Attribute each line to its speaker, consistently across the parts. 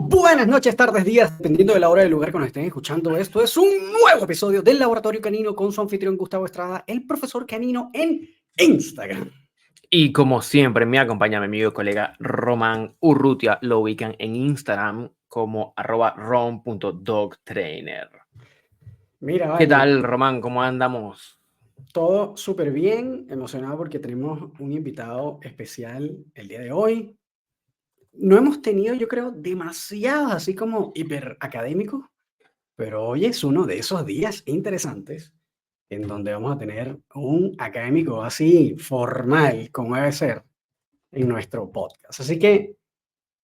Speaker 1: Buenas noches, tardes, días, dependiendo de la hora y del lugar que nos estén escuchando. Esto es un nuevo episodio del Laboratorio Canino con su anfitrión Gustavo Estrada, el profesor canino en Instagram.
Speaker 2: Y como siempre, me acompaña mi amigo y colega Román Urrutia. Lo ubican en Instagram como @rom.dogtrainer.
Speaker 1: Mira,
Speaker 2: ¿Qué
Speaker 1: vale,
Speaker 2: tal, Román? ¿Cómo andamos?
Speaker 1: todo súper bien, emocionado porque tenemos un invitado especial el día de hoy. No hemos tenido, yo creo, demasiados así como hiper académicos, pero hoy es uno de esos días interesantes en donde vamos a tener un académico así formal, como debe ser, en nuestro podcast. Así que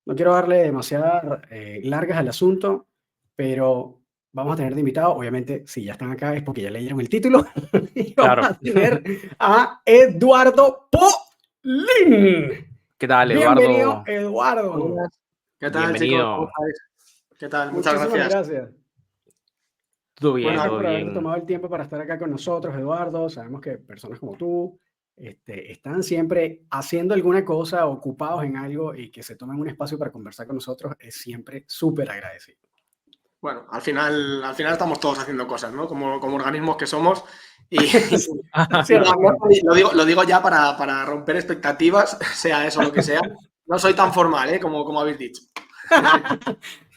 Speaker 1: no quiero darle demasiadas largas al asunto, pero vamos a tener de invitado, obviamente, si ya están acá es porque ya leyeron el título, y vamos
Speaker 2: Claro.
Speaker 1: a tener a Eduardo Polín.
Speaker 2: ¿Qué tal,
Speaker 1: Bienvenido,
Speaker 2: Eduardo?
Speaker 1: Eduardo.
Speaker 3: Buenas. ¿Qué tal, chicos? ¿Cómo
Speaker 2: Bienvenido.
Speaker 3: estáis? ¿Qué tal? Muchas
Speaker 1: Muchísimas
Speaker 3: gracias.
Speaker 1: gracias.
Speaker 2: Todo bien,
Speaker 3: Bueno,
Speaker 1: Gracias
Speaker 2: todo
Speaker 1: por haberte
Speaker 2: bien.
Speaker 1: tomado el tiempo para estar acá con nosotros, Eduardo. Sabemos que personas como tú están siempre haciendo alguna cosa, ocupados en algo y que se tomen un espacio para conversar con nosotros es siempre súper agradecido.
Speaker 3: bueno, al final estamos todos haciendo cosas, ¿no? Como organismos que somos. Y,
Speaker 1: Ciertamente.
Speaker 3: lo digo ya para romper expectativas, sea eso lo que sea. No soy tan formal, ¿eh? Como habéis dicho.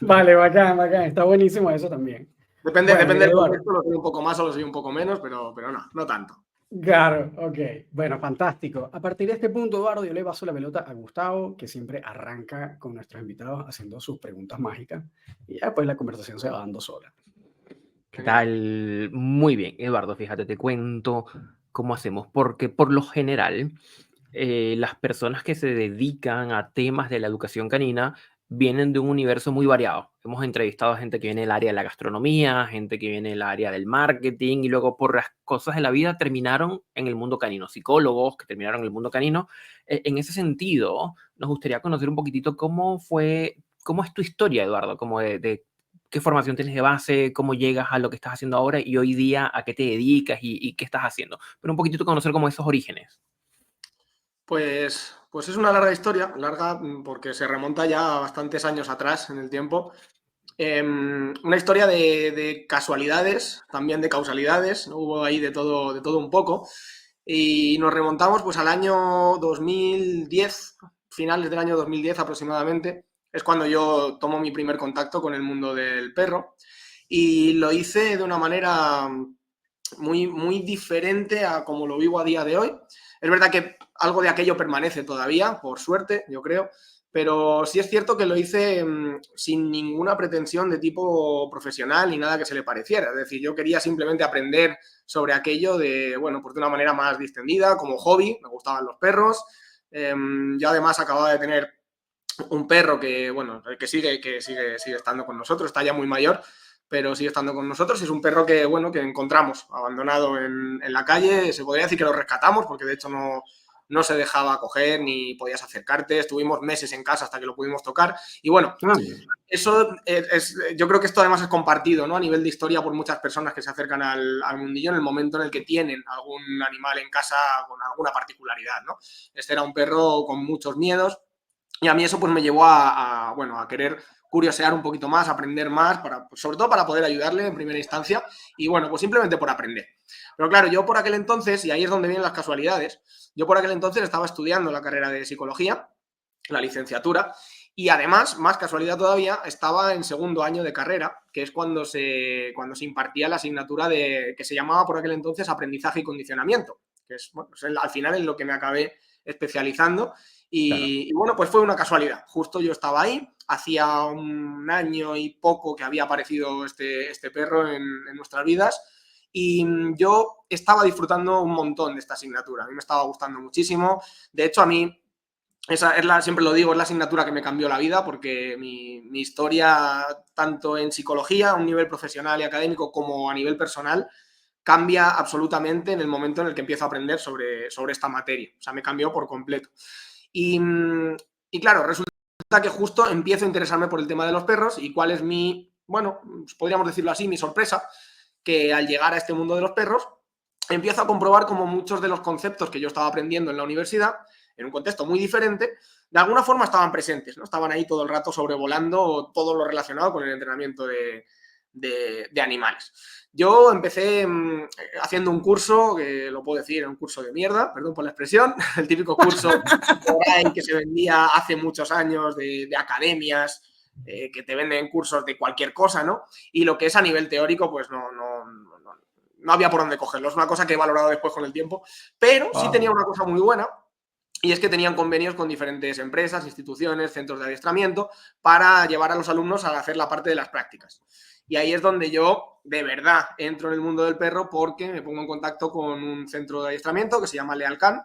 Speaker 1: Vale, bacán, bacán. Está buenísimo eso también.
Speaker 3: Depende
Speaker 1: Mira,
Speaker 3: del
Speaker 1: Eduardo.
Speaker 3: contexto, lo soy un poco más o lo soy un poco menos, pero no tanto.
Speaker 1: Claro, ok. Bueno, fantástico. A partir de este punto, Eduardo, yo le paso la pelota a Gustavo, que siempre arranca con nuestros invitados haciendo sus preguntas mágicas y ya después la conversación se va dando sola.
Speaker 2: ¿Qué tal? Muy bien, Eduardo, fíjate, te cuento cómo hacemos, porque por lo general las personas que se dedican a temas de la educación canina vienen de un universo muy variado. Hemos entrevistado a gente que viene del área de la gastronomía, gente que viene del área del marketing y luego por las cosas de la vida terminaron en el mundo canino, psicólogos que terminaron en el mundo canino. En ese sentido, nos gustaría conocer un poquitito cómo es tu historia, Eduardo, como de qué formación tienes de base, cómo llegas a lo que estás haciendo ahora y hoy día a qué te dedicas y qué estás haciendo. Pero un poquitito conocer como esos orígenes.
Speaker 3: Pues es una larga historia, larga porque se remonta ya a bastantes años atrás en el tiempo. Una historia de casualidades, también de causalidades, ¿no? Hubo ahí de todo un poco. Y nos remontamos pues al año 2010, finales del año 2010 aproximadamente, es cuando yo tomo mi primer contacto con el mundo del perro. Y lo hice de una manera muy diferente a como lo vivo a día de hoy. Es verdad que algo de aquello permanece todavía, por suerte, yo creo, pero sí es cierto que lo hice sin ninguna pretensión de tipo profesional ni nada que se le pareciera. Es decir, yo quería simplemente aprender sobre aquello bueno, pues de una manera más distendida, como hobby, me gustaban los perros. Yo además acababa de tener un perro que sigue estando con nosotros, está ya muy mayor, pero sigue estando con nosotros. Es un perro que encontramos abandonado en la calle. Se podría decir que lo rescatamos, porque de hecho no se dejaba coger ni podías acercarte. Estuvimos meses en casa hasta que lo pudimos tocar. Y bueno, eso yo creo que esto además es compartido, ¿no? A nivel de historia por muchas personas que se acercan al mundillo en el momento en el que tienen algún animal en casa con alguna particularidad, ¿no? Este era un perro con muchos miedos. Y a mí eso pues me llevó a querer curiosear un poquito más, aprender más, sobre todo para poder ayudarle en primera instancia y bueno, pues simplemente por aprender. Pero claro, yo por aquel entonces, y ahí es donde vienen las casualidades, yo por aquel entonces estaba estudiando la carrera de psicología, la licenciatura, y además, más casualidad todavía, estaba en segundo año de carrera, que es cuando se impartía la asignatura que se llamaba por aquel entonces aprendizaje y condicionamiento, que es, bueno, pues al final en lo que me acabé especializando. Y bueno, pues fue una casualidad. Justo yo estaba ahí, hacía un año y poco que había aparecido este perro en nuestras vidas y yo estaba disfrutando un montón de esta asignatura. A mí me estaba gustando muchísimo. De hecho, a mí, siempre lo digo, es la asignatura que me cambió la vida porque mi historia, tanto en psicología, a un nivel profesional y académico, como a nivel personal, cambia absolutamente en el momento en el que empiezo a aprender sobre esta materia. O sea, me cambió por completo. Y claro, resulta que justo empiezo a interesarme por el tema de los perros y cuál es podríamos decirlo así, mi sorpresa, que al llegar a este mundo de los perros empiezo a comprobar como muchos de los conceptos que yo estaba aprendiendo en la universidad en un contexto muy diferente, de alguna forma estaban presentes, ¿no? Estaban ahí todo el rato sobrevolando todo lo relacionado con el entrenamiento de animales. Yo empecé haciendo un curso, que lo puedo decir, era un curso de mierda, perdón por la expresión, el típico curso por ahí que se vendía hace muchos años de academias, que te venden cursos de cualquier cosa, ¿no? Y lo que es a nivel teórico, pues no había por dónde cogerlo. Es una cosa que he valorado después con el tiempo, pero sí tenía una cosa muy buena, y es que tenían convenios con diferentes empresas, instituciones, centros de adiestramiento, para llevar a los alumnos a hacer la parte de las prácticas. Y ahí es donde yo, de verdad, entro en el mundo del perro porque me pongo en contacto con un centro de adiestramiento que se llama Lealcan,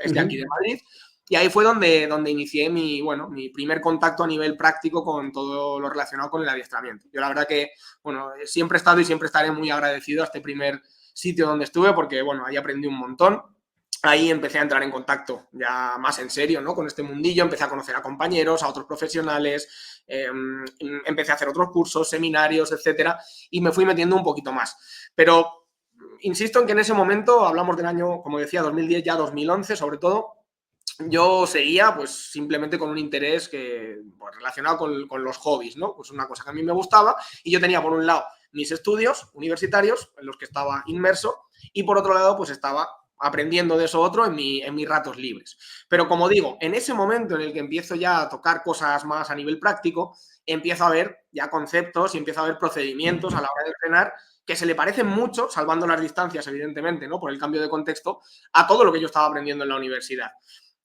Speaker 3: es de aquí de Madrid, y ahí fue donde inicié mi primer contacto a nivel práctico con todo lo relacionado con el adiestramiento. Yo la verdad que, siempre he estado y siempre estaré muy agradecido a este primer sitio donde estuve porque, ahí aprendí un montón. Ahí empecé a entrar en contacto ya más en serio, ¿no? Con este mundillo, empecé a conocer a compañeros, a otros profesionales, empecé a hacer otros cursos, seminarios, etcétera, y me fui metiendo un poquito más. Pero insisto en que en ese momento, hablamos del año, como decía, 2010, ya 2011 sobre todo, yo seguía pues simplemente con un interés relacionado con los hobbies, ¿no? Pues una cosa que a mí me gustaba, y yo tenía por un lado mis estudios universitarios en los que estaba inmerso, y por otro lado pues estaba aprendiendo de eso otro en mis ratos libres. Pero como digo, en ese momento en el que empiezo ya a tocar cosas más a nivel práctico, empiezo a ver ya conceptos y empiezo a ver procedimientos a la hora de entrenar que se le parecen mucho, salvando las distancias, evidentemente, ¿no? Por el cambio de contexto, a todo lo que yo estaba aprendiendo en la universidad.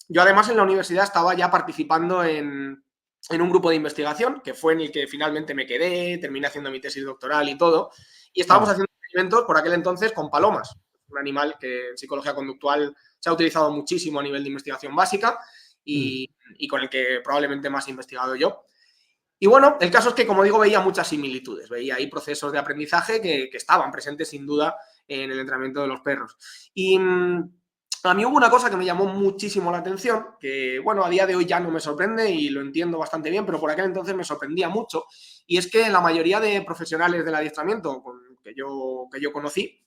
Speaker 3: Yo además en la universidad estaba ya participando en un grupo de investigación, que fue en el que finalmente me quedé, terminé haciendo mi tesis doctoral y todo, y estábamos haciendo experimentos por aquel entonces con palomas, un animal que en psicología conductual se ha utilizado muchísimo a nivel de investigación básica y con el que probablemente más he investigado yo. Y bueno, el caso es que, como digo, veía muchas similitudes, veía ahí procesos de aprendizaje que estaban presentes sin duda en el entrenamiento de los perros. Y a mí hubo una cosa que me llamó muchísimo la atención, que a día de hoy ya no me sorprende y lo entiendo bastante bien, pero por aquel entonces me sorprendía mucho, y es que la mayoría de profesionales del adiestramiento que yo conocí,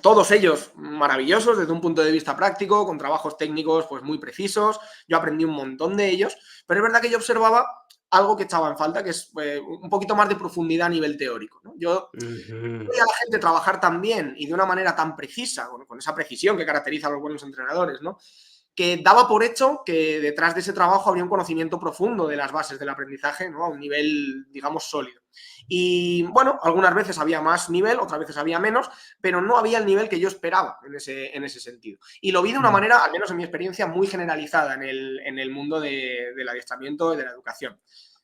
Speaker 3: todos ellos maravillosos desde un punto de vista práctico, con trabajos técnicos pues muy precisos, yo aprendí un montón de ellos, pero es verdad que yo observaba algo que echaba en falta, que es un poquito más de profundidad a nivel teórico, ¿no? Yo veía a la gente trabajar tan bien y de una manera tan precisa, con esa precisión que caracteriza a los buenos entrenadores, ¿no? Que daba por hecho que detrás de ese trabajo habría un conocimiento profundo de las bases del aprendizaje, ¿no? A un nivel, digamos, sólido. Y algunas veces había más nivel, otras veces había menos, pero no había el nivel que yo esperaba en ese sentido. Y lo vi de una manera, al menos en mi experiencia, muy generalizada en el mundo del adiestramiento y de la educación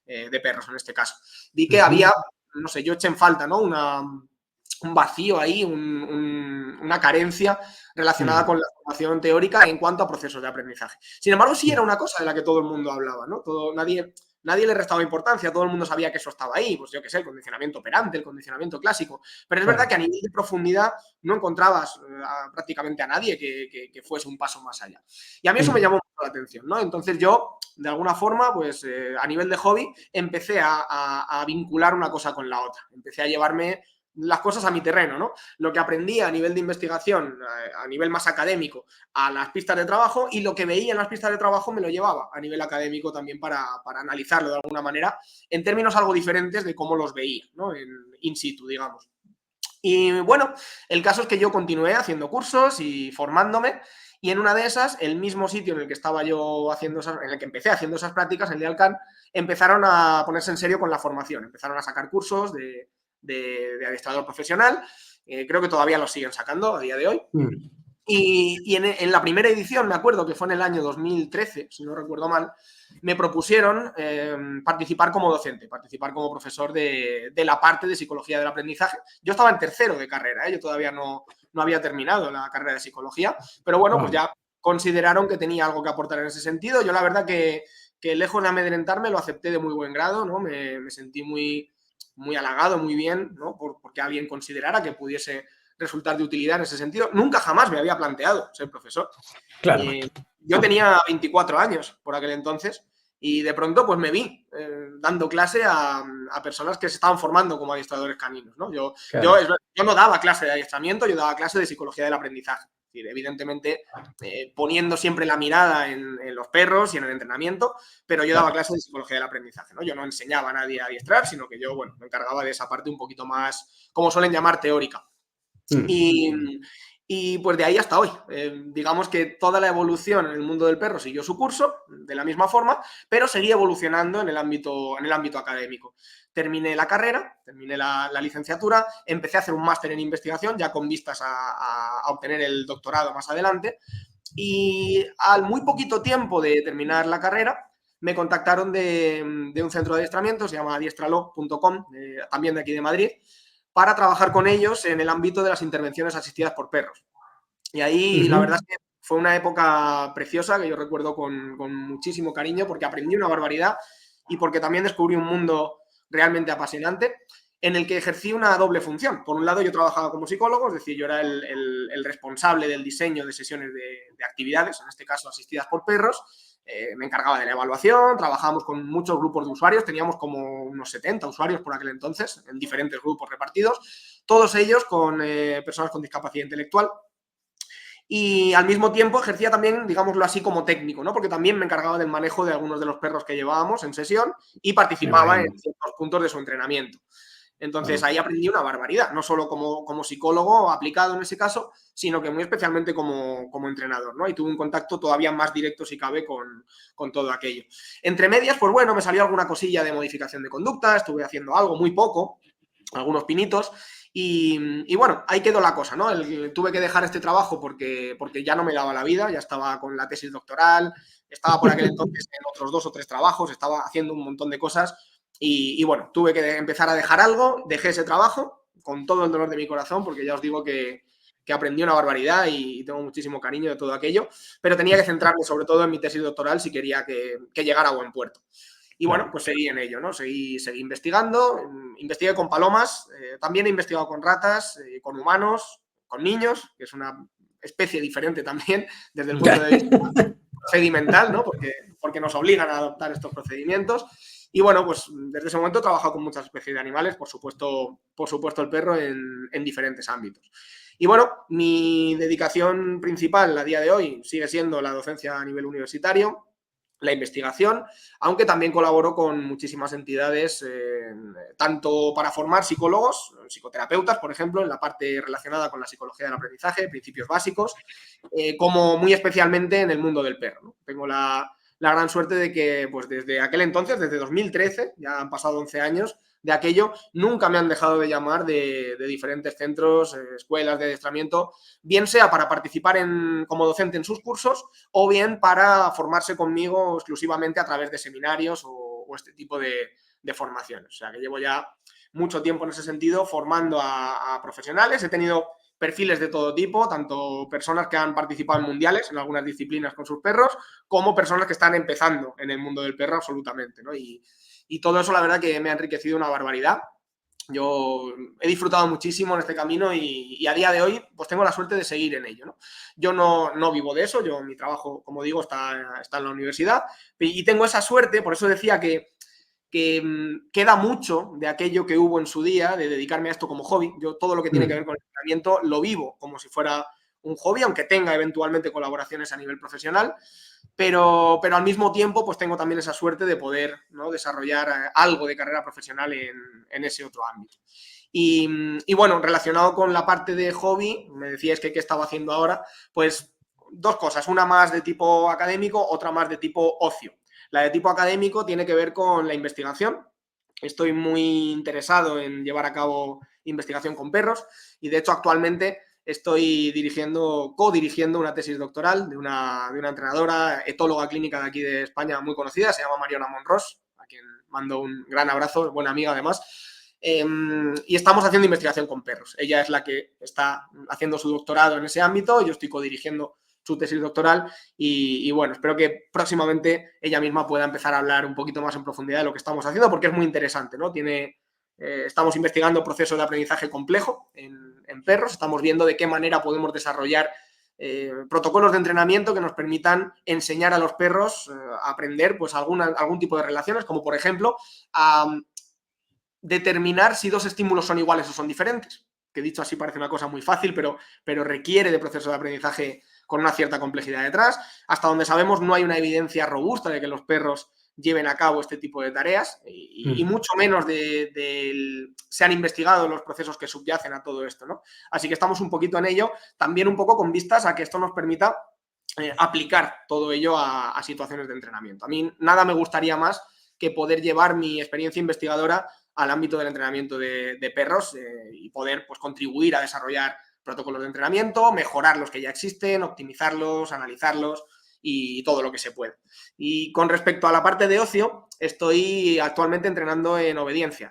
Speaker 3: de perros, en este caso. Vi que había, no sé, yo eché en falta, ¿no? Un vacío ahí, una carencia relacionada con la formación teórica en cuanto a procesos de aprendizaje. Sin embargo, sí era una cosa de la que todo el mundo hablaba, ¿no? Nadie le restaba importancia, todo el mundo sabía que eso estaba ahí, pues yo qué sé, el condicionamiento operante, el condicionamiento clásico, pero es verdad que a nivel de profundidad no encontrabas prácticamente a nadie que fuese un paso más allá. Y a mí eso me llamó mucho la atención, ¿no? Entonces yo, de alguna forma, pues a nivel de hobby, empecé a vincular una cosa con la otra, empecé a llevarme las cosas a mi terreno, ¿no? Lo que aprendía a nivel de investigación, a nivel más académico, a las pistas de trabajo, y lo que veía en las pistas de trabajo me lo llevaba a nivel académico también para analizarlo de alguna manera, en términos algo diferentes de cómo los veía, ¿no? In situ, digamos. Y bueno, el caso es que yo continué haciendo cursos y formándome, y en una de esas, el mismo sitio en el que estaba yo en el que empecé haciendo esas prácticas, el de Lealcan, empezaron a ponerse en serio con la formación, empezaron a sacar cursos de adiestrador profesional, creo que todavía los siguen sacando a día de hoy. Y en la primera edición, me acuerdo que fue en el año 2013, si no recuerdo mal, me propusieron participar como docente, participar como profesor de la parte de psicología del aprendizaje. Yo estaba en tercero de carrera, yo todavía no había terminado la carrera de psicología, pero pues ya consideraron que tenía algo que aportar en ese sentido. Yo la verdad que lejos de amedrentarme lo acepté de muy buen grado, ¿no? Me sentí muy halagado, muy bien, ¿no? Porque alguien considerara que pudiese resultar de utilidad en ese sentido. Nunca jamás me había planteado ser profesor.
Speaker 1: Claro.
Speaker 3: Yo tenía 24 años por aquel entonces y de pronto pues me vi dando clase a personas que se estaban formando como adiestradores caninos, ¿no? Yo no daba clase de adiestramiento, yo daba clase de psicología del aprendizaje. Es decir, evidentemente poniendo siempre la mirada en los perros y en el entrenamiento, pero yo daba clases de psicología del aprendizaje, ¿no? Yo no enseñaba a nadie a adiestrar, sino que yo, bueno, me encargaba de esa parte un poquito más, como suelen llamar, teórica. Y pues de ahí hasta hoy. Digamos que toda la evolución en el mundo del perro siguió su curso, de la misma forma, pero seguía evolucionando en el ámbito académico. Terminé la carrera, terminé la licenciatura, empecé a hacer un máster en investigación, ya con vistas a obtener el doctorado más adelante, y al muy poquito tiempo de terminar la carrera, me contactaron de un centro de adiestramiento, se llama adiestralo.com, también de aquí de Madrid, para trabajar con ellos en el ámbito de las intervenciones asistidas por perros. Y ahí la verdad es que fue una época preciosa que yo recuerdo con muchísimo cariño, porque aprendí una barbaridad y porque también descubrí un mundo realmente apasionante en el que ejercí una doble función. Por un lado, yo trabajaba como psicólogo, es decir, yo era el responsable del diseño de sesiones de actividades, en este caso asistidas por perros. Me encargaba de la evaluación, trabajábamos con muchos grupos de usuarios, teníamos como unos 70 usuarios por aquel entonces, en diferentes grupos repartidos, todos ellos con personas con discapacidad intelectual. Y al mismo tiempo ejercía también, digámoslo así, como técnico, ¿no? Porque también me encargaba del manejo de algunos de los perros que llevábamos en sesión y participaba en ciertos puntos de su entrenamiento. Entonces ahí aprendí una barbaridad, no solo como psicólogo aplicado en ese caso, sino que muy especialmente como entrenador, ¿no? Y tuve un contacto todavía más directo, si cabe, con todo aquello. Entre medias, pues bueno, me salió alguna cosilla de modificación de conducta, estuve haciendo algo, muy poco, algunos pinitos, y bueno, ahí quedó la cosa, ¿no? Tuve que dejar este trabajo porque ya no me daba la vida, ya estaba con la tesis doctoral, estaba por aquel entonces en otros 2 o 3 trabajos, estaba haciendo un montón de cosas. Y bueno, tuve que empezar a dejar algo, dejé ese trabajo con todo el dolor de mi corazón, porque ya os digo que aprendí una barbaridad y tengo muchísimo cariño de todo aquello, pero tenía que centrarme sobre todo en mi tesis doctoral si quería que llegara a buen puerto. Y bueno, pues seguí en ello, ¿no? Seguí investigando, investigué con palomas, también he investigado con ratas, con humanos, con niños, que es una especie diferente también desde el punto de vista procedimental, ¿no? Porque nos obligan a adoptar estos procedimientos. Y bueno, pues desde ese momento he trabajado con muchas especies de animales, por supuesto el perro en diferentes ámbitos. Y bueno, mi dedicación principal a día de hoy sigue siendo la docencia a nivel universitario, la investigación, aunque también colaboro con muchísimas entidades, tanto para formar psicólogos, psicoterapeutas, por ejemplo, en la parte relacionada con la psicología del aprendizaje, principios básicos, como muy especialmente en el mundo del perro, ¿no? Tengo la gran suerte de que, pues desde aquel entonces, desde 2013, ya han pasado 11 años de aquello, nunca me han dejado de llamar de diferentes centros, escuelas de adiestramiento, bien sea para participar como docente en sus cursos o bien para formarse conmigo exclusivamente a través de seminarios o este tipo de formaciones. O sea, que llevo ya mucho tiempo en ese sentido formando a profesionales. He tenido perfiles de todo tipo, tanto personas que han participado en mundiales en algunas disciplinas con sus perros, como personas que están empezando en el mundo del perro absolutamente, ¿no? Y todo eso, la verdad, que me ha enriquecido una barbaridad. Yo he disfrutado muchísimo en este camino y a día de hoy pues tengo la suerte de seguir en ello, ¿no? Yo no vivo de eso, mi trabajo, como digo, está en la universidad y tengo esa suerte, por eso decía que queda mucho de aquello que hubo en su día, de dedicarme a esto como hobby. Yo todo lo que tiene que ver con el entrenamiento lo vivo como si fuera un hobby, aunque tenga eventualmente colaboraciones a nivel profesional, pero al mismo tiempo pues tengo también esa suerte de poder, ¿no?, desarrollar algo de carrera profesional en ese otro ámbito. Y bueno, relacionado con la parte de hobby, me decíais que qué estaba haciendo ahora, pues 2 cosas, una más de tipo académico, otra más de tipo ocio. La de tipo académico tiene que ver con la investigación. Estoy muy interesado en llevar a cabo investigación con perros y de hecho actualmente estoy co-dirigiendo una tesis doctoral de una entrenadora etóloga clínica de aquí de España muy conocida, se llama Mariona Monros, a quien mando un gran abrazo, buena amiga además. Y estamos haciendo investigación con perros. Ella es la que está haciendo su doctorado en ese ámbito, yo estoy co-dirigiendo su tesis doctoral y bueno, espero que próximamente ella misma pueda empezar a hablar un poquito más en profundidad de lo que estamos haciendo, porque es muy interesante, ¿no? Estamos investigando procesos de aprendizaje complejo en perros, estamos viendo de qué manera podemos desarrollar protocolos de entrenamiento que nos permitan enseñar a los perros a aprender pues algún tipo de relaciones, como por ejemplo a determinar si 2 estímulos son iguales o son diferentes, que dicho así parece una cosa muy fácil, pero requiere de procesos de aprendizaje con una cierta complejidad detrás. Hasta donde sabemos no hay una evidencia robusta de que los perros lleven a cabo este tipo de tareas y mucho menos se han investigado los procesos que subyacen a todo esto, ¿no? Así que estamos un poquito en ello, también un poco con vistas a que esto nos permita aplicar todo ello a situaciones de entrenamiento. A mí nada me gustaría más que poder llevar mi experiencia investigadora al ámbito del entrenamiento de perros y poder pues, contribuir a desarrollar protocolos de entrenamiento, mejorar los que ya existen, optimizarlos, analizarlos y todo lo que se pueda. Y con respecto a la parte de ocio, estoy actualmente entrenando en obediencia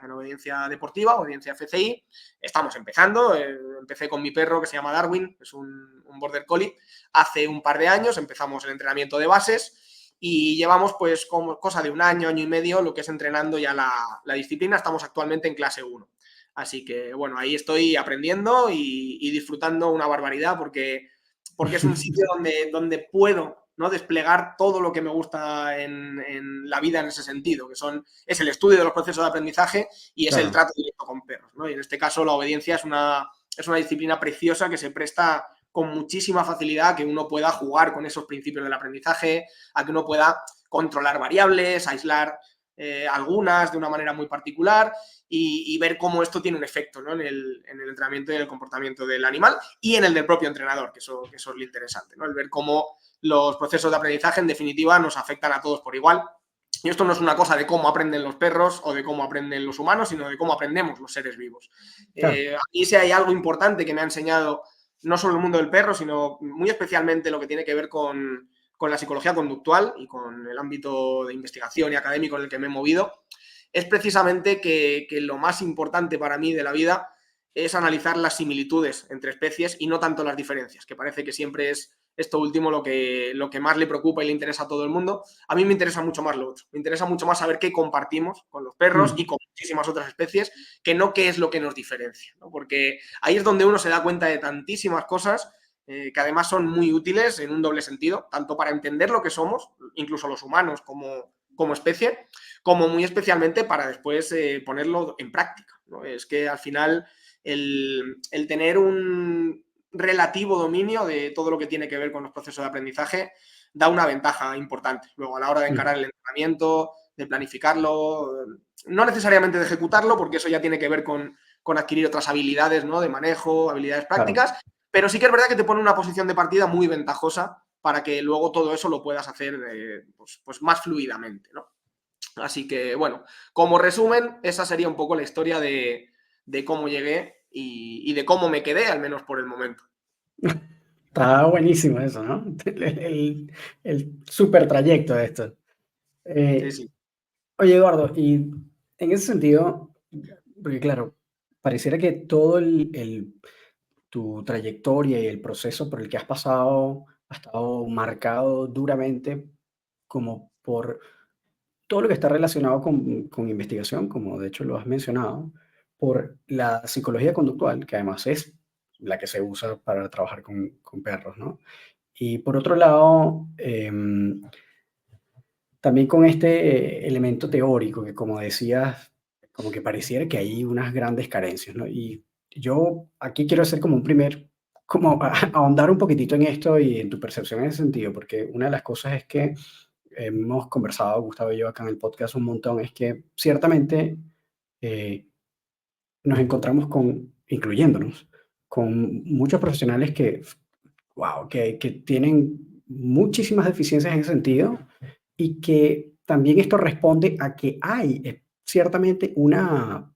Speaker 3: deportiva, obediencia FCI. Estamos empezando, empecé con mi perro que se llama Darwin, es un border collie, hace un par de años, empezamos el entrenamiento de bases y llevamos pues como cosa de un año y medio lo que es entrenando ya la disciplina, estamos actualmente en clase 1. Así que bueno, ahí estoy aprendiendo y disfrutando una barbaridad porque es un sitio donde puedo, ¿no?, desplegar todo lo que me gusta en la vida en ese sentido, que es el estudio de los procesos de aprendizaje y es el trato directo con perros, ¿no? Y en este caso la obediencia es una disciplina preciosa que se presta con muchísima facilidad a que uno pueda jugar con esos principios del aprendizaje, a que uno pueda controlar variables, aislar algunas de una manera muy particular y ver cómo esto tiene un efecto, ¿no?, en el entrenamiento y en el comportamiento del animal y en el del propio entrenador, que eso es lo interesante, ¿no? El ver cómo los procesos de aprendizaje en definitiva nos afectan a todos por igual. Y esto no es una cosa de cómo aprenden los perros o de cómo aprenden los humanos, sino de cómo aprendemos los seres vivos.
Speaker 1: Claro.
Speaker 3: Aquí sí hay algo importante que me ha enseñado no solo el mundo del perro, sino muy especialmente lo que tiene que ver con la psicología conductual y con el ámbito de investigación y académico en el que me he movido, es precisamente que lo más importante para mí de la vida es analizar las similitudes entre especies y no tanto las diferencias, que parece que siempre es esto último lo que más le preocupa y le interesa a todo el mundo. A mí me interesa mucho más lo otro. Me interesa mucho más saber qué compartimos con los perros y con muchísimas otras especies, que no qué es lo que nos diferencia, ¿no? Porque ahí es donde uno se da cuenta de tantísimas cosas que además son muy útiles en un doble sentido, tanto para entender lo que somos, incluso los humanos como especie, como muy especialmente para después ponerlo en práctica, ¿no? Es que al final el tener un relativo dominio de todo lo que tiene que ver con los procesos de aprendizaje da una ventaja importante. Luego, a la hora de encarar el entrenamiento, de planificarlo, no necesariamente de ejecutarlo, porque eso ya tiene que ver con adquirir otras habilidades, ¿no?, de manejo, habilidades prácticas, claro. Pero sí que es verdad que te pone una posición de partida muy ventajosa para que luego todo eso lo puedas hacer pues más fluidamente, ¿no? Así que, bueno, como resumen, esa sería un poco la historia de cómo llegué y de cómo me quedé, al menos por el momento.
Speaker 1: Está buenísimo eso, ¿no? El súper trayecto de esto.
Speaker 3: Sí, sí.
Speaker 1: Oye, Eduardo, y en ese sentido, porque claro, pareciera que todo tu trayectoria y el proceso por el que has pasado ha estado marcado duramente como por todo lo que está relacionado con investigación, como de hecho lo has mencionado, por la psicología conductual, que además es la que se usa para trabajar con perros, ¿no? Y por otro lado, también con este elemento teórico, que como decías, como que pareciera que hay unas grandes carencias, ¿no? Y yo aquí quiero hacer como un primer, como ahondar un poquitito en esto y en tu percepción en ese sentido, porque una de las cosas es que hemos conversado, Gustavo y yo, acá en el podcast un montón, es que ciertamente eh, nos encontramos con, incluyéndonos, con muchos profesionales que, wow, que tienen muchísimas deficiencias en ese sentido y que también esto responde a que hay ciertamente una,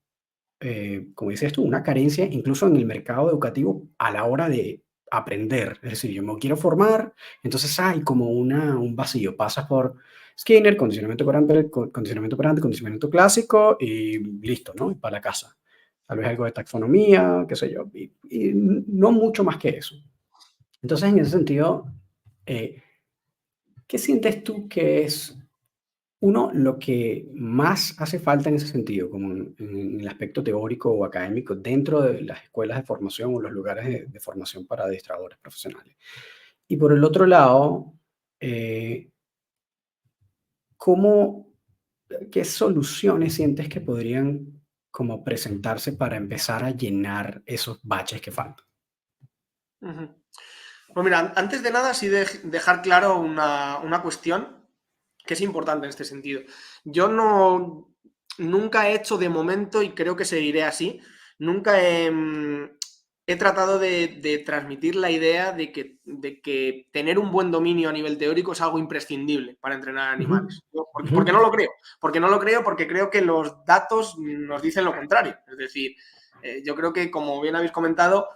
Speaker 1: como dices tú, una carencia incluso en el mercado educativo a la hora de aprender. Es decir, yo me quiero formar, entonces hay como un vacío. Pasas por Skinner, condicionamiento operante, condicionamiento clásico y listo, ¿no? Y para la casa. Tal vez algo de taxonomía, qué sé yo, y no mucho más que eso. Entonces, en ese sentido, eh, ¿qué sientes tú que es lo que más hace falta en ese sentido, como en el aspecto teórico o académico, dentro de las escuelas de formación o los lugares de formación para adiestradores profesionales? Y por el otro lado, eh, ¿cómo, qué soluciones sientes que podrían como presentarse para empezar a llenar esos baches que faltan?
Speaker 3: Ujú. Pues mira, antes de nada, sí dejar claro una cuestión que es importante en este sentido. Yo nunca he hecho de momento, y creo que seguiré así, nunca he tratado de transmitir la idea de que tener un buen dominio a nivel teórico es algo imprescindible para entrenar
Speaker 1: Ujú,
Speaker 3: animales. ¿No?
Speaker 1: ujú.
Speaker 3: Porque no lo creo. Porque no lo creo porque creo que los datos nos dicen lo contrario. Es decir, yo creo que, como bien habéis comentado,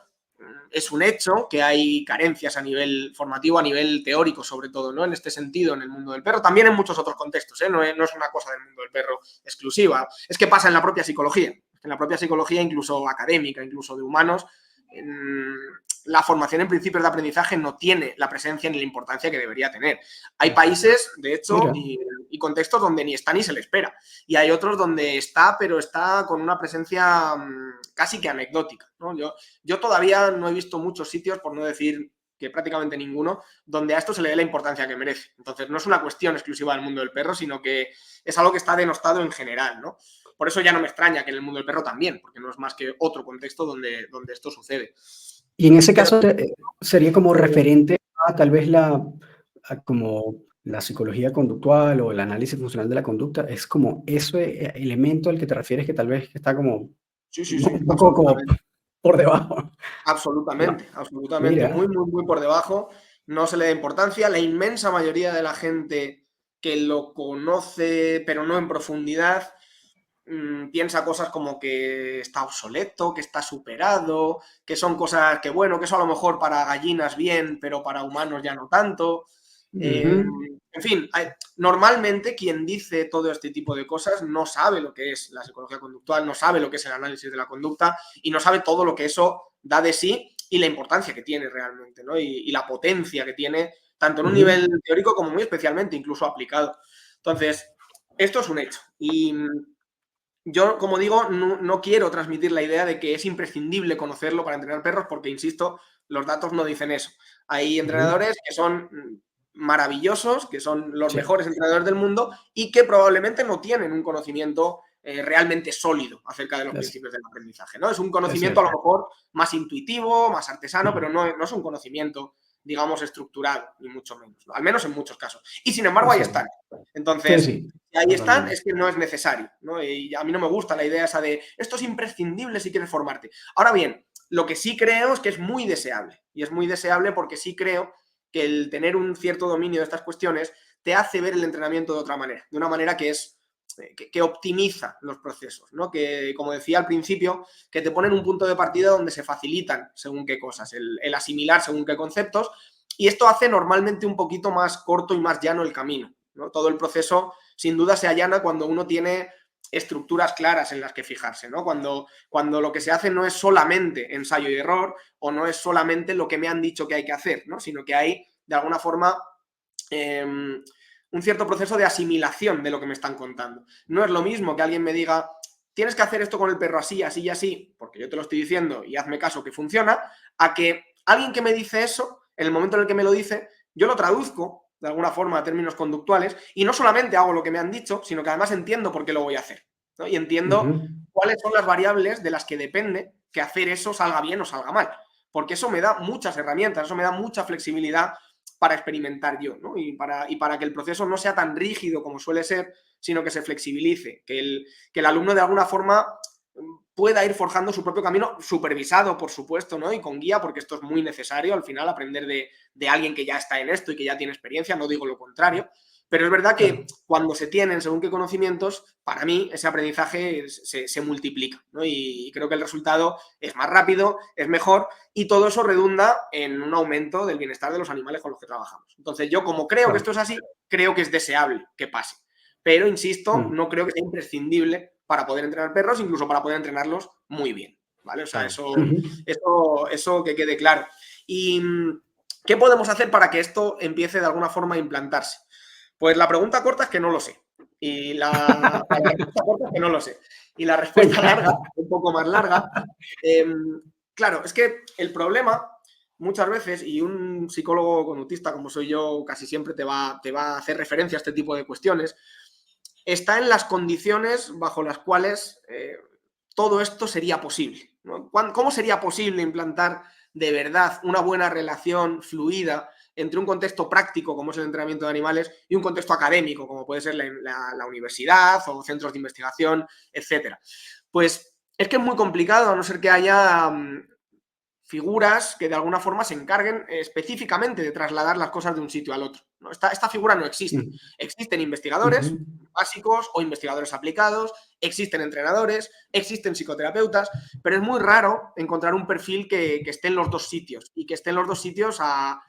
Speaker 3: es un hecho que hay carencias a nivel formativo, a nivel teórico, sobre todo, ¿no? En este sentido, en el mundo del perro, también en muchos otros contextos, ¿eh? No es una cosa del mundo del perro exclusiva, es que pasa en la propia psicología, en la propia psicología, incluso académica, incluso de humanos. La formación en principios de aprendizaje no tiene la presencia ni la importancia que debería tener. Hay países, de hecho,
Speaker 1: Mira.
Speaker 3: y contextos donde ni está ni se le espera. Y hay otros donde está, pero está con una presencia casi que anecdótica, ¿no? Yo todavía no he visto muchos sitios, por no decir que prácticamente ninguno, donde a esto se le dé la importancia que merece. Entonces, no es una cuestión exclusiva del mundo del perro, sino que es algo que está denostado en general, ¿no? Por eso ya no me extraña que en el mundo del perro también, porque no es más que otro contexto donde esto sucede.
Speaker 1: Y en ese
Speaker 3: Pero,
Speaker 1: caso sería como referente a tal vez como la psicología conductual o el análisis funcional de la conducta, es como ese elemento al que te refieres que tal vez está como
Speaker 3: sí,
Speaker 1: un poco como
Speaker 3: absolutamente.
Speaker 1: por debajo. Wow,
Speaker 3: Absolutamente,
Speaker 1: mira.
Speaker 3: muy por debajo, no se le da importancia. La inmensa mayoría de la gente que lo conoce, pero no en profundidad, piensa cosas como que está obsoleto, que está superado, que son cosas que, bueno, que eso a lo mejor para gallinas bien, pero para humanos ya no tanto.
Speaker 1: Ujú,
Speaker 3: En fin, normalmente quien dice todo este tipo de cosas no sabe lo que es la psicología conductual, no sabe lo que es el análisis de la conducta y no sabe todo lo que eso da de sí y la importancia que tiene realmente, ¿no? Y la potencia que tiene, tanto en un
Speaker 1: ujú.
Speaker 3: nivel teórico como muy especialmente, incluso aplicado. Entonces, esto es un hecho. Y yo, como digo, no quiero transmitir la idea de que es imprescindible conocerlo para entrenar perros porque, insisto, los datos no dicen eso. Hay
Speaker 1: Ujú.
Speaker 3: entrenadores que son maravillosos, que son los
Speaker 1: Sí,
Speaker 3: mejores entrenadores del mundo y que probablemente no tienen un conocimiento realmente sólido acerca de los
Speaker 1: es
Speaker 3: principios del aprendizaje, ¿no? Es un
Speaker 1: es
Speaker 3: conocimiento a lo
Speaker 1: cierto.
Speaker 3: mejor más intuitivo, más artesano,
Speaker 1: Ujú.
Speaker 3: pero no es un conocimiento, digamos, estructurado, ni mucho menos, ¿no? Al menos en muchos casos. Y sin embargo,
Speaker 1: Es
Speaker 3: ahí
Speaker 1: cierto.
Speaker 3: están.
Speaker 1: Sí,
Speaker 3: Entonces,
Speaker 1: sí,
Speaker 3: si ahí están,
Speaker 1: totalmente.
Speaker 3: es que no es necesario, ¿no? Y a mí no me gusta la idea esa de esto es imprescindible si quieres formarte. Ahora bien, lo que sí creo es que es muy deseable. Y es muy deseable porque sí creo que el tener un cierto dominio de estas cuestiones te hace ver el entrenamiento de otra manera, de una manera que es que optimiza los procesos, ¿no? Que, como decía al principio, que te ponen un punto de partida donde se facilitan según qué cosas, el asimilar según qué conceptos, y esto hace normalmente un poquito más corto y más llano el camino, ¿no? Todo el proceso, sin duda, se allana cuando uno tiene estructuras claras en las que fijarse, ¿no? Cuando lo que se hace no es solamente ensayo y error o no es solamente lo que me han dicho que hay que hacer, ¿no? Sino que hay, de alguna forma, un cierto proceso de asimilación de lo que me están contando. No es lo mismo que alguien me diga, tienes que hacer esto con el perro así, así y así, porque yo te lo estoy diciendo y hazme caso que funciona, a que alguien que me dice eso, en el momento en el que me lo dice, yo lo traduzco de alguna forma a términos conductuales y no solamente hago lo que me han dicho, sino que además entiendo por qué lo voy a hacer, ¿no? Y entiendo
Speaker 1: Ujú.
Speaker 3: cuáles son las variables de las que depende que hacer eso salga bien o salga mal. Porque eso me da muchas herramientas, eso me da mucha flexibilidad para experimentar yo, ¿no? Y para que el proceso no sea tan rígido como suele ser, sino que se flexibilice, que el alumno de alguna forma pueda ir forjando su propio camino, supervisado, por supuesto, ¿no? Y con guía, porque esto es muy necesario al final, aprender de alguien que ya está en esto y que ya tiene experiencia, no digo lo contrario, pero es verdad que
Speaker 1: Claro.
Speaker 3: cuando se tienen según qué conocimientos, para mí ese aprendizaje se multiplica, ¿no? Y creo que el resultado es más rápido, es mejor y todo eso redunda en un aumento del bienestar de los animales con los que trabajamos. Entonces yo, como creo que esto
Speaker 1: Claro.
Speaker 3: es así, creo que es deseable que pase. Pero, insisto,
Speaker 1: Mm,
Speaker 3: no creo que sea imprescindible para poder entrenar perros, incluso para poder entrenarlos muy bien, ¿vale? O sea,
Speaker 2: Claro.
Speaker 1: ujú.
Speaker 3: eso que quede claro. ¿Y qué podemos hacer para que esto empiece de alguna forma a implantarse? Pues la pregunta corta es que no lo sé. Y la respuesta corta es que no lo sé. Y la respuesta larga,
Speaker 1: Ya.
Speaker 3: un poco más larga, claro, es que el problema muchas veces, y un psicólogo conductista como soy yo casi siempre te va a hacer referencia a este tipo de cuestiones, está en las condiciones bajo las cuales todo esto sería posible, ¿no? ¿Cómo sería posible implantar de verdad una buena relación fluida entre un contexto práctico, como es el entrenamiento de animales, y un contexto académico, como puede ser la universidad o centros de investigación, etcétera? Pues es que es muy complicado, a no ser que haya figuras que de alguna forma se encarguen específicamente de trasladar las cosas de un sitio al otro, ¿no? Esta figura no existe. Existen investigadores básicos o investigadores aplicados, existen entrenadores, existen psicoterapeutas, pero es muy raro encontrar un perfil que esté en los dos sitios y que esté en los dos sitios a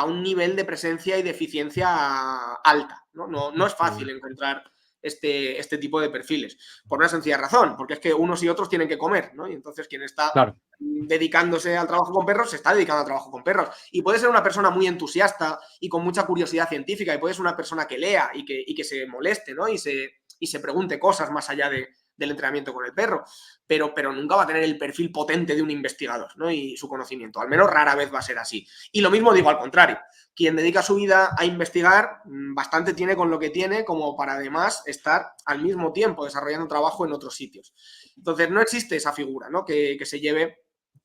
Speaker 3: un nivel de presencia y de eficiencia alta, ¿no? No es fácil encontrar este tipo de perfiles, por una sencilla razón, porque es que unos y otros tienen que comer, ¿no? Y entonces quien está dedicándose al trabajo con perros se está dedicando al trabajo con perros. Y puede ser una persona muy entusiasta y con mucha curiosidad científica, y puede ser una persona que lea y que se moleste, ¿no? Y se pregunte cosas más allá del entrenamiento con el perro, pero nunca va a tener el perfil potente de un investigador, ¿no? Y su conocimiento, al menos rara vez va a ser así. Y lo mismo digo al contrario, quien dedica su vida a investigar, bastante tiene con lo que tiene como para además estar al mismo tiempo desarrollando trabajo en otros sitios. Entonces no existe esa figura, ¿no? que se lleve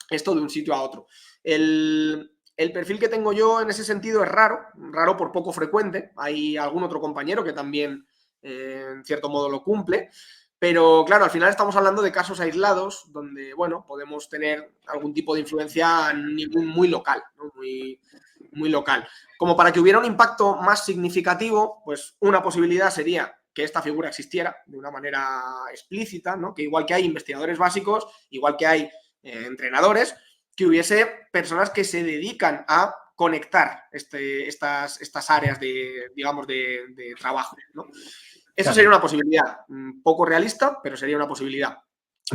Speaker 3: esto de un sitio a otro. El perfil que tengo yo en ese sentido es raro por poco frecuente. Hay algún otro compañero que también en cierto modo lo cumple, pero claro, al final estamos hablando de casos aislados donde, bueno, podemos tener algún tipo de influencia a nivel muy local, ¿no? Muy local. Como para que hubiera un impacto más significativo, pues una posibilidad sería que esta figura existiera de una manera explícita, ¿no? Que igual que hay investigadores básicos, igual que hay entrenadores, que hubiese personas que se dedican a conectar estas áreas de, digamos, de trabajo, ¿no? Eso sería una posibilidad, poco realista, pero sería una posibilidad.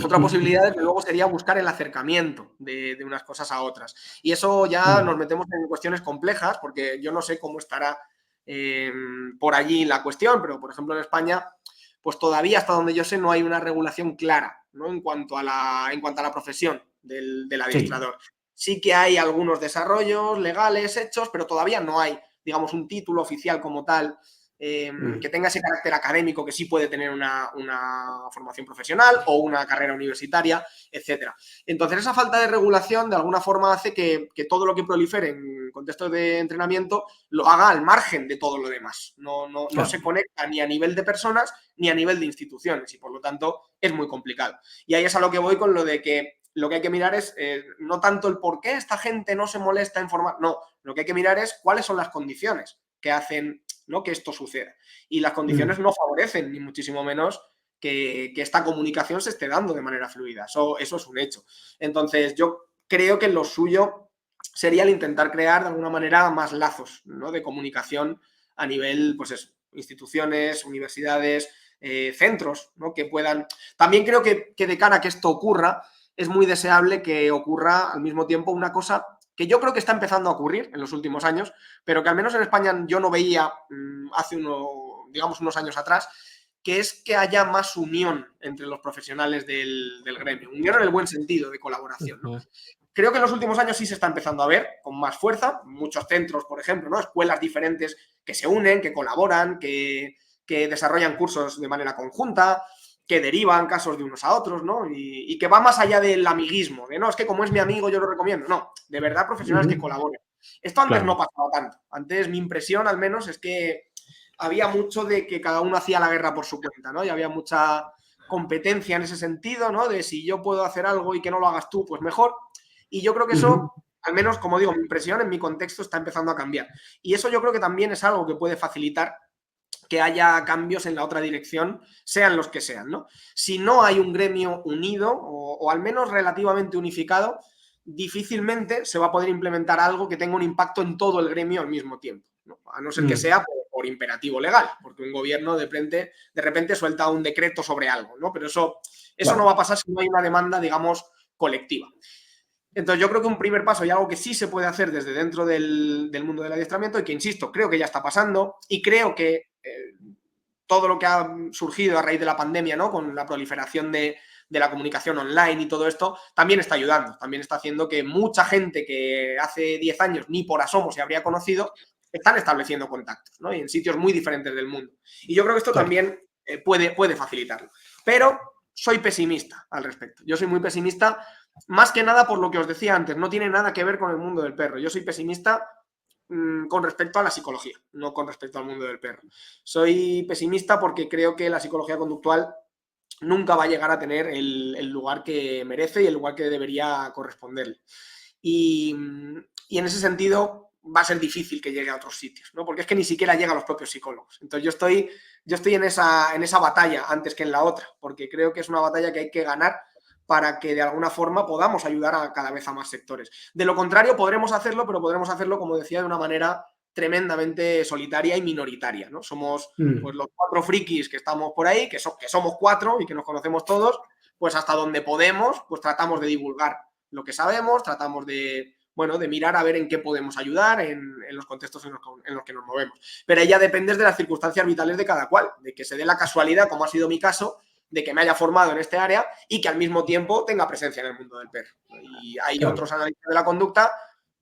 Speaker 3: Otra posibilidad, desde luego, sería buscar el acercamiento de unas cosas a otras. Y eso ya nos metemos en cuestiones complejas, porque yo no sé cómo estará por allí la cuestión, pero, por ejemplo, en España, pues todavía, hasta donde yo sé, no hay una regulación clara, ¿no? en cuanto a la profesión del adiestrador. Sí que hay algunos desarrollos legales hechos, pero todavía no hay, digamos, un título oficial como tal que tenga ese carácter académico que sí puede tener una formación profesional o una carrera universitaria, etcétera. Entonces, esa falta de regulación de alguna forma hace que todo lo que prolifere en contextos de entrenamiento lo haga al margen de todo lo demás. No se conecta ni a nivel de personas ni a nivel de instituciones y, por lo tanto, es muy complicado. Y ahí es a lo que voy con lo de que lo que hay que mirar es no tanto el por qué esta gente no se molesta en formar, no, lo que hay que mirar es cuáles son las condiciones que hacen, ¿no?, que esto suceda. Y las condiciones no favorecen, ni muchísimo menos, que esta comunicación se esté dando de manera fluida. Eso es un hecho. Entonces, yo creo que lo suyo sería el intentar crear de alguna manera más lazos, ¿no?, de comunicación a nivel, pues eso, instituciones, universidades, centros, ¿no?, que puedan... También creo que de cara a que esto ocurra, es muy deseable que ocurra al mismo tiempo una cosa que yo creo que está empezando a ocurrir en los últimos años, pero que al menos en España yo no veía hace unos años atrás, que es que haya más unión entre los profesionales del gremio. Unión en el buen sentido, de colaboración, ¿no? Creo que en los últimos años sí se está empezando a ver con más fuerza. Muchos centros, por ejemplo, ¿no?, escuelas diferentes que se unen, que colaboran, que desarrollan cursos de manera conjunta, que derivan casos de unos a otros, ¿no? Y que va más allá del amiguismo, de no, es que como es mi amigo yo lo recomiendo. No, de verdad profesionales que colaboren. Esto antes no pasaba tanto. Antes mi impresión al menos es que había mucho de que cada uno hacía la guerra por su cuenta, ¿no? Y había mucha competencia en ese sentido, ¿no? De si yo puedo hacer algo y que no lo hagas tú, pues mejor. Y yo creo que eso, al menos, como digo, mi impresión en mi contexto está empezando a cambiar. Y eso yo creo que también es algo que puede facilitar que haya cambios en la otra dirección, sean los que sean, ¿no? Si no hay un gremio unido o al menos relativamente unificado, difícilmente se va a poder implementar algo que tenga un impacto en todo el gremio al mismo tiempo, ¿no? A no ser que sea por imperativo legal, porque un gobierno de repente suelta un decreto sobre algo, ¿no? Pero eso no va a pasar si no hay una demanda, digamos, colectiva. Entonces yo creo que un primer paso y algo que sí se puede hacer desde dentro del mundo del adiestramiento y que, insisto, creo que ya está pasando y creo que todo lo que ha surgido a raíz de la pandemia, ¿no?, con la proliferación de la comunicación online y todo esto, también está ayudando, también está haciendo que mucha gente que hace 10 años ni por asomo se habría conocido, están estableciendo contactos, ¿no?, y en sitios muy diferentes del mundo. Y yo creo que esto también puede facilitarlo. Pero soy pesimista al respecto. Yo soy muy pesimista, más que nada por lo que os decía antes, no tiene nada que ver con el mundo del perro. Yo soy pesimista con respecto a la psicología, no con respecto al mundo del perro. Soy pesimista porque creo que la psicología conductual nunca va a llegar a tener el lugar que merece y el lugar que debería corresponderle. Y en ese sentido va a ser difícil que llegue a otros sitios, ¿no? Porque es que ni siquiera llega a los propios psicólogos. Entonces yo estoy en esa batalla antes que en la otra, porque creo que es una batalla que hay que ganar para que de alguna forma podamos ayudar a cada vez a más sectores. De lo contrario, podremos hacerlo, pero podremos hacerlo, como decía, de una manera tremendamente solitaria y minoritaria, ¿no? Somos pues, los 4 frikis que estamos por ahí, que somos 4 y que nos conocemos todos, pues hasta donde podemos, pues tratamos de divulgar lo que sabemos, tratamos de mirar a ver en qué podemos ayudar en los contextos en los que nos movemos. Pero ahí ya depende de las circunstancias vitales de cada cual, de que se dé la casualidad, como ha sido mi caso, de que me haya formado en este área y que al mismo tiempo tenga presencia en el mundo del perro. Y hay otros analistas de la conducta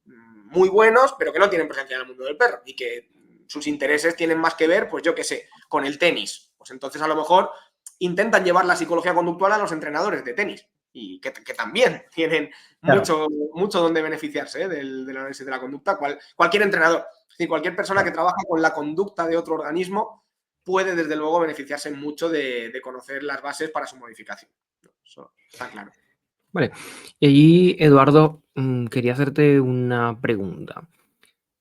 Speaker 3: muy buenos, pero que no tienen presencia en el mundo del perro y que sus intereses tienen más que ver, pues yo qué sé, con el tenis. Pues entonces a lo mejor intentan llevar la psicología conductual a los entrenadores de tenis y que también tienen mucho donde beneficiarse del análisis de la conducta. Cualquier entrenador, es decir, cualquier persona que trabaja con la conducta de otro organismo puede desde luego beneficiarse mucho de conocer las bases para su modificación. Eso está claro.
Speaker 2: Vale. Y ahí, Eduardo, quería hacerte una pregunta.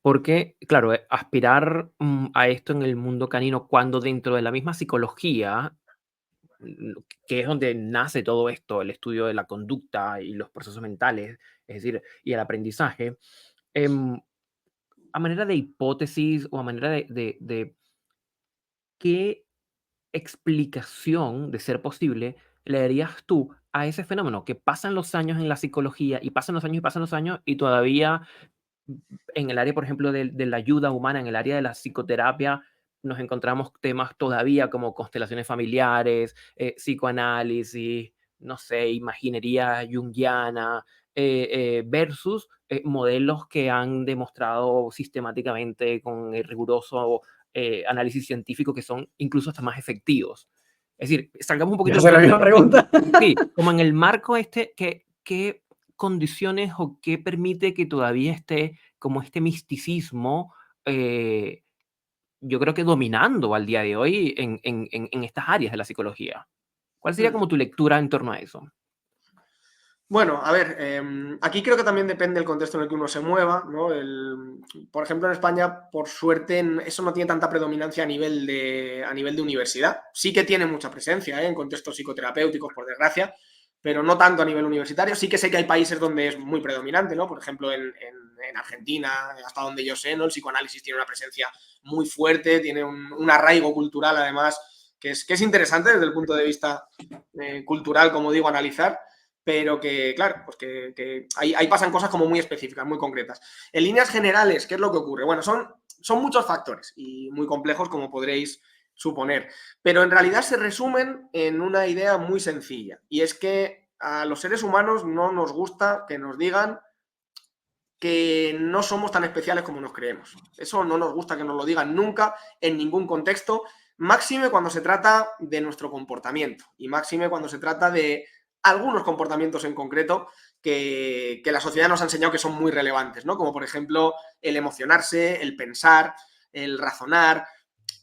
Speaker 2: Porque, claro, aspirar a esto en el mundo canino, cuando dentro de la misma psicología, que es donde nace todo esto, el estudio de la conducta y los procesos mentales, es decir, y el aprendizaje, a manera de hipótesis o a manera de qué explicación, de ser posible, le darías tú a ese fenómeno que pasan los años en la psicología y pasan los años y pasan los años y todavía en el área, por ejemplo, de la ayuda humana, en el área de la psicoterapia, nos encontramos temas todavía como constelaciones familiares, psicoanálisis, no sé, imaginería junguiana, versus modelos que han demostrado sistemáticamente con el riguroso análisis científico que son incluso hasta más efectivos. Es decir, salgamos un poquito...
Speaker 1: Esa es la misma pregunta.
Speaker 2: Sí, como en el marco ¿qué condiciones o qué permite que todavía esté como este misticismo, yo creo que dominando al día de hoy en estas áreas de la psicología? ¿Cuál sería como tu lectura en torno a eso?
Speaker 3: Bueno, a ver, aquí creo que también depende del contexto en el que uno se mueva, ¿no? Por ejemplo, en España, por suerte, eso no tiene tanta predominancia a nivel de universidad. Sí que tiene mucha presencia, en contextos psicoterapéuticos, por desgracia, pero no tanto a nivel universitario. Sí que sé que hay países donde es muy predominante, ¿no? Por ejemplo, en Argentina, hasta donde yo sé, ¿no? El psicoanálisis tiene una presencia muy fuerte, tiene un arraigo cultural, además, que es interesante desde el punto de vista cultural, como digo, analizar. Pero que, claro, pues que ahí pasan cosas como muy específicas, muy concretas. En líneas generales, ¿qué es lo que ocurre? Bueno, son muchos factores y muy complejos, como podréis suponer, pero en realidad se resumen en una idea muy sencilla, y es que a los seres humanos no nos gusta que nos digan que no somos tan especiales como nos creemos. Eso no nos gusta que nos lo digan nunca, en ningún contexto, máxime cuando se trata de nuestro comportamiento y máxime cuando se trata de algunos comportamientos en concreto que la sociedad nos ha enseñado que son muy relevantes, ¿no? Como por ejemplo el emocionarse, el pensar, el razonar.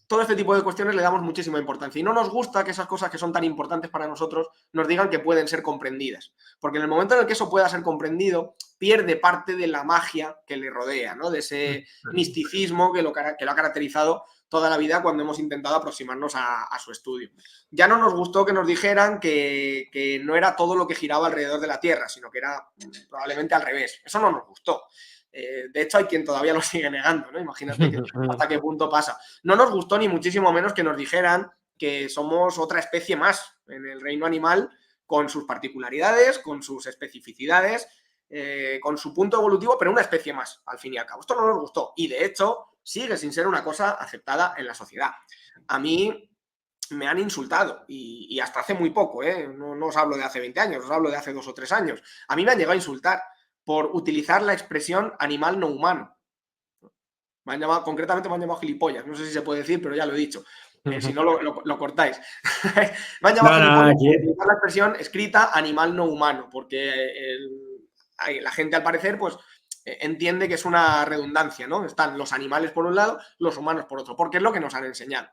Speaker 3: Todo este tipo de cuestiones le damos muchísima importancia y no nos gusta que esas cosas que son tan importantes para nosotros nos digan que pueden ser comprendidas, porque en el momento en el que eso pueda ser comprendido pierde parte de la magia que le rodea, ¿no? De ese misticismo que lo ha caracterizado toda la vida cuando hemos intentado aproximarnos a su estudio. Ya no nos gustó que nos dijeran que no era todo lo que giraba alrededor de la Tierra, sino que era probablemente al revés. Eso no nos gustó. De hecho, hay quien todavía lo sigue negando, ¿no? Imagínate hasta qué punto pasa. No nos gustó ni muchísimo menos que nos dijeran que somos otra especie más en el reino animal, con sus particularidades, con sus especificidades, con su punto evolutivo, pero una especie más, al fin y al cabo. Esto no nos gustó y, de hecho, sigue sin ser una cosa aceptada en la sociedad. A mí me han insultado y hasta hace muy poco, no os hablo de hace 20 años, os hablo de hace 2 o 3 años. A mí me han llegado a insultar por utilizar la expresión animal no humano. Concretamente me han llamado gilipollas, no sé si se puede decir, pero ya lo he dicho. Si no, lo cortáis. Me han
Speaker 1: No,
Speaker 3: llamado
Speaker 1: no,
Speaker 3: gilipollas
Speaker 1: aquí...
Speaker 3: por utilizar la expresión escrita animal no humano, porque la gente al parecer pues entiende que es una redundancia, ¿no? Están los animales por un lado, los humanos por otro, porque es lo que nos han enseñado.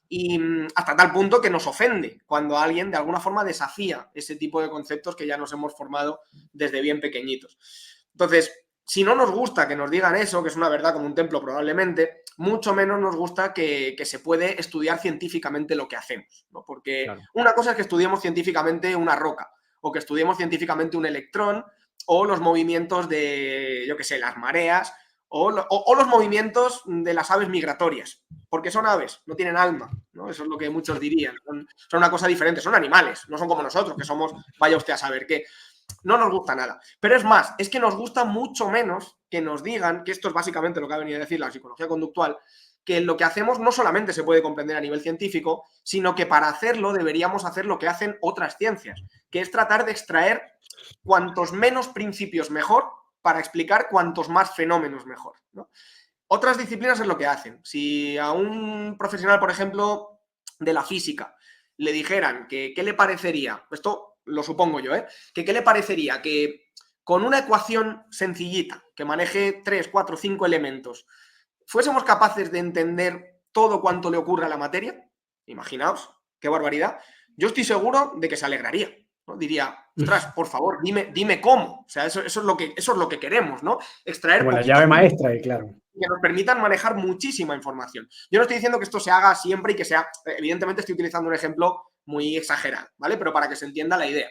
Speaker 3: Y hasta tal punto que nos ofende cuando alguien de alguna forma desafía ese tipo de conceptos que ya nos hemos formado desde bien pequeñitos. Entonces, si no nos gusta que nos digan eso, que es una verdad como un templo probablemente, mucho menos nos gusta que se puede estudiar científicamente lo que hacemos, ¿no? Porque
Speaker 2: Claro.
Speaker 3: una cosa es que estudiemos científicamente una roca, o que estudiemos científicamente un electrón, o los movimientos de, yo qué sé, las mareas, o los movimientos de las aves migratorias, porque son aves, no tienen alma, ¿no? Eso es lo que muchos dirían. Son una cosa diferente, son animales, no son como nosotros, que somos, vaya usted a saber qué. No nos gusta nada. Pero es más, es que nos gusta mucho menos que nos digan, que esto es básicamente lo que ha venido a decir la psicología conductual, que lo que hacemos no solamente se puede comprender a nivel científico, sino que para hacerlo deberíamos hacer lo que hacen otras ciencias, que es tratar de extraer cuantos menos principios mejor para explicar cuantos más fenómenos mejor, ¿no? Otras disciplinas es lo que hacen. Si a un profesional, por ejemplo, de la física, le dijeran que qué le parecería, esto lo supongo yo, que qué le parecería que con una ecuación sencillita, que maneje 3, 4, 5 elementos, fuésemos capaces de entender todo cuanto le ocurre a la materia, imaginaos, qué barbaridad, yo estoy seguro de que se alegraría, ¿no? Diría, ostras, por favor, dime cómo. O sea, eso es lo que queremos, ¿no? Extraer
Speaker 1: Como la
Speaker 3: poquitos
Speaker 1: llave maestra, y claro.
Speaker 3: que nos permitan manejar muchísima información. Yo no estoy diciendo que esto se haga siempre y que sea, evidentemente estoy utilizando un ejemplo muy exagerado, ¿vale? Pero para que se entienda la idea.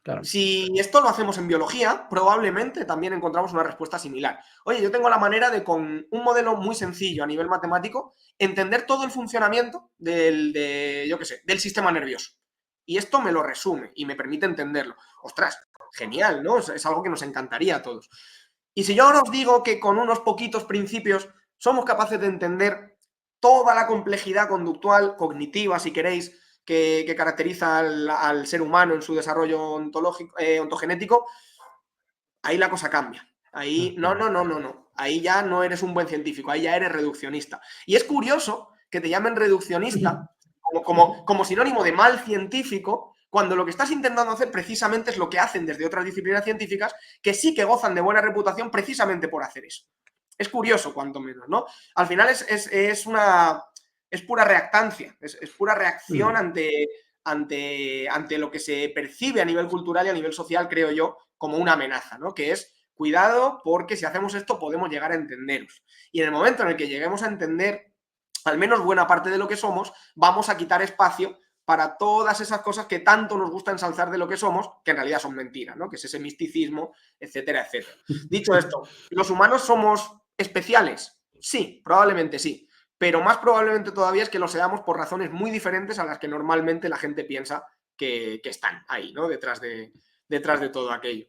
Speaker 1: Claro.
Speaker 3: Si esto lo hacemos en biología, probablemente también encontramos una respuesta similar. Oye, yo tengo la manera de, con un modelo muy sencillo a nivel matemático, entender todo el funcionamiento yo qué sé, del sistema nervioso. Y esto me lo resume y me permite entenderlo. Ostras, genial, ¿no? Es algo que nos encantaría a todos. Y si yo ahora os digo que con unos poquitos principios somos capaces de entender toda la complejidad conductual, cognitiva, si queréis, que caracteriza al ser humano en su desarrollo ontogenético, ahí la cosa cambia. Ahí, no. Ahí ya no eres un buen científico, ahí ya eres reduccionista. Y es curioso que te llamen reduccionista como sinónimo de mal científico, cuando lo que estás intentando hacer precisamente es lo que hacen desde otras disciplinas científicas que sí que gozan de buena reputación precisamente por hacer eso. Es curioso, cuanto menos, ¿no? Al final es pura reactancia, es pura reacción ante lo que se percibe a nivel cultural y a nivel social, creo yo, como una amenaza, ¿no? Que es, cuidado, porque si hacemos esto podemos llegar a entenderos. Y en el momento en el que lleguemos a entender al menos buena parte de lo que somos, vamos a quitar espacio para todas esas cosas que tanto nos gusta ensalzar de lo que somos, que en realidad son mentiras, ¿no? Que es ese misticismo, etcétera, etcétera. Dicho esto, ¿los humanos somos especiales? Sí, probablemente sí. Pero más probablemente todavía es que lo seamos por razones muy diferentes a las que normalmente la gente piensa que están ahí, ¿no? Detrás de todo aquello.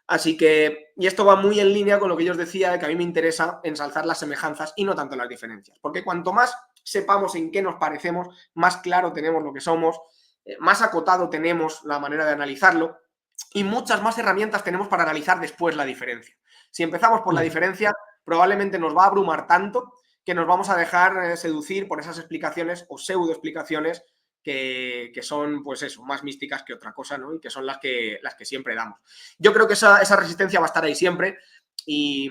Speaker 3: Así que, y esto va muy en línea con lo que yo os decía, de que a mí me interesa ensalzar las semejanzas y no tanto las diferencias. Porque cuanto más sepamos en qué nos parecemos, más claro tenemos lo que somos, más acotado tenemos la manera de analizarlo y muchas más herramientas tenemos para analizar después la diferencia. Si empezamos por la diferencia, probablemente nos va a abrumar tanto que nos vamos a dejar seducir por esas explicaciones o pseudoexplicaciones que son, pues eso, más místicas que otra cosa, ¿no? Y que son las que siempre damos. Yo creo que esa resistencia va a estar ahí siempre y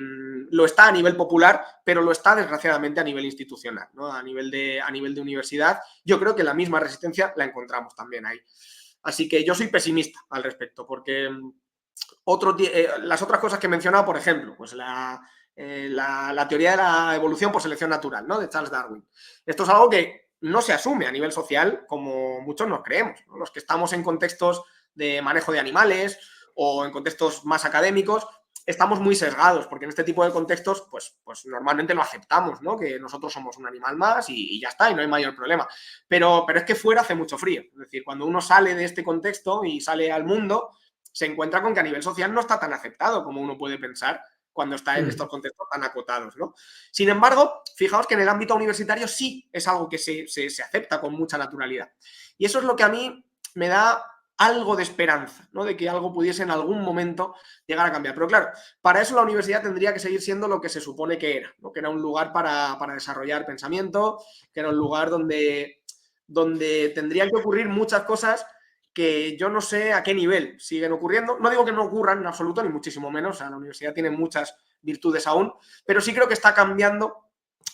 Speaker 3: lo está a nivel popular, pero lo está desgraciadamente a nivel institucional, ¿no? A nivel de universidad. Yo creo que la misma resistencia la encontramos también ahí. Así que yo soy pesimista al respecto, porque las otras cosas que he mencionado, por ejemplo, pues la teoría de la evolución por selección natural, ¿no? De Charles Darwin. Esto es algo que no se asume a nivel social como muchos nos creemos, ¿no? Los que estamos en contextos de manejo de animales o en contextos más académicos, estamos muy sesgados, porque en este tipo de contextos, pues normalmente lo aceptamos, ¿no? Que nosotros somos un animal más y ya está, y no hay mayor problema. Pero es que fuera hace mucho frío. Es decir, cuando uno sale de este contexto y sale al mundo, se encuentra con que a nivel social no está tan aceptado como uno puede pensar cuando está en estos contextos tan acotados, ¿no? Sin embargo, fijaos que en el ámbito universitario sí es algo que se acepta con mucha naturalidad. Y eso es lo que a mí me da algo de esperanza, ¿no? De que algo pudiese en algún momento llegar a cambiar. Pero claro, para eso la universidad tendría que seguir siendo lo que se supone que era, ¿no? Que era un lugar para desarrollar pensamiento, que era un lugar donde tendrían que ocurrir muchas cosas que yo no sé a qué nivel siguen ocurriendo. No digo que no ocurran en absoluto, ni muchísimo menos. O sea, la universidad tiene muchas virtudes aún, pero sí creo que está cambiando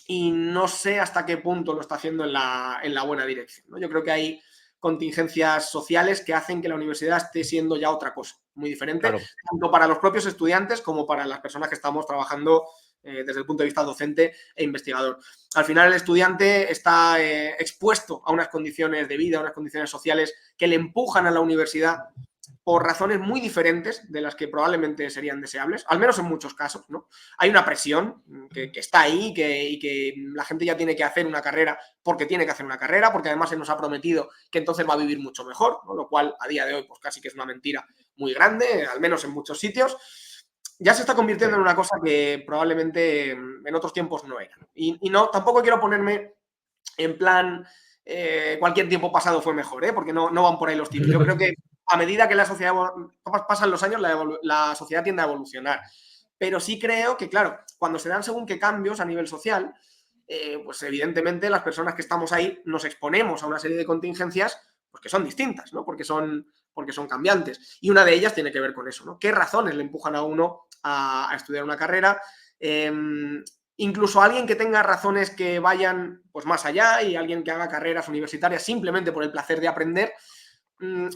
Speaker 3: y no sé hasta qué punto lo está haciendo en la buena dirección, ¿no? Yo creo que hay contingencias sociales que hacen que la universidad esté siendo ya otra cosa, muy diferente,
Speaker 2: Claro.
Speaker 3: tanto para los propios estudiantes como para las personas que estamos trabajando desde el punto de vista docente e investigador. Al final el estudiante está expuesto a unas condiciones de vida, a unas condiciones sociales que le empujan a la universidad por razones muy diferentes de las que probablemente serían deseables, al menos en muchos casos, ¿no? Hay una presión que está ahí y que la gente ya tiene que hacer una carrera porque tiene que hacer una carrera, porque además se nos ha prometido que entonces va a vivir mucho mejor, ¿no? Lo cual a día de hoy pues casi que es una mentira muy grande, al menos en muchos sitios. Ya se está convirtiendo en una cosa que probablemente en otros tiempos no era. Y no, tampoco quiero ponerme en plan cualquier tiempo pasado fue mejor, porque no van por ahí los tiros. Yo creo que a medida que la sociedad pasan los años, la sociedad tiende a evolucionar. Pero sí creo que, claro, cuando se dan según qué cambios a nivel social, pues evidentemente las personas que estamos ahí nos exponemos a una serie de contingencias pues, que son distintas, ¿no? Porque son cambiantes. Y una de ellas tiene que ver con eso, ¿no? ¿Qué razones le empujan a uno a estudiar una carrera? Incluso alguien que tenga razones que vayan pues, más allá y alguien que haga carreras universitarias simplemente por el placer de aprender,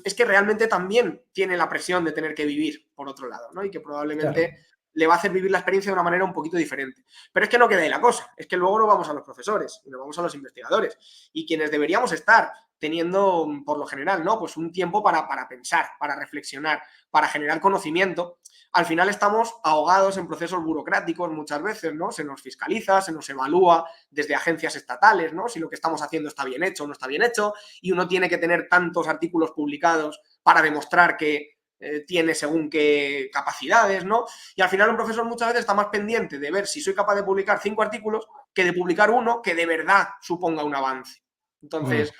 Speaker 3: es que realmente también tiene la presión de tener que vivir por otro lado, ¿no? Y que probablemente le va a hacer vivir la experiencia de una manera un poquito diferente. Pero es que no queda ahí la cosa, es que luego no vamos a los profesores, no vamos a los investigadores y quienes deberíamos estar teniendo, por lo general, ¿no? Pues un tiempo para pensar, para reflexionar, para generar conocimiento. Al final estamos ahogados en procesos burocráticos muchas veces, ¿no? Se nos fiscaliza, se nos evalúa desde agencias estatales, ¿no? Si lo que estamos haciendo está bien hecho o no está bien hecho, y uno tiene que tener tantos artículos publicados para demostrar que tiene según qué capacidades, ¿no? Y al final un profesor muchas veces está más pendiente de ver si soy capaz de publicar 5 artículos que de publicar uno que de verdad suponga un avance. Entonces,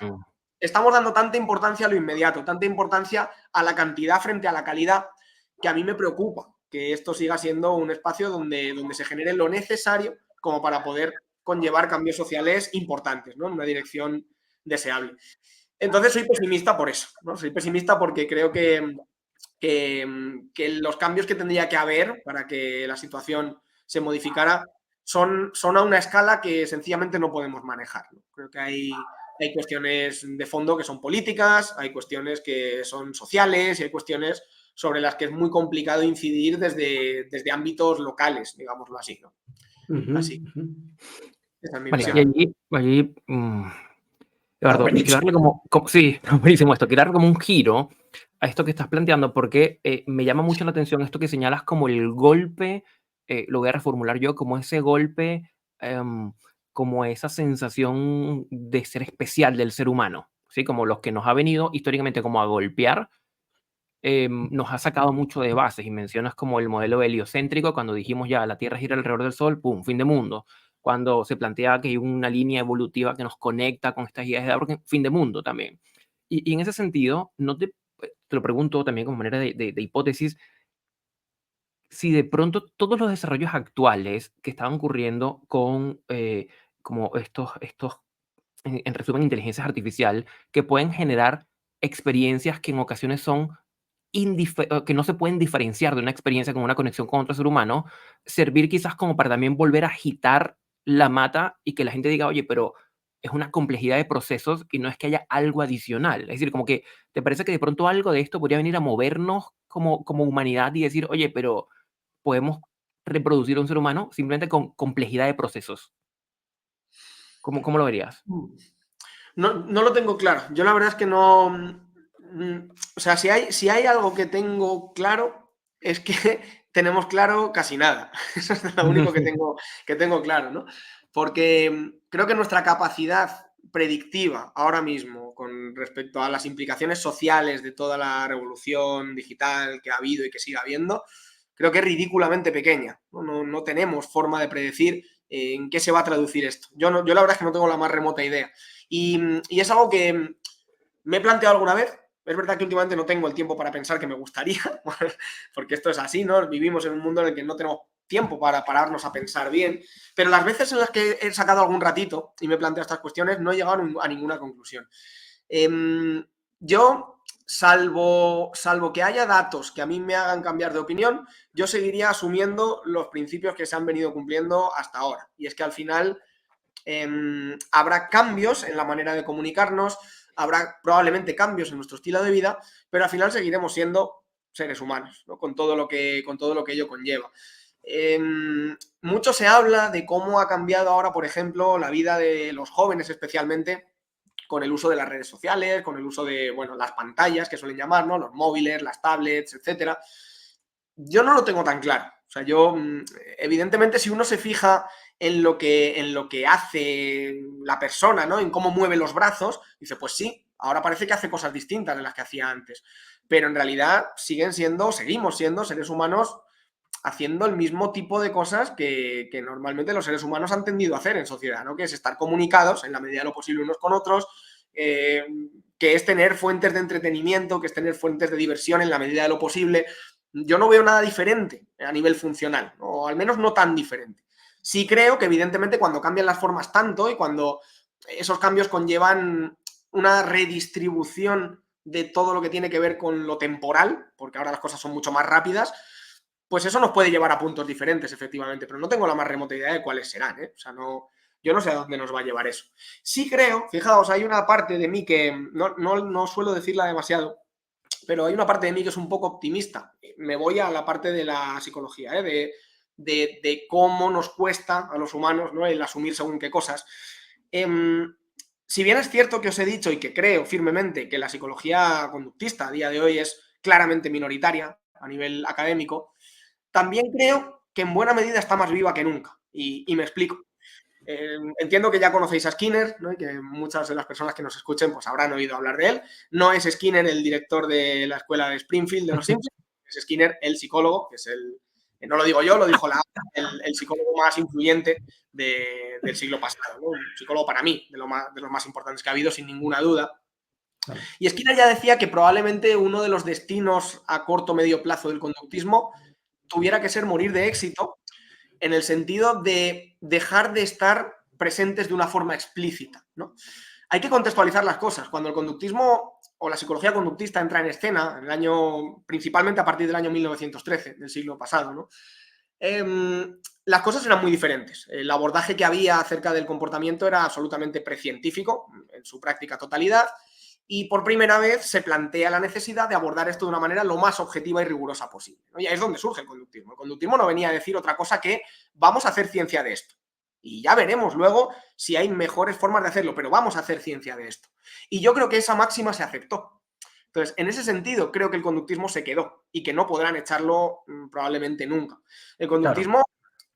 Speaker 3: estamos dando tanta importancia a lo inmediato, tanta importancia a la cantidad frente a la calidad, que a mí me preocupa que esto siga siendo un espacio donde se genere lo necesario como para poder conllevar cambios sociales importantes, ¿no? En una dirección deseable. Entonces soy pesimista por eso, ¿no? Soy pesimista porque creo que los cambios que tendría que haber para que la situación se modificara son a una escala que sencillamente no podemos manejar, ¿no? Creo que hay cuestiones de fondo que son políticas, hay cuestiones que son sociales y hay cuestiones sobre las que es muy complicado incidir desde ámbitos locales, digámoslo así, ¿no? Así. Esa es mi
Speaker 2: Vale,
Speaker 3: visión.
Speaker 2: y allí Eduardo, quiero
Speaker 1: buenísimo.
Speaker 2: darle sí, buenísimo esto, quiero darle como un giro a esto que estás planteando, porque me llama mucho la atención esto que señalas como el golpe, lo voy a reformular yo, como ese golpe, como esa sensación de ser especial del ser humano, ¿sí? Como los que nos ha venido históricamente como a golpear, nos ha sacado mucho de bases, y mencionas como el modelo heliocéntrico, cuando dijimos ya la Tierra gira alrededor del Sol, ¡pum!, fin de mundo. Cuando se plantea que hay una línea evolutiva que nos conecta con estas ideas de Darwin, fin de mundo también. Y en ese sentido, no te lo pregunto también como manera de hipótesis, si de pronto todos los desarrollos actuales que estaban ocurriendo con como estos en resumen, inteligencia artificial, que pueden generar experiencias que en ocasiones son que no se pueden diferenciar de una experiencia con una conexión con otro ser humano, servir quizás como para también volver a agitar la mata y que la gente diga, oye, pero es una complejidad de procesos y no es que haya algo adicional. Es decir, como que te parece que de pronto algo de esto podría venir a movernos como humanidad y decir, oye, pero podemos reproducir a un ser humano simplemente con complejidad de procesos. ¿Cómo lo verías?
Speaker 3: No lo tengo claro. Yo la verdad es que no. O sea, si hay algo que tengo claro, es que tenemos claro casi nada. Eso es lo único que tengo claro, ¿no? Porque creo que nuestra capacidad predictiva ahora mismo con respecto a las implicaciones sociales de toda la revolución digital que ha habido y que sigue habiendo, creo que es ridículamente pequeña. No tenemos forma de predecir en qué se va a traducir esto. Yo la verdad es que no tengo la más remota idea. Y es algo que me he planteado alguna vez, Es verdad que últimamente no tengo el tiempo para pensar que me gustaría, porque esto es así, ¿no? Vivimos en un mundo en el que no tenemos tiempo para pararnos a pensar bien, pero las veces en las que he sacado algún ratito y me he planteado estas cuestiones no he llegado a ninguna conclusión. Yo, salvo que haya datos que a mí me hagan cambiar de opinión, yo seguiría asumiendo los principios que se han venido cumpliendo hasta ahora. Y es que al final habrá cambios en la manera de comunicarnos, habrá probablemente cambios en nuestro estilo de vida, pero al final seguiremos siendo seres humanos, ¿no? Con todo lo que ello conlleva. Mucho se habla de cómo ha cambiado ahora, por ejemplo, la vida de los jóvenes especialmente, con el uso de las redes sociales, con el uso de, bueno, las pantallas que suelen llamar, ¿no? Los móviles, las tablets, etcétera. Yo no lo tengo tan claro. O sea, yo, evidentemente, si uno se fija en lo que hace la persona, ¿no? En cómo mueve los brazos, dice, pues sí, ahora parece que hace cosas distintas de las que hacía antes. Pero en realidad seguimos siendo seres humanos haciendo el mismo tipo de cosas que normalmente los seres humanos han tendido a hacer en sociedad, ¿no? Que es estar comunicados en la medida de lo posible unos con otros, que es tener fuentes de entretenimiento, que es tener fuentes de diversión en la medida de lo posible. Yo no veo nada diferente a nivel funcional, o al menos no tan diferente. Sí creo que evidentemente cuando cambian las formas tanto y cuando esos cambios conllevan una redistribución de todo lo que tiene que ver con lo temporal, porque ahora las cosas son mucho más rápidas, pues eso nos puede llevar a puntos diferentes, efectivamente, pero no tengo la más remota idea de cuáles serán, ¿eh? O sea, yo no sé a dónde nos va a llevar eso. Sí creo, fijaos, hay una parte de mí que no suelo decirla demasiado, pero hay una parte de mí que es un poco optimista. Me voy a la parte de la psicología, ¿eh? de cómo nos cuesta a los humanos, ¿no? El asumir según qué cosas. Si bien es cierto que os he dicho y que creo firmemente que la psicología conductista a día de hoy es claramente minoritaria a nivel académico, también creo que en buena medida está más viva que nunca. Y me explico. Entiendo que ya conocéis a Skinner, ¿no? Y que muchas de las personas que nos escuchen pues habrán oído hablar de él. No es Skinner el director de la escuela de Springfield de los Simpsons, es Skinner el psicólogo, que es no lo digo yo, lo dijo el psicólogo más influyente del siglo pasado, ¿no? Un psicólogo para mí, de los más importantes que ha habido, sin ninguna duda. Y Skinner ya decía que probablemente uno de los destinos a corto o medio plazo del conductismo tuviera que ser morir de éxito, en el sentido de dejar de estar presentes de una forma explícita, ¿no? Hay que contextualizar las cosas. Cuando el conductismo o la psicología conductista entra en escena, principalmente a partir del año 1913, del siglo pasado, ¿no? Las cosas eran muy diferentes. El abordaje que había acerca del comportamiento era absolutamente precientífico en su práctica totalidad, y por primera vez se plantea la necesidad de abordar esto de una manera lo más objetiva y rigurosa posible, ¿no? Y ahí es donde surge el conductismo. El conductismo no venía a decir otra cosa que vamos a hacer ciencia de esto. Y ya veremos luego si hay mejores formas de hacerlo, pero vamos a hacer ciencia de esto. Y yo creo que esa máxima se aceptó. Entonces, en ese sentido, creo que el conductismo se quedó y que no podrán echarlo probablemente nunca. El conductismo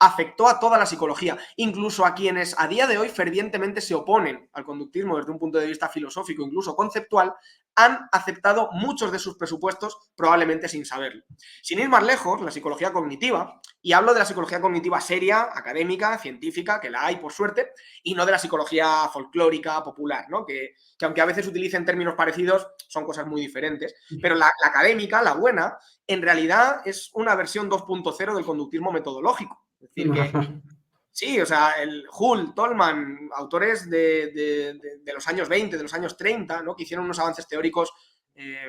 Speaker 3: afectó a toda la psicología, incluso a quienes a día de hoy fervientemente se oponen al conductismo desde un punto de vista filosófico, incluso conceptual, han aceptado muchos de sus presupuestos probablemente sin saberlo. Sin ir más lejos, la psicología cognitiva, y hablo de la psicología cognitiva seria, académica, científica, que la hay por suerte, y no de la psicología folclórica, popular, ¿no? Que aunque a veces utilicen términos parecidos, son cosas muy diferentes, pero la académica, la buena, en realidad es una versión 2.0 del conductismo metodológico. Es decir, que sí, o sea, el Hull, Tolman, autores de los años 20, de los años 30, ¿no? Que hicieron unos avances teóricos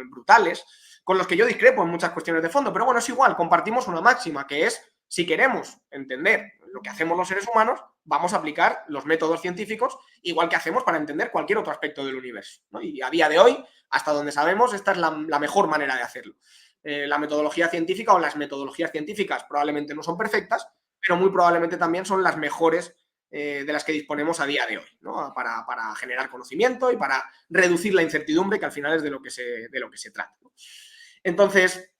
Speaker 3: brutales, con los que yo discrepo en muchas cuestiones de fondo, pero bueno, es igual, compartimos una máxima, que es, si queremos entender lo que hacemos los seres humanos, vamos a aplicar los métodos científicos, igual que hacemos para entender cualquier otro aspecto del universo, ¿no? Y a día de hoy, hasta donde sabemos, esta es la mejor manera de hacerlo. La metodología científica o las metodologías científicas probablemente no son perfectas, pero muy probablemente también son las mejores de las que disponemos a día de hoy, ¿no? Para generar conocimiento y para reducir la incertidumbre, que al final es de lo que se trata, ¿no? Entonces,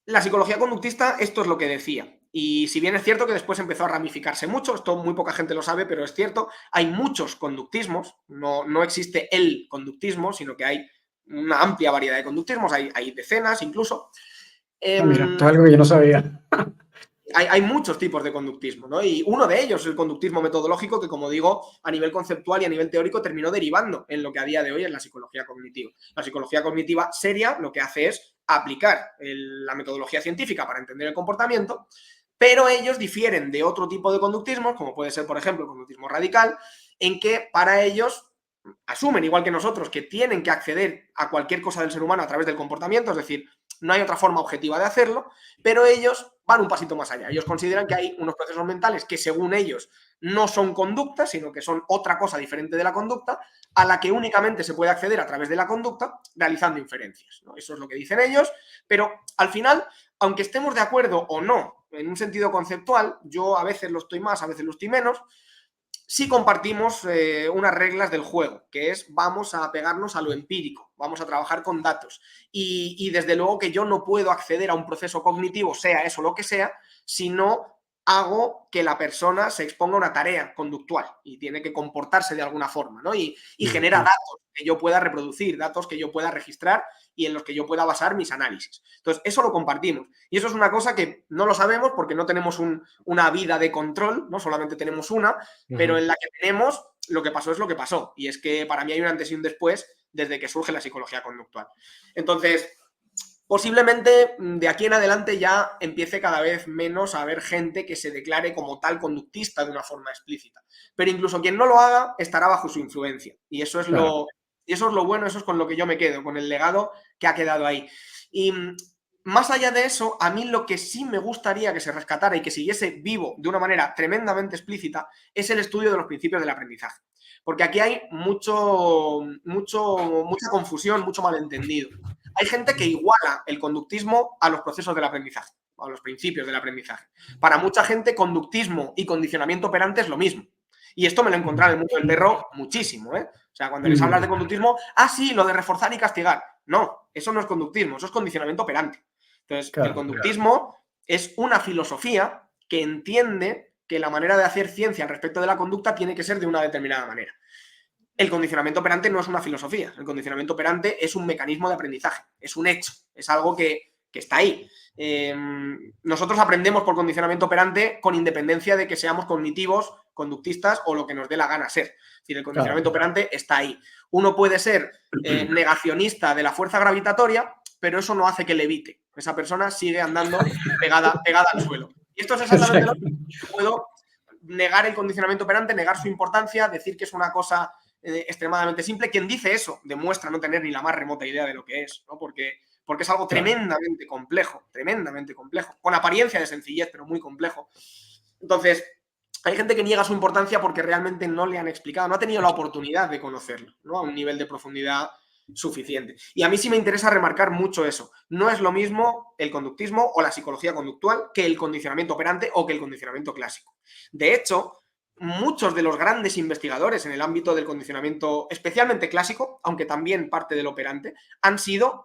Speaker 3: la psicología conductista, esto es lo que decía. Y si bien es cierto que después empezó a ramificarse mucho, esto muy poca gente lo sabe, pero es cierto, hay muchos conductismos, no existe el conductismo, sino que hay una amplia variedad de conductismos, hay decenas incluso.
Speaker 1: Mira, esto es algo que yo no sabía.
Speaker 3: hay muchos tipos de conductismo, ¿no? Y uno de ellos es el conductismo metodológico que, como digo, a nivel conceptual y a nivel teórico terminó derivando en lo que a día de hoy es la psicología cognitiva. La psicología cognitiva seria lo que hace es aplicar la metodología científica para entender el comportamiento, pero ellos difieren de otro tipo de conductismos, como puede ser, por ejemplo, el conductismo radical, en que para ellos asumen, igual que nosotros, que tienen que acceder a cualquier cosa del ser humano a través del comportamiento, es decir, no hay otra forma objetiva de hacerlo, pero ellos van un pasito más allá. Ellos consideran que hay unos procesos mentales que, según ellos, no son conductas, sino que son otra cosa diferente de la conducta, a la que únicamente se puede acceder a través de la conducta realizando inferencias, ¿no? Eso es lo que dicen ellos, pero al final, aunque estemos de acuerdo o no en un sentido conceptual, yo a veces lo estoy más, a veces lo estoy menos, sí compartimos unas reglas del juego, que es vamos a pegarnos a lo empírico, vamos a trabajar con datos. Y desde luego que yo no puedo acceder a un proceso cognitivo, sea eso lo que sea, si no hago que la persona se exponga a una tarea conductual y tiene que comportarse de alguna forma, ¿no? Y genera datos que yo pueda reproducir, datos que yo pueda registrar y en los que yo pueda basar mis análisis. Entonces, eso lo compartimos. Y eso es una cosa que no lo sabemos porque no tenemos una vida de control, ¿no? Solamente tenemos una, pero en la que tenemos, lo que pasó es lo que pasó. Y es que para mí hay un antes y un después desde que surge la psicología conductual. Entonces, posiblemente de aquí en adelante ya empiece cada vez menos a haber gente que se declare como tal conductista de una forma explícita. Pero incluso quien no lo haga estará bajo su influencia. Y eso es
Speaker 2: Claro.
Speaker 3: lo bueno, eso es con lo que yo me quedo, con el legado que ha quedado ahí. Y más allá de eso, a mí lo que sí me gustaría que se rescatara y que siguiese vivo de una manera tremendamente explícita es el estudio de los principios del aprendizaje. Porque aquí hay mucha confusión, mucho malentendido. Hay gente que iguala el conductismo a los procesos del aprendizaje, a los principios del aprendizaje. Para mucha gente, conductismo y condicionamiento operante es lo mismo. Y esto me lo he encontrado en el mundo del perro muchísimo, ¿eh? O sea, cuando les hablas de conductismo, sí, lo de reforzar y castigar. No, eso no es conductismo, eso es condicionamiento operante. Entonces, el conductismo es una filosofía que entiende que la manera de hacer ciencia al respecto de la conducta tiene que ser de una determinada manera. El condicionamiento operante no es una filosofía. El condicionamiento operante es un mecanismo de aprendizaje, es un hecho, es algo que está ahí. Nosotros aprendemos por condicionamiento operante con independencia de que seamos cognitivos, conductistas o lo que nos dé la gana ser. Es decir, el condicionamiento operante está ahí. Uno puede ser negacionista de la fuerza gravitatoria, pero eso no hace que levite. Esa persona sigue andando pegada al suelo. Y esto es exactamente lo que puedo negar el condicionamiento operante, negar su importancia, decir que es una cosa extremadamente simple. Quien dice eso demuestra no tener ni la más remota idea de lo que es, ¿no? Porque es algo tremendamente complejo, con apariencia de sencillez, pero muy complejo. Entonces, hay gente que niega su importancia porque realmente no le han explicado, no ha tenido la oportunidad de conocerlo, ¿no? A un nivel de profundidad suficiente. Y a mí sí me interesa remarcar mucho eso. No es lo mismo el conductismo o la psicología conductual que el condicionamiento operante o que el condicionamiento clásico. De hecho, muchos de los grandes investigadores en el ámbito del condicionamiento, especialmente clásico, aunque también parte del operante,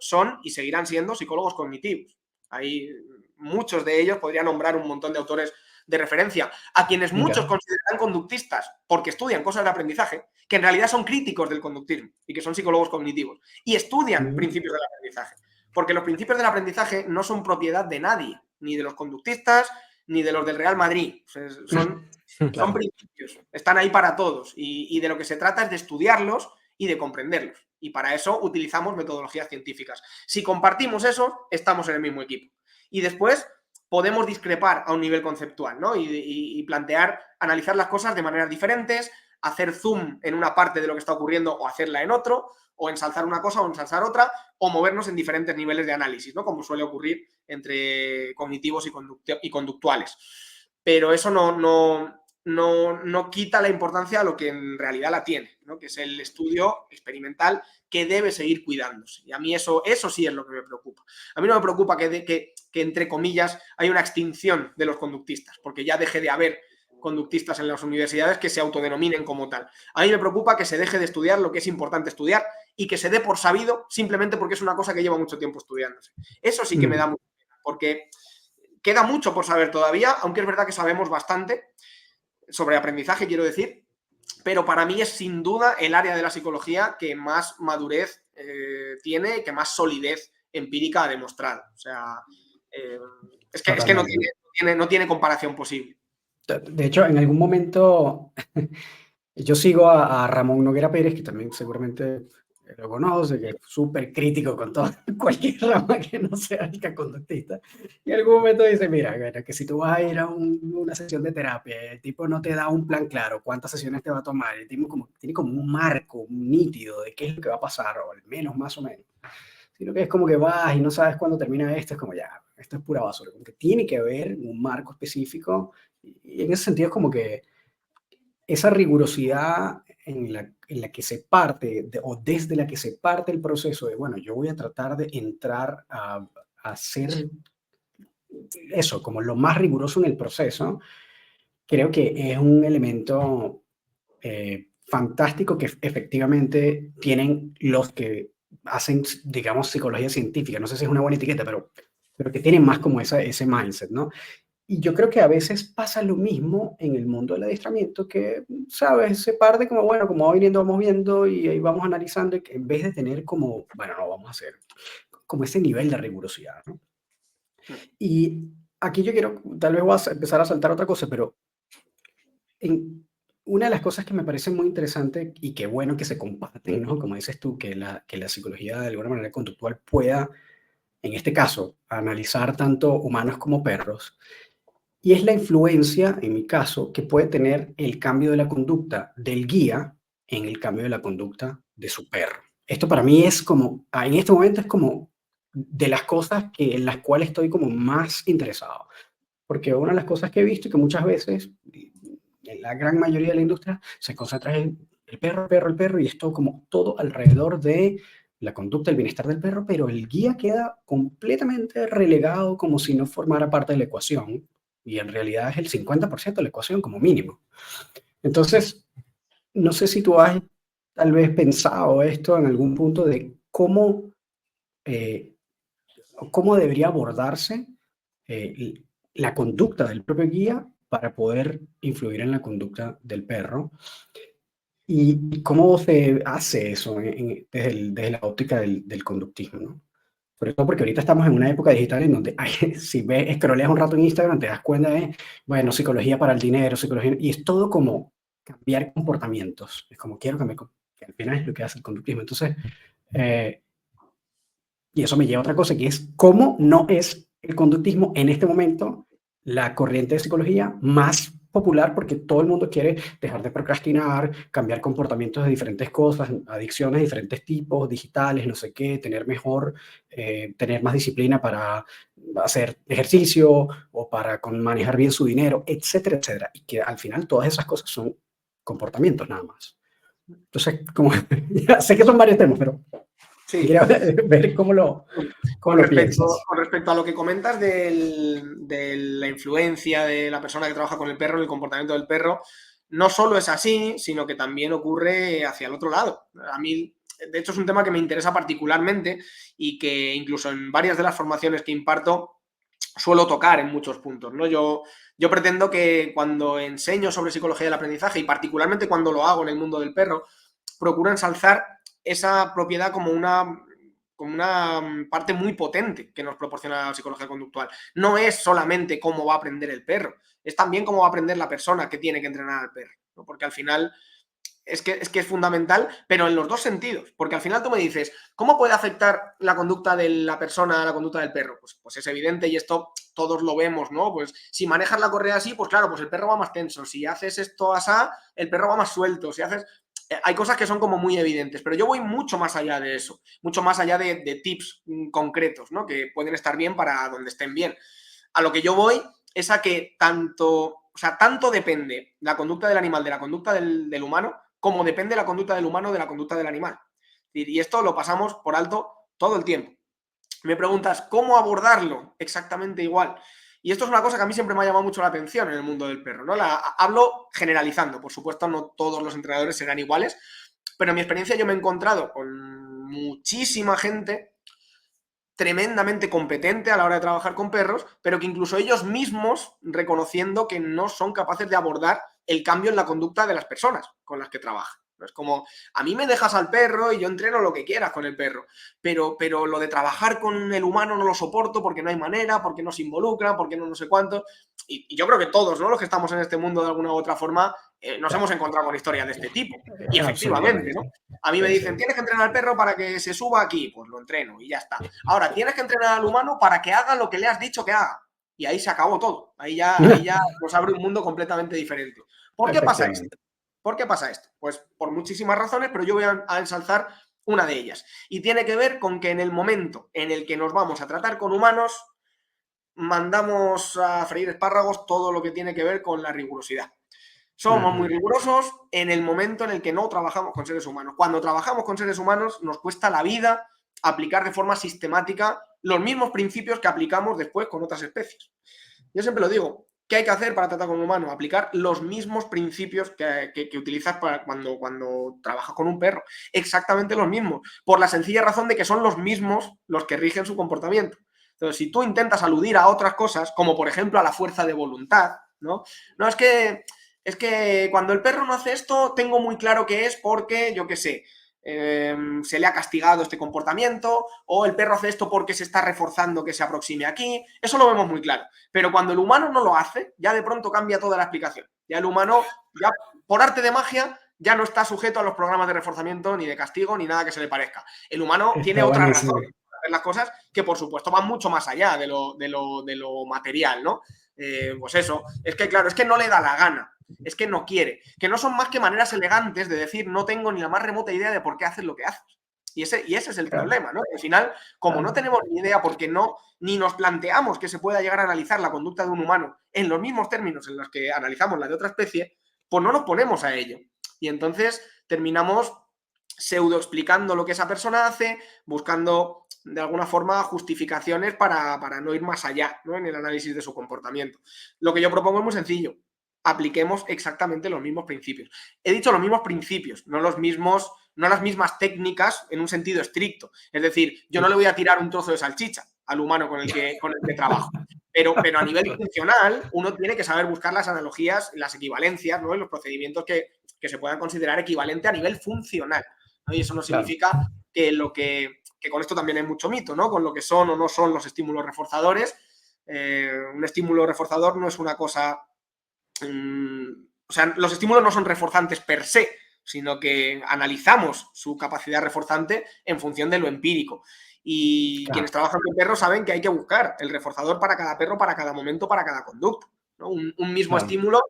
Speaker 3: son y seguirán siendo psicólogos cognitivos. Hay muchos de ellos, podría nombrar un montón de autores de referencia, a quienes muchos consideran conductistas porque estudian cosas de aprendizaje, que en realidad son críticos del conductismo y que son psicólogos cognitivos y estudian principios del aprendizaje. Porque los principios del aprendizaje no son propiedad de nadie, ni de los conductistas, ni de los del Real Madrid. O sea, son principios, están ahí para todos y de lo que se trata es de estudiarlos y de comprenderlos. Y para eso utilizamos metodologías científicas. Si compartimos eso, estamos en el mismo equipo. Y después podemos discrepar a un nivel conceptual, ¿no? Y plantear, analizar las cosas de maneras diferentes, hacer zoom en una parte de lo que está ocurriendo o hacerla en otro, o ensalzar una cosa o ensalzar otra, o movernos en diferentes niveles de análisis, ¿no? Como suele ocurrir entre cognitivos y conductuales. Pero eso no quita la importancia a lo que en realidad la tiene, ¿no? Que es el estudio experimental que debe seguir cuidándose. Y a mí eso sí es lo que me preocupa. A mí no me preocupa que entre comillas, hay una extinción de los conductistas, porque ya deje de haber conductistas en las universidades que se autodenominen como tal. A mí me preocupa que se deje de estudiar lo que es importante estudiar y que se dé por sabido simplemente porque es una cosa que lleva mucho tiempo estudiándose. Eso sí que me da mucha pena, porque queda mucho por saber todavía, aunque es verdad que sabemos bastante sobre aprendizaje, quiero decir, pero para mí es sin duda el área de la psicología que más madurez tiene, que más solidez empírica ha demostrado. O sea, es que no tiene no tiene comparación posible.
Speaker 1: De hecho, en algún momento yo sigo a Ramón Noguera Pérez, que también seguramente lo conoce, que es súper crítico con todo, cualquier rama que no sea el conductista. Y en algún momento dice, mira, bueno, que si tú vas a ir a una sesión de terapia, el tipo no te da un plan claro, cuántas sesiones te va a tomar, el tipo tiene como un marco un nítido de qué es lo que va a pasar, o al menos más o menos. Sino que es como que vas y no sabes cuándo termina esto, es como ya, esto es pura basura, como que tiene que haber un marco específico, y en ese sentido es como que esa rigurosidad en la que se parte, o desde la que se parte el proceso de, bueno, yo voy a tratar de entrar a hacer eso, como lo más riguroso en el proceso, creo que es un elemento fantástico que efectivamente tienen los que hacen, digamos, psicología científica. No sé si es una buena etiqueta, pero que tienen más como ese mindset, ¿no? Y yo creo que a veces pasa lo mismo en el mundo del adiestramiento, que, ¿sabes? Se parte como, bueno, como vamos viendo y ahí vamos analizando, y que en vez de tener como, bueno, no, vamos a hacer como ese nivel de rigurosidad, ¿no? Y aquí yo quiero, tal vez voy a empezar a saltar otra cosa, pero una de las cosas que me parece muy interesante y que bueno que se comparten, ¿no? Como dices tú, que la psicología de alguna manera conductual pueda, en este caso, analizar tanto humanos como perros. Y es la influencia, en mi caso, que puede tener el cambio de la conducta del guía en el cambio de la conducta de su perro. Esto para mí es como, en este momento es como de las cosas en las cuales estoy como más interesado. Porque una de las cosas que he visto y que muchas veces, en la gran mayoría de la industria, se concentra en el perro, el perro, el perro, y esto como todo alrededor de la conducta, el bienestar del perro, pero el guía queda completamente relegado como si no formara parte de la ecuación, y en realidad es el 50% de la ecuación como mínimo. Entonces, no sé si tú has tal vez pensado esto en algún punto de eh, cómo debería abordarse eh, la conducta del propio guía para poder influir en la conducta del perro. ¿Y cómo se hace eso desde la óptica del conductismo, ¿no? Sobre todo porque ahorita estamos en una época digital en donde si ves, scrolleas un rato en Instagram, te das cuenta de, bueno, psicología para el dinero, psicología, y es todo como cambiar comportamientos. Es como quiero cambiar, que al final es lo que hace el conductismo. Entonces, eh, y eso me lleva a otra cosa, que es cómo no es el conductismo en este momento la corriente de psicología más popular, porque todo el mundo quiere dejar de procrastinar, cambiar comportamientos de diferentes cosas, adicciones de diferentes tipos, digitales, no sé qué, tener más disciplina para hacer ejercicio o para manejar bien su dinero, etcétera, etcétera. Y que al final todas esas cosas son comportamientos nada más. Entonces, como, ya sé que son varios temas, pero
Speaker 3: Sí.
Speaker 1: quería ver cómo lo piensas.
Speaker 3: Con respecto a lo que comentas de la influencia de la persona que trabaja con el perro en el comportamiento del perro, no solo es así, sino que también ocurre hacia el otro lado. A mí, de hecho, es un tema que me interesa particularmente y que incluso en varias de las formaciones que imparto suelo tocar en muchos puntos, ¿no? Yo pretendo que cuando enseño sobre psicología del aprendizaje y particularmente cuando lo hago en el mundo del perro, procuro ensalzar esa propiedad como una parte muy potente que nos proporciona la psicología conductual. No es solamente cómo va a aprender el perro, es también cómo va a aprender la persona que tiene que entrenar al perro, ¿no? Porque al final es que es fundamental, pero en los dos sentidos. Porque al final tú me dices, ¿cómo puede afectar la conducta de la persona a la conducta del perro? Pues es evidente y esto todos lo vemos, ¿no? Pues si manejas la correa así, pues claro, pues el perro va más tenso. Si haces esto asá, el perro va más suelto. Si haces... Hay cosas que son como muy evidentes, pero yo voy mucho más allá de eso, mucho más allá de tips concretos, ¿no? Que pueden estar bien para donde estén bien. A lo que yo voy es a que tanto depende la conducta del animal de la conducta del humano, como depende la conducta del humano de la conducta del animal. Y esto lo pasamos por alto todo el tiempo. Me preguntas, ¿cómo abordarlo? Exactamente igual. Y esto es una cosa que a mí siempre me ha llamado mucho la atención en el mundo del perro, ¿no? Hablo generalizando, por supuesto, no todos los entrenadores serán iguales, pero en mi experiencia yo me he encontrado con muchísima gente tremendamente competente a la hora de trabajar con perros, pero que incluso ellos mismos reconociendo que no son capaces de abordar el cambio en la conducta de las personas con las que trabajan. Es como, a mí me dejas al perro y yo entreno lo que quieras con el perro, pero lo de trabajar con el humano no lo soporto porque no hay manera, porque no se involucra, porque no sé cuánto. Y yo creo que todos, ¿no?, los que estamos en este mundo de alguna u otra forma, nos hemos encontrado con historias de este tipo. Y efectivamente, ¿no? A mí me dicen, tienes que entrenar al perro para que se suba aquí, pues lo entreno y ya está. Ahora, tienes que entrenar al humano para que haga lo que le has dicho que haga. Y ahí se acabó todo. Ahí ya nos abre un mundo completamente diferente. ¿Por qué pasa esto? ¿Por qué pasa esto? Pues por muchísimas razones, pero yo voy a ensalzar una de ellas. Y tiene que ver con que en el momento en el que nos vamos a tratar con humanos, mandamos a freír espárragos todo lo que tiene que ver con la rigurosidad. Somos muy rigurosos en el momento en el que no trabajamos con seres humanos. Cuando trabajamos con seres humanos nos cuesta la vida aplicar de forma sistemática los mismos principios que aplicamos después con otras especies. Yo siempre lo digo, ¿qué hay que hacer para tratar con un humano? Aplicar los mismos principios que utilizas para cuando trabajas con un perro. Exactamente los mismos, por la sencilla razón de que son los mismos los que rigen su comportamiento. Entonces, si tú intentas aludir a otras cosas, como por ejemplo a la fuerza de voluntad, ¿no? No, es que cuando el perro no hace esto, tengo muy claro que es porque, yo qué sé, se le ha castigado este comportamiento, o el perro hace esto porque se está reforzando que se aproxime aquí. Eso lo vemos muy claro. Pero cuando el humano no lo hace, ya de pronto cambia toda la explicación. Ya el humano, ya por arte de magia, ya no está sujeto a los programas de reforzamiento, ni de castigo, ni nada que se le parezca. El humano tiene otras razones para hacer las cosas que, por supuesto, van mucho más allá de lo material, ¿no? Pues eso, es que claro, es que no le da la gana. Es que no quiere, que no son más que maneras elegantes de decir no tengo ni la más remota idea de por qué haces lo que haces. Y ese es el problema, ¿no? Al final, como no tenemos ni idea porque ni nos planteamos que se pueda llegar a analizar la conducta de un humano en los mismos términos en los que analizamos la de otra especie, pues no nos ponemos a ello. Y entonces terminamos pseudo explicando lo que esa persona hace, buscando de alguna forma justificaciones para no ir más allá, ¿no?, en el análisis de su comportamiento. Lo que yo propongo es muy sencillo. Apliquemos exactamente los mismos principios. He dicho los mismos principios, no las mismas técnicas en un sentido estricto. Es decir, yo no le voy a tirar un trozo de salchicha al humano con el que trabajo. Pero a nivel funcional, uno tiene que saber buscar las analogías, las equivalencias, ¿no?, en los procedimientos que se puedan considerar equivalente a nivel funcional, ¿no? Y eso no significa que con esto también hay mucho mito, ¿no?, con lo que son o no son los estímulos reforzadores. Un estímulo reforzador no es una cosa... o sea, los estímulos no son reforzantes per se, sino que analizamos su capacidad reforzante en función de lo empírico. Y quienes trabajan con perros saben que hay que buscar el reforzador para cada perro, para cada momento, para cada conducta, ¿no? Un mismo estímulo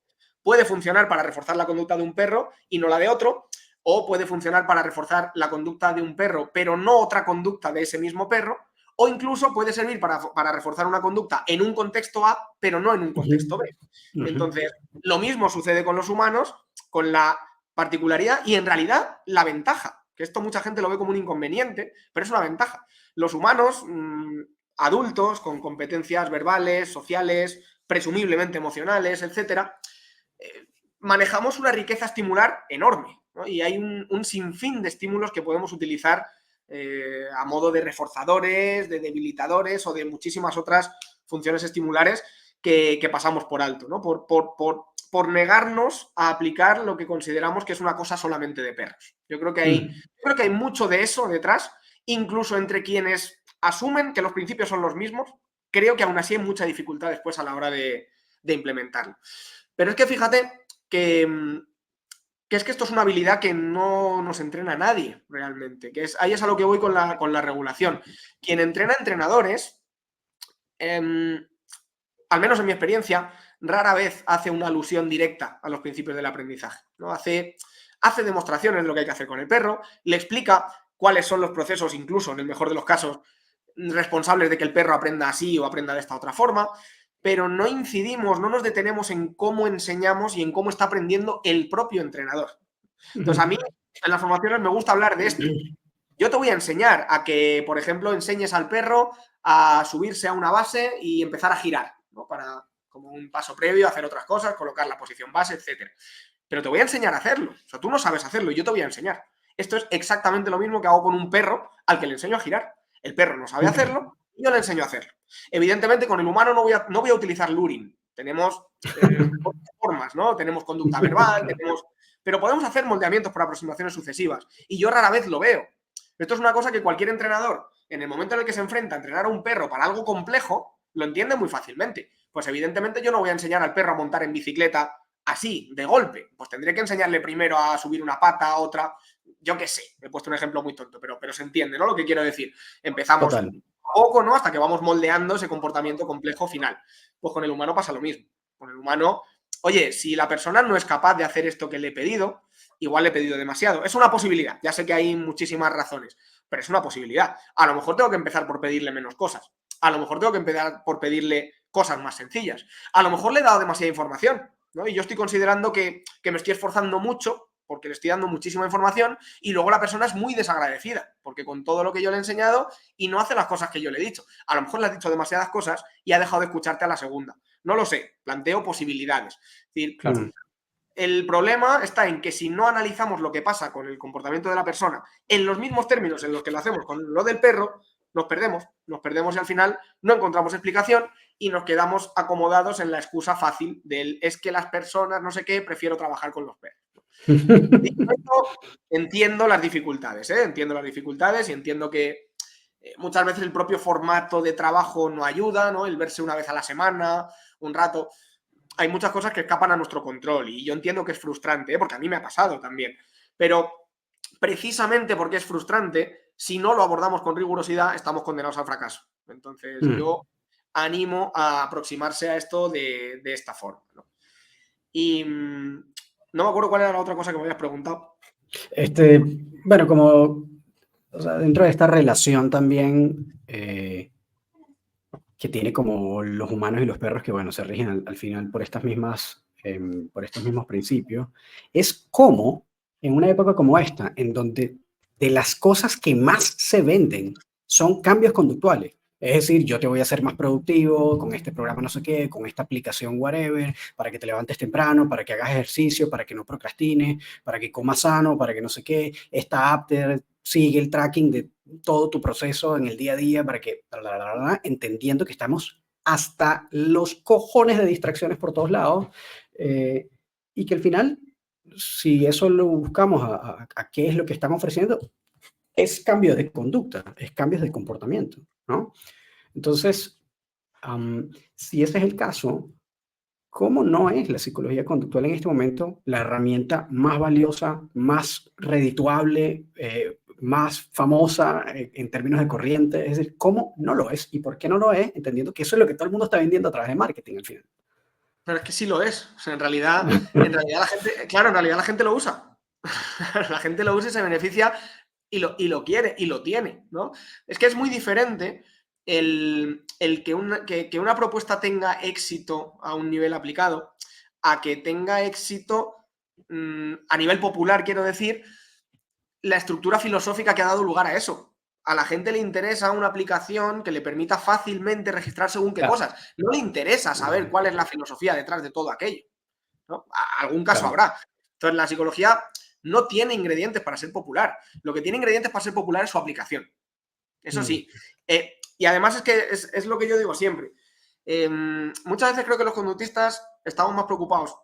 Speaker 3: puede funcionar para reforzar la conducta de un perro y no la de otro, o puede funcionar para reforzar la conducta de un perro, pero no otra conducta de ese mismo perro, o incluso puede servir para reforzar una conducta en un contexto A, pero no en un contexto B. Entonces, lo mismo sucede con los humanos, con la particularidad y en realidad la ventaja, que esto mucha gente lo ve como un inconveniente, pero es una ventaja. Los humanos, adultos, con competencias verbales, sociales, presumiblemente emocionales, etcétera, manejamos una riqueza estimular enorme, ¿no? Y hay un sinfín de estímulos que podemos utilizar a modo de reforzadores, de debilitadores o de muchísimas otras funciones estimulares que pasamos por alto, ¿no? Por negarnos a aplicar lo que consideramos que es una cosa solamente de perros. Yo creo que hay mucho de eso detrás, incluso entre quienes asumen que los principios son los mismos. Creo que aún así hay mucha dificultad después a la hora de implementarlo. Pero es que fíjate que es que esto es una habilidad que no nos entrena a nadie realmente, ahí es a lo que voy con la regulación. Quien entrena entrenadores, al menos en mi experiencia, rara vez hace una alusión directa a los principios del aprendizaje, ¿no? Hace demostraciones de lo que hay que hacer con el perro, le explica cuáles son los procesos, incluso en el mejor de los casos, responsables de que el perro aprenda así o aprenda de esta otra forma, pero no incidimos, no nos detenemos en cómo enseñamos y en cómo está aprendiendo el propio entrenador. Entonces, a mí en las formaciones me gusta hablar de esto. Yo te voy a enseñar a que, por ejemplo, enseñes al perro a subirse a una base y empezar a girar, ¿no?, para, como un paso previo, hacer otras cosas, colocar la posición base, etc. Pero te voy a enseñar a hacerlo. O sea, tú no sabes hacerlo y yo te voy a enseñar. Esto es exactamente lo mismo que hago con un perro al que le enseño a girar. El perro no sabe hacerlo y yo le enseño a hacerlo. Evidentemente, con el humano no voy a utilizar luring. Tenemos otras formas, ¿no? Tenemos conducta verbal, tenemos pero podemos hacer moldeamientos por aproximaciones sucesivas. Y yo rara vez lo veo. Esto es una cosa que cualquier entrenador, en el momento en el que se enfrenta a entrenar a un perro para algo complejo, lo entiende muy fácilmente. Pues evidentemente yo no voy a enseñar al perro a montar en bicicleta así, de golpe. Pues tendré que enseñarle primero a subir una pata, otra, yo qué sé. He puesto un ejemplo muy tonto, pero se entiende, ¿no? Lo que quiero decir. Empezamos
Speaker 1: Total.
Speaker 3: poco, ¿no? Hasta que vamos moldeando ese comportamiento complejo final. Pues con el humano pasa lo mismo. Con el humano, oye, si la persona no es capaz de hacer esto que le he pedido, igual le he pedido demasiado. Es una posibilidad. Ya sé que hay muchísimas razones, pero es una posibilidad. A lo mejor tengo que empezar por pedirle menos cosas. A lo mejor tengo que empezar por pedirle cosas más sencillas. A lo mejor le he dado demasiada información, ¿no? Y yo estoy considerando que me estoy esforzando mucho porque le estoy dando muchísima información y luego la persona es muy desagradecida porque con todo lo que yo le he enseñado y no hace las cosas que yo le he dicho. A lo mejor le has dicho demasiadas cosas y ha dejado de escucharte a la segunda. No lo sé, planteo posibilidades. Es decir,
Speaker 1: Claro.
Speaker 3: el problema está en que si no analizamos lo que pasa con el comportamiento de la persona en los mismos términos en los que lo hacemos con lo del perro, nos perdemos y al final no encontramos explicación y nos quedamos acomodados en la excusa fácil del es que las personas, no sé qué, prefiero trabajar con los perros. Dicho esto, entiendo las dificultades, entiendo las dificultades y entiendo que muchas veces el propio formato de trabajo no ayuda, ¿no? El verse una vez a la semana, un rato. Hay muchas cosas que escapan a nuestro control y yo entiendo que es frustrante, porque a mí me ha pasado también. Pero precisamente porque es frustrante, si no lo abordamos con rigurosidad, estamos condenados al fracaso. Entonces, yo animo a aproximarse a esto de esta forma, ¿no? Y no me acuerdo cuál era la otra cosa que me habías preguntado.
Speaker 1: Bueno, como o sea, dentro de esta relación también que tiene como los humanos y los perros, que bueno, se rigen al final por estas mismas, por estos mismos principios, es como en una época como esta, en donde de las cosas que más se venden son cambios conductuales. Es decir, yo te voy a hacer más productivo con este programa no sé qué, con esta aplicación whatever, para que te levantes temprano, para que hagas ejercicio, para que no procrastines, para que comas sano, para que no sé qué. Esta app te sigue el tracking de todo tu proceso en el día a día para que, entendiendo que estamos hasta los cojones de distracciones por todos lados y que al final, si eso lo buscamos a qué es lo que están ofreciendo, es cambio de conducta, es cambios de comportamiento, ¿no? Entonces, si ese es el caso, ¿cómo no es la psicología conductual en este momento la herramienta más valiosa, más redituable, más famosa en términos de corriente? Es decir, ¿cómo no lo es? ¿Y por qué no lo es? Entendiendo que eso es lo que todo el mundo está vendiendo a través de marketing al final.
Speaker 3: Pero es que sí lo es. O sea, en realidad la gente, claro, en realidad la gente lo usa. La gente lo usa y se beneficia y lo quiere y lo tiene, ¿no? Es que es muy diferente el que una propuesta tenga éxito a un nivel aplicado a que tenga éxito a nivel popular, quiero decir, la estructura filosófica que ha dado lugar a eso. A la gente le interesa una aplicación que le permita fácilmente registrar según qué
Speaker 1: Claro.
Speaker 3: cosas. No le interesa saber cuál es la filosofía detrás de todo aquello, ¿no? Algún caso
Speaker 1: Claro.
Speaker 3: habrá. Entonces, la psicología no tiene ingredientes para ser popular. Lo que tiene ingredientes para ser popular es su aplicación. Eso sí. Y además es que es lo que yo digo siempre. Muchas veces creo que los conductistas estamos más preocupados.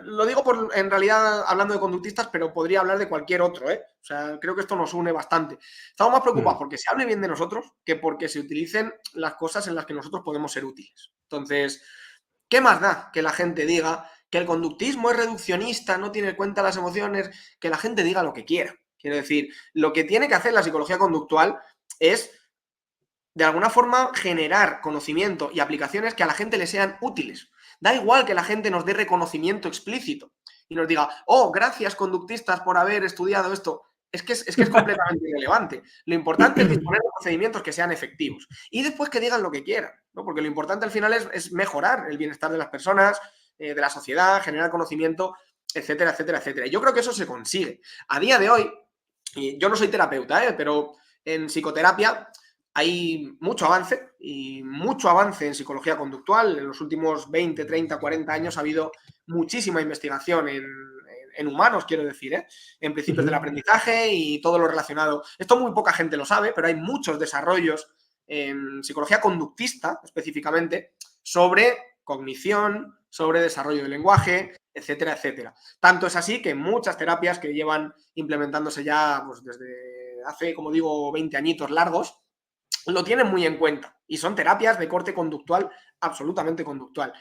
Speaker 3: Lo digo en realidad hablando de conductistas, pero podría hablar de cualquier otro, ¿eh? O sea, creo que esto nos une bastante. Estamos más preocupados porque se hable bien de nosotros que porque se utilicen las cosas en las que nosotros podemos ser útiles. Entonces, ¿qué más da que la gente diga que el conductismo es reduccionista, no tiene en cuenta las emociones? Que la gente diga lo que quiera. Quiero decir, lo que tiene que hacer la psicología conductual es, de alguna forma, generar conocimiento y aplicaciones que a la gente le sean útiles. Da igual que la gente nos dé reconocimiento explícito y nos diga, oh, gracias conductistas por haber estudiado esto. Es que es completamente irrelevante. Lo importante es disponer de procedimientos que sean efectivos. Y después que digan lo que quieran, ¿no? Porque lo importante al final es mejorar el bienestar de las personas, de la sociedad, generar conocimiento, etcétera, etcétera, etcétera. Y yo creo que eso se consigue. A día de hoy, y yo no soy terapeuta, pero en psicoterapia hay mucho avance y mucho avance en psicología conductual. En los últimos 20, 30, 40 años ha habido muchísima investigación en humanos, quiero decir, en principios del aprendizaje y todo lo relacionado. Esto muy poca gente lo sabe, pero hay muchos desarrollos en psicología conductista, específicamente, sobre cognición, sobre desarrollo del lenguaje, etcétera, etcétera. Tanto es así que muchas terapias que llevan implementándose ya pues, desde hace, como digo, 20 añitos largos, lo tienen muy en cuenta y son terapias de corte conductual, absolutamente conductual.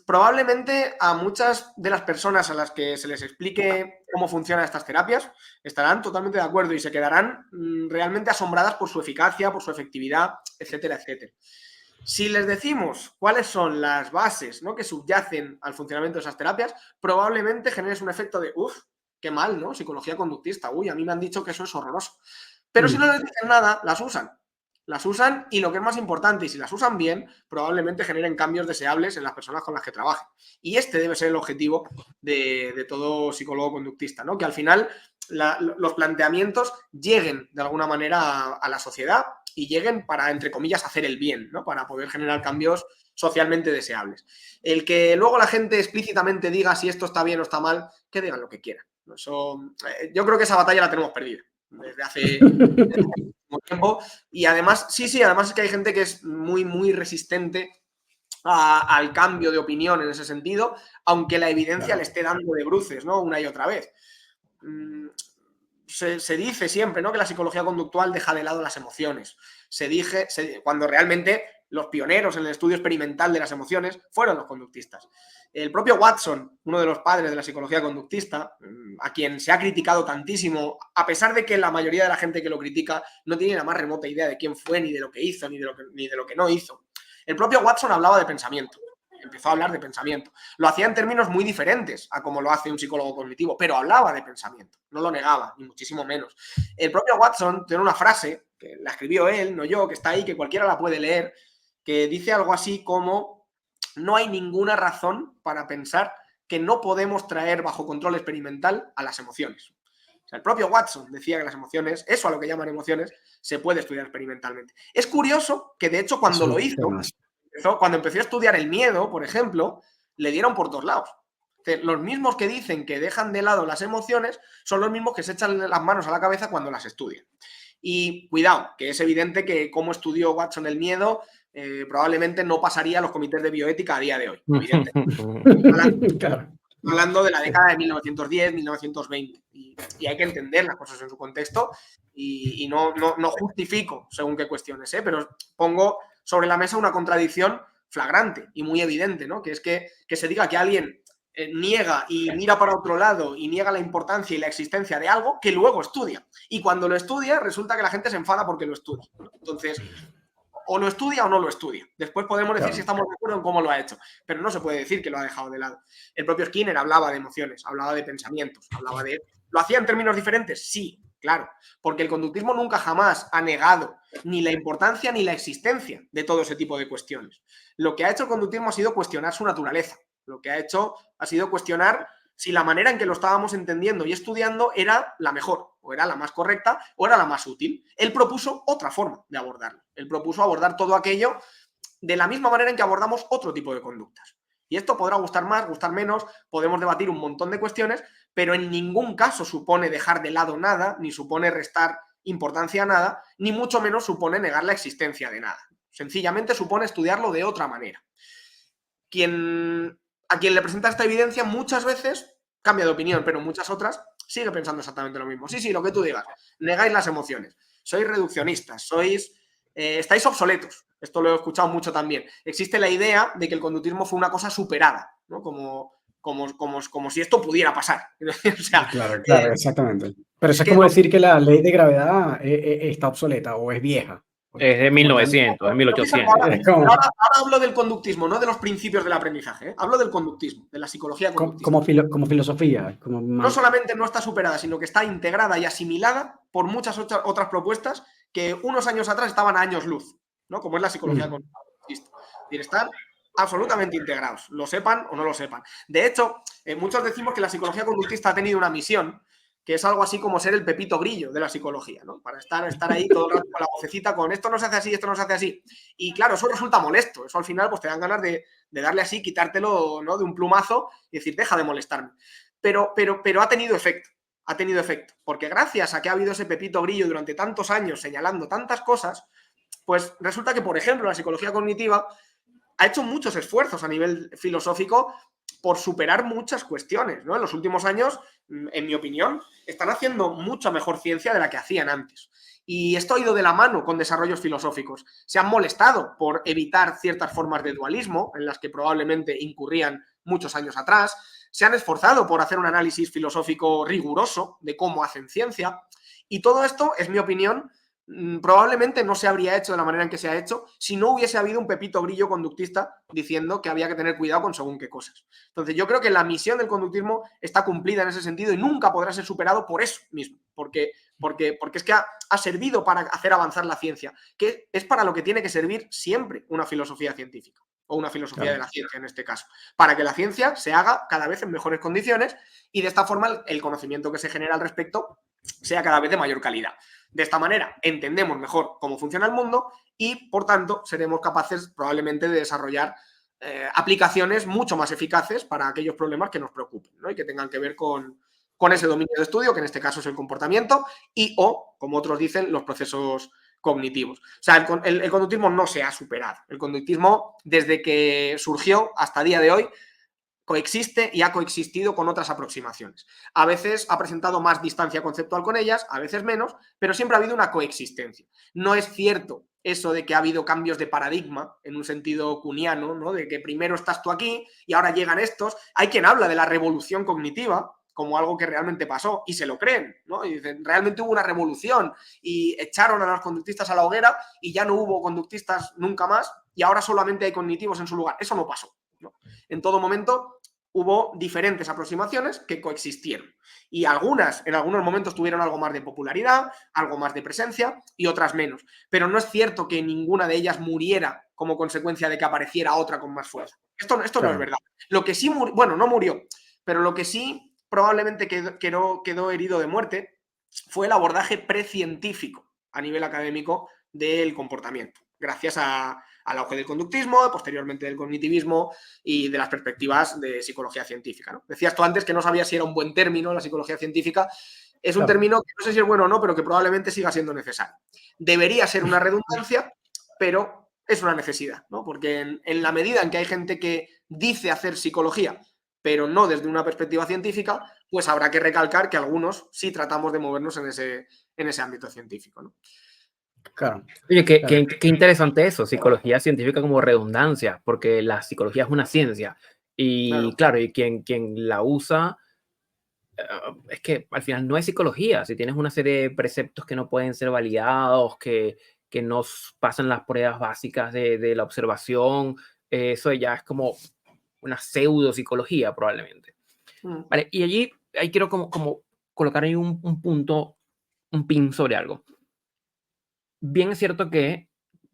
Speaker 3: Probablemente a muchas de las personas a las que se les explique cómo funcionan estas terapias estarán totalmente de acuerdo y se quedarán realmente asombradas por su eficacia, por su efectividad, etcétera, etcétera. Si les decimos cuáles son las bases, ¿no?, que subyacen al funcionamiento de esas terapias, probablemente generes un efecto de uff, qué mal, ¿no? Psicología conductista, uy, a mí me han dicho que eso es horroroso. Pero si no les dicen nada, las usan. Las usan y lo que es más importante, y si las usan bien, probablemente generen cambios deseables en las personas con las que trabajen. Y este debe ser el objetivo de todo psicólogo conductista, ¿no? Que al final los planteamientos lleguen de alguna manera a la sociedad y lleguen para, entre comillas, hacer el bien, ¿no? Para poder generar cambios socialmente deseables. El que luego la gente explícitamente diga si esto está bien o está mal, que digan lo que quieran. Eso, yo creo que esa batalla la tenemos perdida desde hace mucho tiempo. Y además, además es que hay gente que es muy, muy resistente al cambio de opinión en ese sentido, aunque la evidencia le esté dando de bruces, ¿no?, una y otra vez. Se dice siempre, ¿no?, que la psicología conductual deja de lado las emociones. Cuando realmente los pioneros en el estudio experimental de las emociones fueron los conductistas. El propio Watson, uno de los padres de la psicología conductista, a quien se ha criticado tantísimo, a pesar de que la mayoría de la gente que lo critica no tiene la más remota idea de quién fue, ni de lo que hizo, ni de lo que no hizo. El propio Watson hablaba de pensamiento. Empezó a hablar de pensamiento. Lo hacía en términos muy diferentes a como lo hace un psicólogo cognitivo, pero hablaba de pensamiento, no lo negaba, ni muchísimo menos. El propio Watson tiene una frase, que la escribió él, no yo, que está ahí, que cualquiera la puede leer, que dice algo así como: no hay ninguna razón para pensar que no podemos traer bajo control experimental a las emociones. O sea, el propio Watson decía que las emociones, eso a lo que llaman emociones, se puede estudiar experimentalmente. Es curioso que, de hecho, cuando lo hizo, cuando empezó a estudiar el miedo, por ejemplo, le dieron por todos lados. Los mismos que dicen que dejan de lado las emociones son los mismos que se echan las manos a la cabeza cuando las estudian. Y cuidado, que es evidente que como estudió Watson el miedo, probablemente no pasaría a los comités de bioética a día de hoy. Hablando de la década de 1910, 1920. Y hay que entender las cosas en su contexto y no justifico según qué cuestiones, pero pongo sobre la mesa una contradicción flagrante y muy evidente, ¿no? Que es que se diga que alguien niega y mira para otro lado y niega la importancia y la existencia de algo que luego estudia. Y cuando lo estudia, resulta que la gente se enfada porque lo estudia, ¿no? Entonces, o lo estudia o no lo estudia. Después podemos decir si estamos de acuerdo en cómo lo ha hecho, pero no se puede decir que lo ha dejado de lado. El propio Skinner hablaba de emociones, hablaba de pensamientos, hablaba de... ¿Lo hacía en términos diferentes? Sí, claro, porque el conductismo nunca jamás ha negado ni la importancia ni la existencia de todo ese tipo de cuestiones. Lo que ha hecho el conductismo ha sido cuestionar su naturaleza. Lo que ha hecho ha sido cuestionar si la manera en que lo estábamos entendiendo y estudiando era la mejor, o era la más correcta, o era la más útil. Él propuso otra forma de abordarlo. Él propuso abordar todo aquello de la misma manera en que abordamos otro tipo de conductas. Y esto podrá gustar más, gustar menos, podemos debatir un montón de cuestiones, pero en ningún caso supone dejar de lado nada, ni supone restar importancia a nada, ni mucho menos supone negar la existencia de nada. Sencillamente supone estudiarlo de otra manera. A quien le presenta esta evidencia muchas veces cambia de opinión, pero muchas otras sigue pensando exactamente lo mismo. Sí, lo que tú digas, negáis las emociones, sois reduccionistas, estáis obsoletos. Esto lo he escuchado mucho también. Existe la idea de que el conductismo fue una cosa superada, ¿no? Como si esto pudiera pasar. O sea,
Speaker 1: claro, exactamente. Pero eso es como decir que la ley de gravedad está obsoleta o es vieja.
Speaker 2: Es de 1900, de 1800.
Speaker 3: Ahora hablo del conductismo, no de los principios del aprendizaje, ¿eh? Hablo del conductismo, de la psicología conductista.
Speaker 1: Como filosofía.
Speaker 3: No solamente no está superada, sino que está integrada y asimilada por muchas otras propuestas que unos años atrás estaban a años luz, ¿no? Como es la psicología conductista. Es decir, están absolutamente integrados, lo sepan o no lo sepan. De hecho, muchos decimos que la psicología conductista ha tenido una misión que es algo así como ser el Pepito Grillo de la psicología, ¿no? Para estar ahí todo el rato con la vocecita con esto no se hace así, esto no se hace así. Y claro, eso resulta molesto. Eso al final pues te dan ganas de darle así, quitártelo, ¿no?, de un plumazo y decir, deja de molestarme. Pero ha tenido efecto. Ha tenido efecto. Porque gracias a que ha habido ese Pepito Grillo durante tantos años señalando tantas cosas, pues resulta que, por ejemplo, la psicología cognitiva ha hecho muchos esfuerzos a nivel filosófico por superar muchas cuestiones, ¿no? En los últimos años, en mi opinión, están haciendo mucha mejor ciencia de la que hacían antes. Y esto ha ido de la mano con desarrollos filosóficos. Se han molestado por evitar ciertas formas de dualismo en las que probablemente incurrían muchos años atrás. Se han esforzado por hacer un análisis filosófico riguroso de cómo hacen ciencia. Y todo esto, es mi opinión, probablemente no se habría hecho de la manera en que se ha hecho si no hubiese habido un Pepito Grillo conductista diciendo que había que tener cuidado con según qué cosas. Entonces yo creo que la misión del conductismo está cumplida en ese sentido y nunca podrá ser superado por eso mismo, porque es que ha servido para hacer avanzar la ciencia, que es para lo que tiene que servir siempre una filosofía científica, o una filosofía de la ciencia en este caso, para que la ciencia se haga cada vez en mejores condiciones y de esta forma el conocimiento que se genera al respecto sea cada vez de mayor calidad. De esta manera entendemos mejor cómo funciona el mundo y, por tanto, seremos capaces probablemente de desarrollar aplicaciones mucho más eficaces para aquellos problemas que nos preocupen, ¿no? Y que tengan que ver con ese dominio de estudio, que en este caso es el comportamiento, y o, como otros dicen, los procesos cognitivos. O sea, el conductismo no se ha superado. El conductismo, desde que surgió hasta el día de hoy, coexiste y ha coexistido con otras aproximaciones. A veces ha presentado más distancia conceptual con ellas, a veces menos, pero siempre ha habido una coexistencia. No es cierto eso de que ha habido cambios de paradigma en un sentido kuhniano, ¿no? De que primero estás tú aquí y ahora llegan estos. Hay quien habla de la revolución cognitiva como algo que realmente pasó y se lo creen, ¿no? Y dicen, realmente hubo una revolución y echaron a los conductistas a la hoguera y ya no hubo conductistas nunca más y ahora solamente hay cognitivos en su lugar. Eso no pasó, ¿no? En todo momento hubo diferentes aproximaciones que coexistieron y algunas en algunos momentos tuvieron algo más de popularidad, algo más de presencia y otras menos, pero no es cierto que ninguna de ellas muriera como consecuencia de que apareciera otra con más fuerza. Esto no es verdad. Lo que sí bueno, no murió, pero lo que sí probablemente quedó herido de muerte fue el abordaje precientífico a nivel académico del comportamiento, gracias al auge del conductismo, posteriormente del cognitivismo y de las perspectivas de psicología científica, ¿no? Decías tú antes que no sabías si era un buen término la psicología científica. Es un término que no sé si es bueno o no, pero que probablemente siga siendo necesario. Debería ser una redundancia, pero es una necesidad, ¿no? Porque en la medida en que hay gente que dice hacer psicología, pero no desde una perspectiva científica, pues habrá que recalcar que algunos sí tratamos de movernos en ese ámbito científico, ¿no?
Speaker 1: Claro.
Speaker 2: Oye, qué interesante eso, psicología científica como redundancia, porque la psicología es una ciencia. Y claro, y quien la usa, es que al final no es psicología. Si tienes una serie de preceptos que no pueden ser validados, que no pasan las pruebas básicas de la observación, eso ya es como una pseudo psicología probablemente. Vale, y ahí quiero como colocar ahí un punto, un pin sobre algo. Bien es cierto que,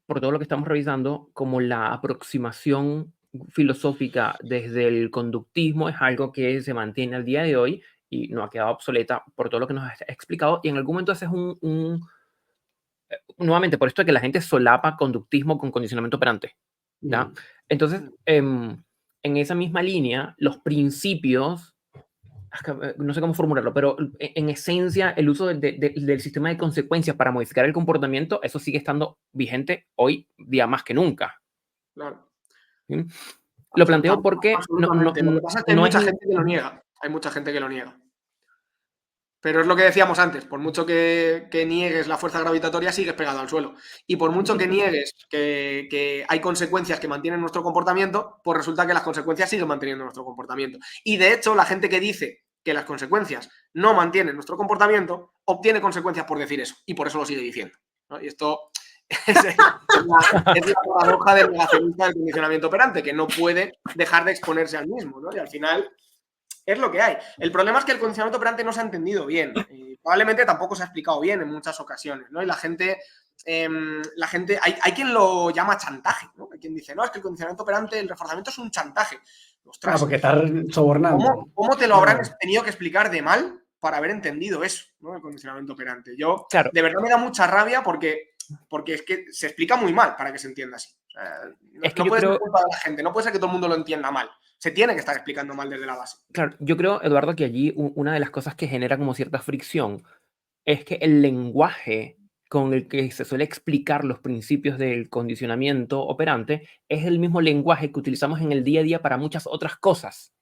Speaker 2: por todo lo que estamos revisando, como la aproximación filosófica desde el conductismo es algo que se mantiene al día de hoy y no ha quedado obsoleta por todo lo que nos has explicado, y en algún momento haces nuevamente, por esto de que la gente solapa conductismo con condicionamiento operante, ¿ya? Entonces, en esa misma línea, los principios, no sé cómo formularlo, pero en esencia el uso del sistema de consecuencias para modificar el comportamiento, eso sigue estando vigente hoy día más que nunca.
Speaker 3: Claro.
Speaker 2: ¿Sí? Lo planteo porque
Speaker 3: absolutamente. Lo que pasa es que hay mucha gente que lo niega. Hay mucha gente que lo niega. Pero es lo que decíamos antes, por mucho que niegues la fuerza gravitatoria, sigues pegado al suelo. Y por mucho que niegues que hay consecuencias que mantienen nuestro comportamiento, pues resulta que las consecuencias siguen manteniendo nuestro comportamiento. Y de hecho, la gente que dice que las consecuencias no mantienen nuestro comportamiento, obtiene consecuencias por decir eso. Y por eso lo sigue diciendo, ¿no? Y esto es la paradoja del negacionista del condicionamiento operante, que no puede dejar de exponerse al mismo, ¿no? Y al final es lo que hay. El problema es que el condicionamiento operante no se ha entendido bien. Probablemente tampoco se ha explicado bien en muchas ocasiones, ¿no? Y la gente hay quien lo llama chantaje, ¿no? Hay quien dice, no, es que el condicionamiento operante, el reforzamiento es un chantaje. Ostras,
Speaker 1: porque está sobornando.
Speaker 3: ¿Cómo te lo habrán tenido que explicar de mal para haber entendido eso, ¿no? El condicionamiento operante. Yo, de verdad, me da mucha rabia porque es que se explica muy mal para que se entienda así. O sea, no puede ser culpa de la gente, no puede ser que todo el mundo lo entienda mal. Se tiene que estar explicando mal desde la base.
Speaker 2: Claro, yo creo, Eduardo, que allí una de las cosas que genera como cierta fricción es que el lenguaje con el que se suele explicar los principios del condicionamiento operante es el mismo lenguaje que utilizamos en el día a día para muchas otras cosas.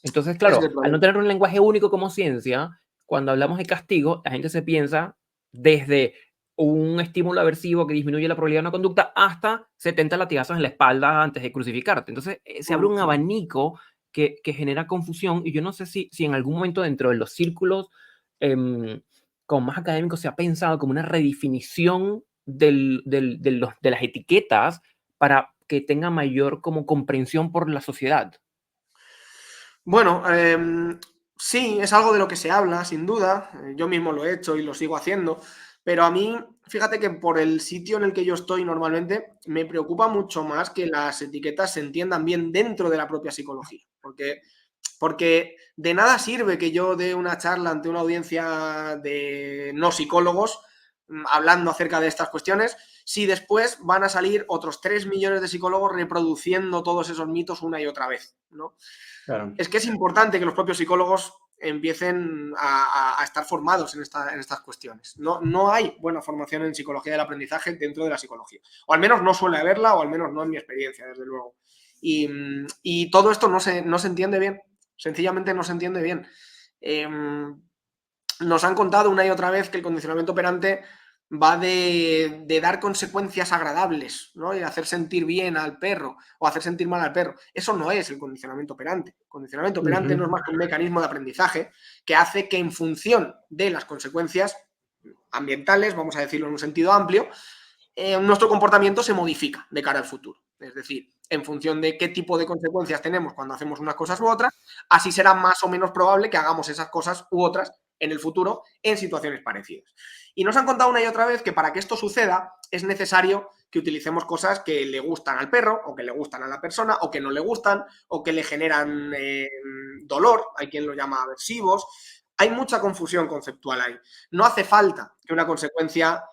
Speaker 2: Entonces,
Speaker 3: Ese es
Speaker 2: claro,
Speaker 3: el
Speaker 2: al no
Speaker 3: problema.
Speaker 2: tener un lenguaje único como ciencia, cuando hablamos de castigo, la gente se piensa desde un estímulo aversivo que disminuye la probabilidad de una conducta hasta 70 latigazos en la espalda antes de crucificarte. Entonces, se abre un abanico que genera confusión y yo no sé si en algún momento dentro de los círculos em, como más académicos se ha pensado como una redefinición de las etiquetas para que tenga mayor como comprensión por la sociedad.
Speaker 3: Bueno, sí, es algo de lo que se habla, sin duda. Yo mismo lo he hecho y lo sigo haciendo. Pero a mí, fíjate que por el sitio en el que yo estoy normalmente, me preocupa mucho más que las etiquetas se entiendan bien dentro de la propia psicología. Porque de nada sirve que yo dé una charla ante una audiencia de no psicólogos hablando acerca de estas cuestiones, si después van a salir otros 3 millones de psicólogos reproduciendo todos esos mitos una y otra vez, ¿no?
Speaker 1: Claro.
Speaker 3: Es que es importante que los propios psicólogos empiecen a estar formados en estas cuestiones. No hay buena formación en psicología del aprendizaje dentro de la psicología. O al menos no suele haberla, o al menos no en mi experiencia, desde luego. Y todo esto no se entiende bien. Sencillamente no se entiende bien. Nos han contado una y otra vez que el condicionamiento operante va de dar consecuencias agradables, ¿no? Y hacer sentir bien al perro o hacer sentir mal al perro. Eso no es el condicionamiento operante. El condicionamiento operante no es más que un mecanismo de aprendizaje que hace que en función de las consecuencias ambientales, vamos a decirlo en un sentido amplio, nuestro comportamiento se modifica de cara al futuro. Es decir, en función de qué tipo de consecuencias tenemos cuando hacemos unas cosas u otras, así será más o menos probable que hagamos esas cosas u otras en el futuro en situaciones parecidas. Y nos han contado una y otra vez que para que esto suceda es necesario que utilicemos cosas que le gustan al perro o que le gustan a la persona o que no le gustan o que le generan dolor, hay quien lo llama aversivos. Hay mucha confusión conceptual ahí. No hace falta que una consecuencia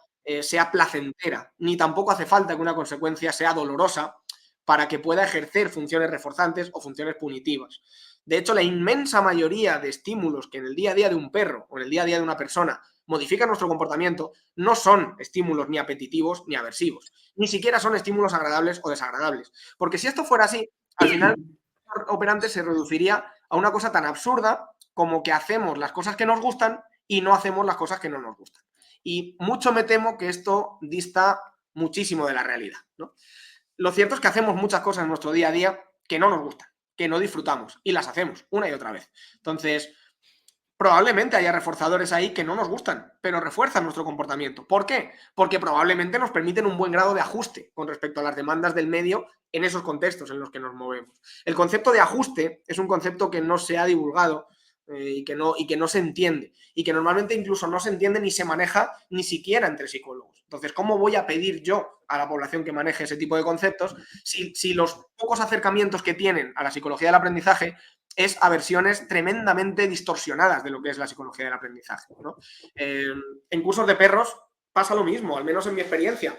Speaker 3: sea placentera, ni tampoco hace falta que una consecuencia sea dolorosa para que pueda ejercer funciones reforzantes o funciones punitivas. De hecho, la inmensa mayoría de estímulos que en el día a día de un perro o en el día a día de una persona modifican nuestro comportamiento no son estímulos ni apetitivos ni aversivos, ni siquiera son estímulos agradables o desagradables. Porque si esto fuera así, al final el operante se reduciría a una cosa tan absurda como que hacemos las cosas que nos gustan y no hacemos las cosas que no nos gustan. Y mucho me temo que esto dista muchísimo de la realidad, ¿no? Lo cierto es que hacemos muchas cosas en nuestro día a día que no nos gustan, que no disfrutamos y las hacemos una y otra vez. Entonces, probablemente haya reforzadores ahí que no nos gustan, pero refuerzan nuestro comportamiento. ¿Por qué? Porque probablemente nos permiten un buen grado de ajuste con respecto a las demandas del medio en esos contextos en los que nos movemos. El concepto de ajuste es un concepto que no se ha divulgado y que no se entiende y que normalmente incluso no se entiende ni se maneja ni siquiera entre psicólogos. Entonces, ¿cómo voy a pedir yo a la población que maneje ese tipo de conceptos si los pocos acercamientos que tienen a la psicología del aprendizaje es a versiones tremendamente distorsionadas de lo que es la psicología del aprendizaje, ¿no? En cursos de perros pasa lo mismo, al menos en mi experiencia.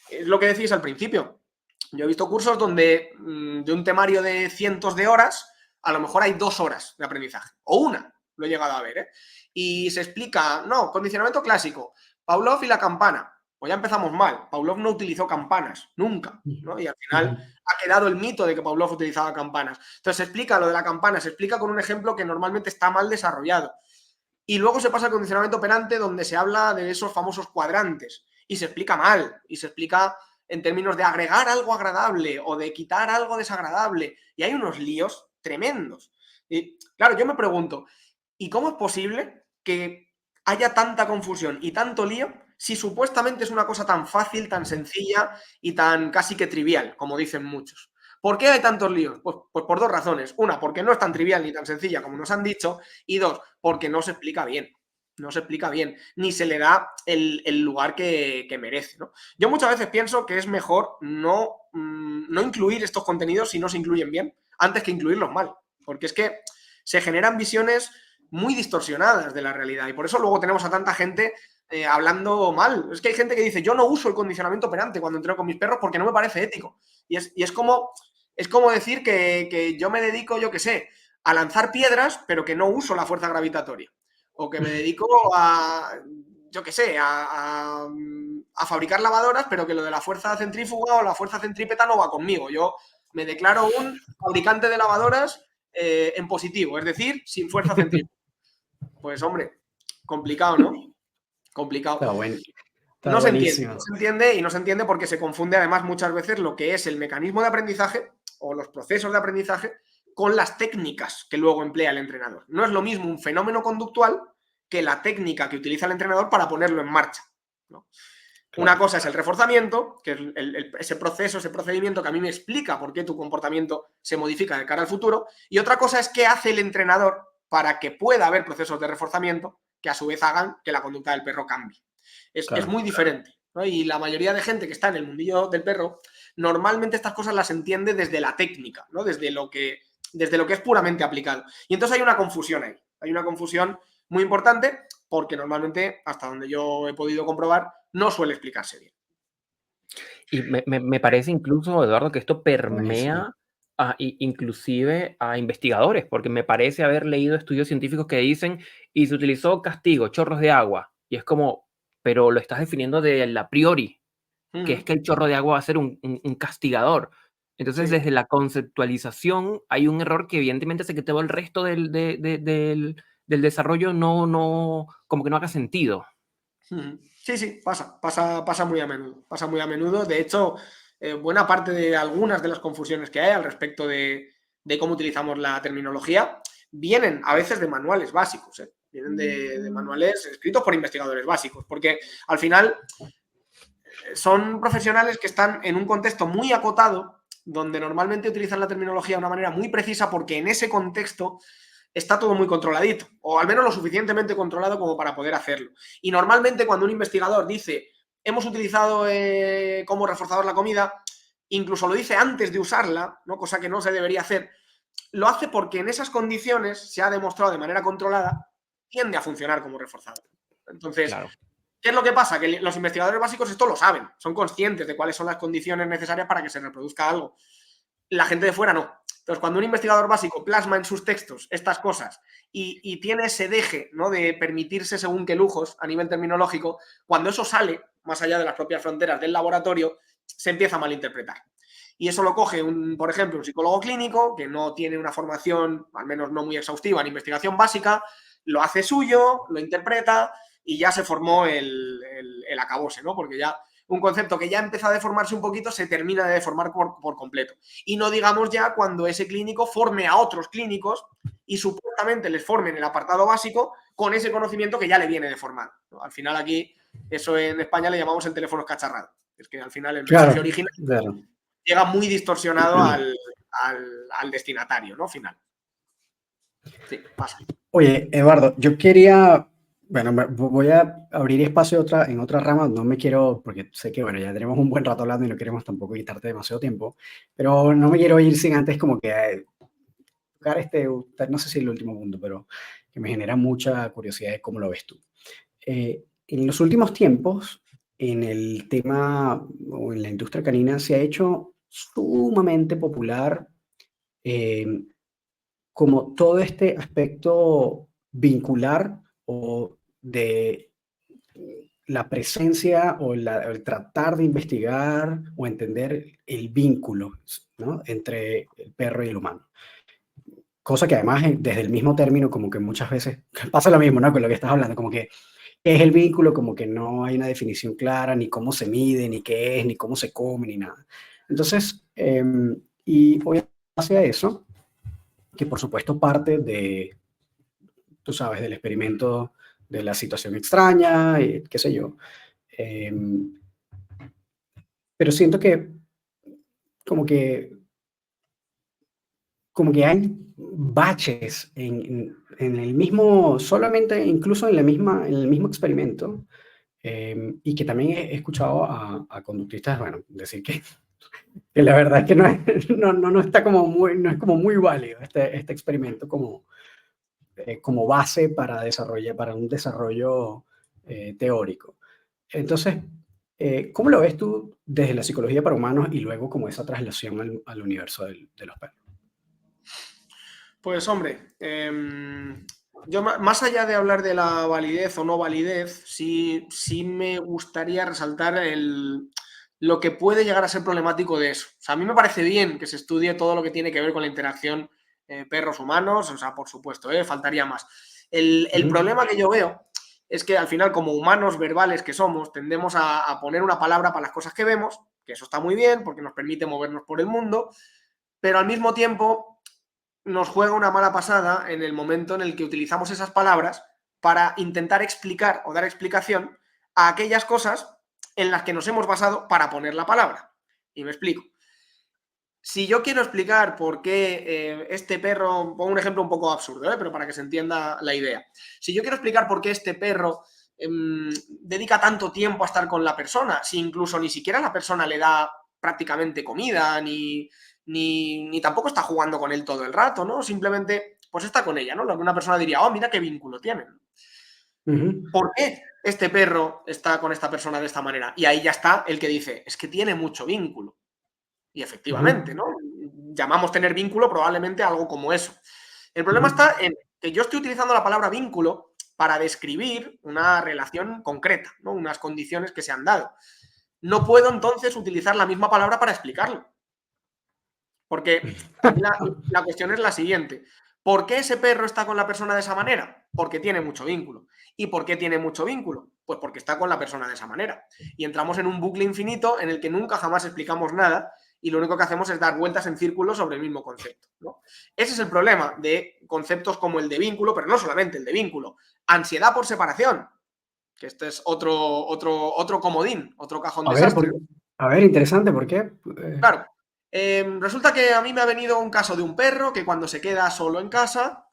Speaker 3: Es lo que decís al principio. Yo he visto cursos donde de un temario de cientos de horas, a lo mejor hay 2 horas de aprendizaje, o una, lo he llegado a ver, ¿eh? Y se explica, no, condicionamiento clásico, Pavlov y la campana. Pues ya empezamos mal. Pavlov no utilizó campanas, nunca, ¿no? Y al final ha quedado el mito de que Pavlov utilizaba campanas. Entonces se explica lo de la campana, se explica con un ejemplo que normalmente está mal desarrollado. Y luego se pasa al condicionamiento operante donde se habla de esos famosos cuadrantes y se explica mal, y se explica en términos de agregar algo agradable o de quitar algo desagradable. Y hay unos líos tremendos. Y claro, yo me pregunto, ¿y cómo es posible que haya tanta confusión y tanto lío si supuestamente es una cosa tan fácil, tan sencilla y tan casi que trivial, como dicen muchos? ¿Por qué hay tantos líos? Pues por 2 razones. Una, porque no es tan trivial ni tan sencilla como nos han dicho. Y 2, porque no se explica bien. No se explica bien, ni se le da el lugar que merece, ¿no? Yo muchas veces pienso que es mejor no incluir estos contenidos si no se incluyen bien, antes que incluirlos mal. Porque es que se generan visiones muy distorsionadas de la realidad y por eso luego tenemos a tanta gente hablando mal. Es que hay gente que dice, yo no uso el condicionamiento operante cuando entreno con mis perros porque no me parece ético. Y es como decir que yo me dedico, yo qué sé, a lanzar piedras, pero que no uso la fuerza gravitatoria. O que me dedico a, yo qué sé, a fabricar lavadoras, pero que lo de la fuerza centrífuga o la fuerza centrípeta no va conmigo. Yo me declaro un fabricante de lavadoras en positivo, es decir, sin fuerza centrífuga. Pues hombre, complicado, ¿no? Complicado.
Speaker 1: Está bueno. Está
Speaker 3: No se
Speaker 1: buenísimo.
Speaker 3: entiende y no se entiende porque se confunde además muchas veces lo que es el mecanismo de aprendizaje o los procesos de aprendizaje con las técnicas que luego emplea el entrenador. No es lo mismo un fenómeno conductual que la técnica que utiliza el entrenador para ponerlo en marcha, ¿no?
Speaker 1: Claro.
Speaker 3: Una cosa es el reforzamiento, que es ese proceso, ese procedimiento que a mí me explica por qué tu comportamiento se modifica de cara al futuro, y otra cosa es qué hace el entrenador para que pueda haber procesos de reforzamiento que a su vez hagan que la conducta del perro cambie.
Speaker 1: Claro.
Speaker 3: Es muy diferente, ¿no? Y la mayoría de gente que está en el mundillo del perro, normalmente estas cosas las entiende desde la técnica, ¿no? Desde lo que es puramente aplicado. Y entonces hay una confusión ahí, hay una confusión muy importante porque normalmente, hasta donde yo he podido comprobar, no suele explicarse bien.
Speaker 2: Y me parece incluso, Eduardo, que esto
Speaker 1: Buenísimo.
Speaker 2: permea inclusive a investigadores, porque me parece haber leído estudios científicos que dicen, y se utilizó castigo, chorros de agua, y es como, pero lo estás definiendo de a priori, que es que el chorro de agua va a ser un castigador. Entonces,
Speaker 3: Sí.
Speaker 2: desde la conceptualización hay un error que evidentemente hace que todo el resto del desarrollo como que no haga sentido.
Speaker 3: Sí, pasa muy a menudo. Pasa muy a menudo. De hecho, buena parte de algunas de las confusiones que hay al respecto de cómo utilizamos la terminología vienen a veces de manuales básicos, ¿eh? Vienen de manuales escritos por investigadores básicos, porque al final son profesionales que están en un contexto muy acotado, donde normalmente utilizan la terminología de una manera muy precisa, porque en ese contexto está todo muy controladito, o al menos lo suficientemente controlado como para poder hacerlo. Y normalmente cuando un investigador dice, hemos utilizado como reforzador la comida, incluso lo dice antes de usarla, ¿no? Cosa que no se debería hacer, lo hace porque en esas condiciones se ha demostrado de manera controlada, tiende a funcionar como reforzador. Entonces,
Speaker 2: Claro.
Speaker 3: ¿qué es lo que pasa? Que los investigadores básicos esto lo saben, son conscientes de cuáles son las condiciones necesarias para que se reproduzca algo. La gente de fuera no. Entonces, cuando un investigador básico plasma en sus textos estas cosas y tiene ese deje, ¿no?, de permitirse según qué lujos a nivel terminológico, cuando eso sale más allá de las propias fronteras del laboratorio, se empieza a malinterpretar. Y eso lo coge, por ejemplo, un psicólogo clínico que no tiene una formación, al menos no muy exhaustiva, en investigación básica, lo hace suyo, lo interpreta y ya se formó el acabose, ¿no? Porque ya un concepto que ya empieza a deformarse un poquito se termina de deformar por completo. Y no digamos ya cuando ese clínico forme a otros clínicos y supuestamente les forme en el apartado básico con ese conocimiento que ya le viene deformado, ¿no? Al final aquí, eso en España le llamamos el teléfono escacharrado. Es que al final el mensaje original llega muy distorsionado al destinatario, ¿no? Final. Sí, pasa.
Speaker 1: Oye, Eduardo, yo quería, bueno, voy a abrir espacio en otra rama, no me quiero, porque sé que, bueno, ya tenemos un buen rato hablando y no queremos tampoco quitarte demasiado tiempo, pero no me quiero ir sin antes como que tocar no sé si el último punto, pero que me genera mucha curiosidad de cómo lo ves tú. En los últimos tiempos, en el tema o en la industria canina se ha hecho sumamente popular como todo este aspecto vincular o de la presencia o el tratar de investigar o entender el vínculo, ¿no?, entre el perro y el humano. Cosa que además desde el mismo término como que muchas veces pasa lo mismo, ¿no?, con lo que estás hablando, como que ¿qué es el vínculo? Como que no hay una definición clara, ni cómo se mide, ni qué es, ni cómo se come, ni nada. Entonces, y hoy hacia eso, que por supuesto parte de, tú sabes, del experimento de la situación extraña, y qué sé yo. Pero siento que como que hay baches en el mismo, solamente incluso en el mismo experimento, y que también he escuchado a conductistas, bueno, decir que la verdad es que no está como muy, no es como muy válido este experimento como base para un desarrollo teórico. Entonces, ¿cómo lo ves tú desde la psicología para humanos y luego como esa traslación al universo de los perros?
Speaker 3: Pues hombre, yo más allá de hablar de la validez o no validez, sí me gustaría resaltar lo que puede llegar a ser problemático de eso. O sea, a mí me parece bien que se estudie todo lo que tiene que ver con la interacción perros humanos, o sea, por supuesto, faltaría más. El
Speaker 1: Ujú.
Speaker 3: problema que yo veo es que al final, como humanos verbales que somos, tendemos a poner una palabra para las cosas que vemos, que eso está muy bien porque nos permite movernos por el mundo, pero al mismo tiempo nos juega una mala pasada en el momento en el que utilizamos esas palabras para intentar explicar o dar explicación a aquellas cosas en las que nos hemos basado para poner la palabra. Y me explico. Si yo quiero explicar por qué este perro, pongo un ejemplo un poco absurdo, pero para que se entienda la idea. Si yo quiero explicar por qué este perro dedica tanto tiempo a estar con la persona, si incluso ni siquiera la persona le da prácticamente comida, ni tampoco está jugando con él todo el rato, ¿no? Simplemente, pues está con ella, ¿no? Lo que una persona diría, oh, mira qué vínculo tienen. ¿Por qué este perro está con esta persona de esta manera? Y ahí ya está el que dice, es que tiene mucho vínculo. Y efectivamente, ¿no? Llamamos tener vínculo probablemente algo como eso. El problema está en que yo estoy utilizando la palabra vínculo para describir una relación concreta, ¿no? Unas condiciones que se han dado. No puedo entonces utilizar la misma palabra para explicarlo. Porque aquí la cuestión es la siguiente. ¿Por qué ese perro está con la persona de esa manera? Porque tiene mucho vínculo. ¿Y por qué tiene mucho vínculo? Pues porque está con la persona de esa manera. Y entramos en un bucle infinito en el que nunca jamás explicamos nada y lo único que hacemos es dar vueltas en círculo sobre el mismo concepto, ¿no? Ese es el problema de conceptos como el de vínculo, pero no solamente el de vínculo. Ansiedad por separación, que este es otro comodín, otro cajón
Speaker 1: A ver,
Speaker 3: desastre.
Speaker 1: interesante, ¿por qué?
Speaker 3: Claro, resulta que a mí me ha venido un caso de un perro que cuando se queda solo en casa,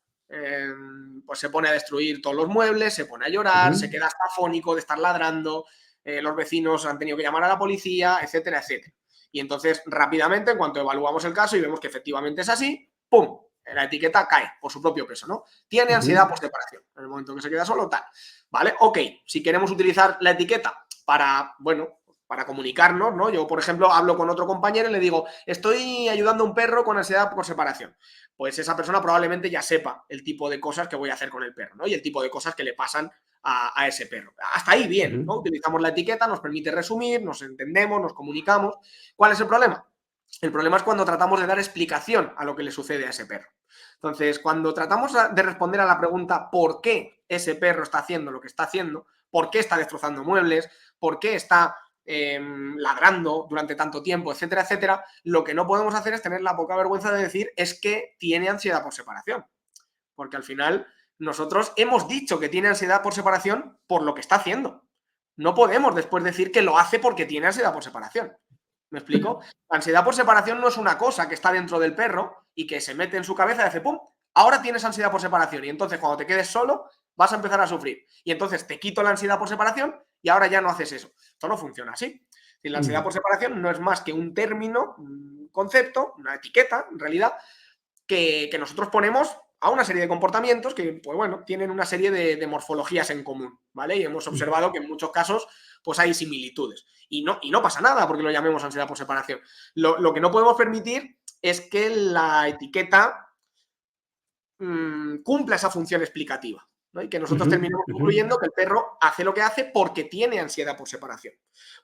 Speaker 3: pues se pone a destruir todos los muebles, se pone a llorar, se queda hasta afónico de estar ladrando, los vecinos han tenido que llamar a la policía, etcétera, etcétera. Y entonces, rápidamente, en cuanto evaluamos el caso y vemos que efectivamente es así, ¡pum! La etiqueta cae por su propio peso, ¿no? Tiene ansiedad por separación. En el momento que se queda solo, tal. ¿Vale? Ok, si queremos utilizar la etiqueta para, bueno, para comunicarnos, ¿no? Yo, por ejemplo, hablo con otro compañero y le digo, estoy ayudando a un perro con ansiedad por separación. Pues esa persona probablemente ya sepa el tipo de cosas que voy a hacer con el perro, ¿no? Y el tipo de cosas que le pasan a ese perro. Hasta ahí bien, ¿no? Utilizamos la etiqueta, nos permite resumir, nos entendemos, nos comunicamos. ¿Cuál es el problema? El problema es cuando tratamos de dar explicación a lo que le sucede a ese perro. Entonces, cuando tratamos de responder a la pregunta ¿por qué ese perro está haciendo lo que está haciendo? ¿Por qué está destrozando muebles? ¿Por qué está ladrando durante tanto tiempo, etcétera, etcétera? Lo que no podemos hacer es tener la poca vergüenza de decir es que tiene ansiedad por separación. Porque al final nosotros hemos dicho que tiene ansiedad por separación por lo que está haciendo. No podemos después decir que lo hace porque tiene ansiedad por separación. ¿Me explico? La ansiedad por separación no es una cosa que está dentro del perro y que se mete en su cabeza y hace ¡pum! Ahora tienes ansiedad por separación y entonces cuando te quedes solo vas a empezar a sufrir. Y entonces te quito la ansiedad por separación y ahora ya no haces eso. Esto no funciona así. Y la ansiedad por separación no es más que un término, un concepto, una etiqueta, en realidad, que nosotros ponemos a una serie de comportamientos que, pues bueno, tienen una serie de morfologías en común, ¿vale? Y hemos observado que en muchos casos, pues hay similitudes. Y no pasa nada porque lo llamemos ansiedad por separación. Lo que no podemos permitir es que la etiqueta cumpla esa función explicativa, ¿no? Y que nosotros terminemos concluyendo que el perro hace lo que hace porque tiene ansiedad por separación.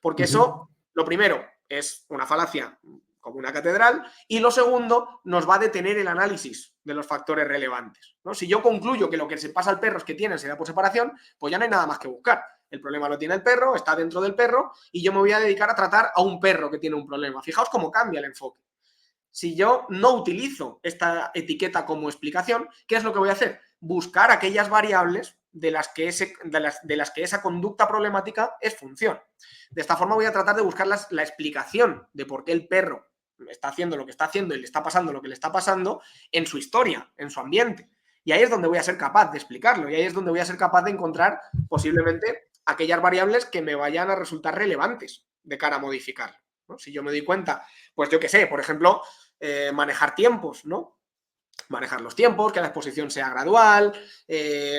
Speaker 3: Porque eso, lo primero, es una falacia como una catedral, y lo segundo, nos va a detener el análisis de los factores relevantes, ¿no? Si yo concluyo que lo que se pasa al perro es que tiene ansiedad por separación, pues ya no hay nada más que buscar. El problema lo tiene el perro, está dentro del perro, y yo me voy a dedicar a tratar a un perro que tiene un problema. Fijaos cómo cambia el enfoque. Si yo no utilizo esta etiqueta como explicación, ¿qué es lo que voy a hacer? Buscar aquellas variables de las que esa conducta problemática es función. De esta forma voy a tratar de buscar la explicación de por qué el perro está haciendo lo que está haciendo y le está pasando lo que le está pasando en su historia, en su ambiente. Y ahí es donde voy a ser capaz de explicarlo, y ahí es donde voy a ser capaz de encontrar posiblemente aquellas variables que me vayan a resultar relevantes de cara a modificarlo, ¿no? Si yo me doy cuenta, pues yo qué sé, por ejemplo, manejar tiempos, ¿no? Manejar los tiempos, que la exposición sea gradual,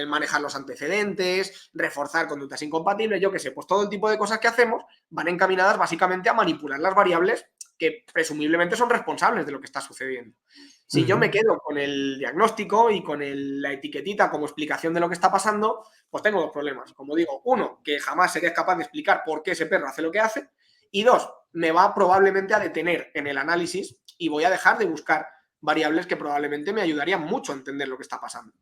Speaker 3: manejar los antecedentes, reforzar conductas incompatibles, yo qué sé, pues todo el tipo de cosas que hacemos van encaminadas básicamente a manipular las variables que presumiblemente son responsables de lo que está sucediendo. Si yo me quedo con el diagnóstico y con la etiquetita como explicación de lo que está pasando, pues tengo dos problemas. Como digo, uno, que jamás sería capaz de explicar por qué ese perro hace lo que hace, y dos, me va probablemente a detener en el análisis y voy a dejar de buscar variables que probablemente me ayudarían mucho a entender lo que está pasando.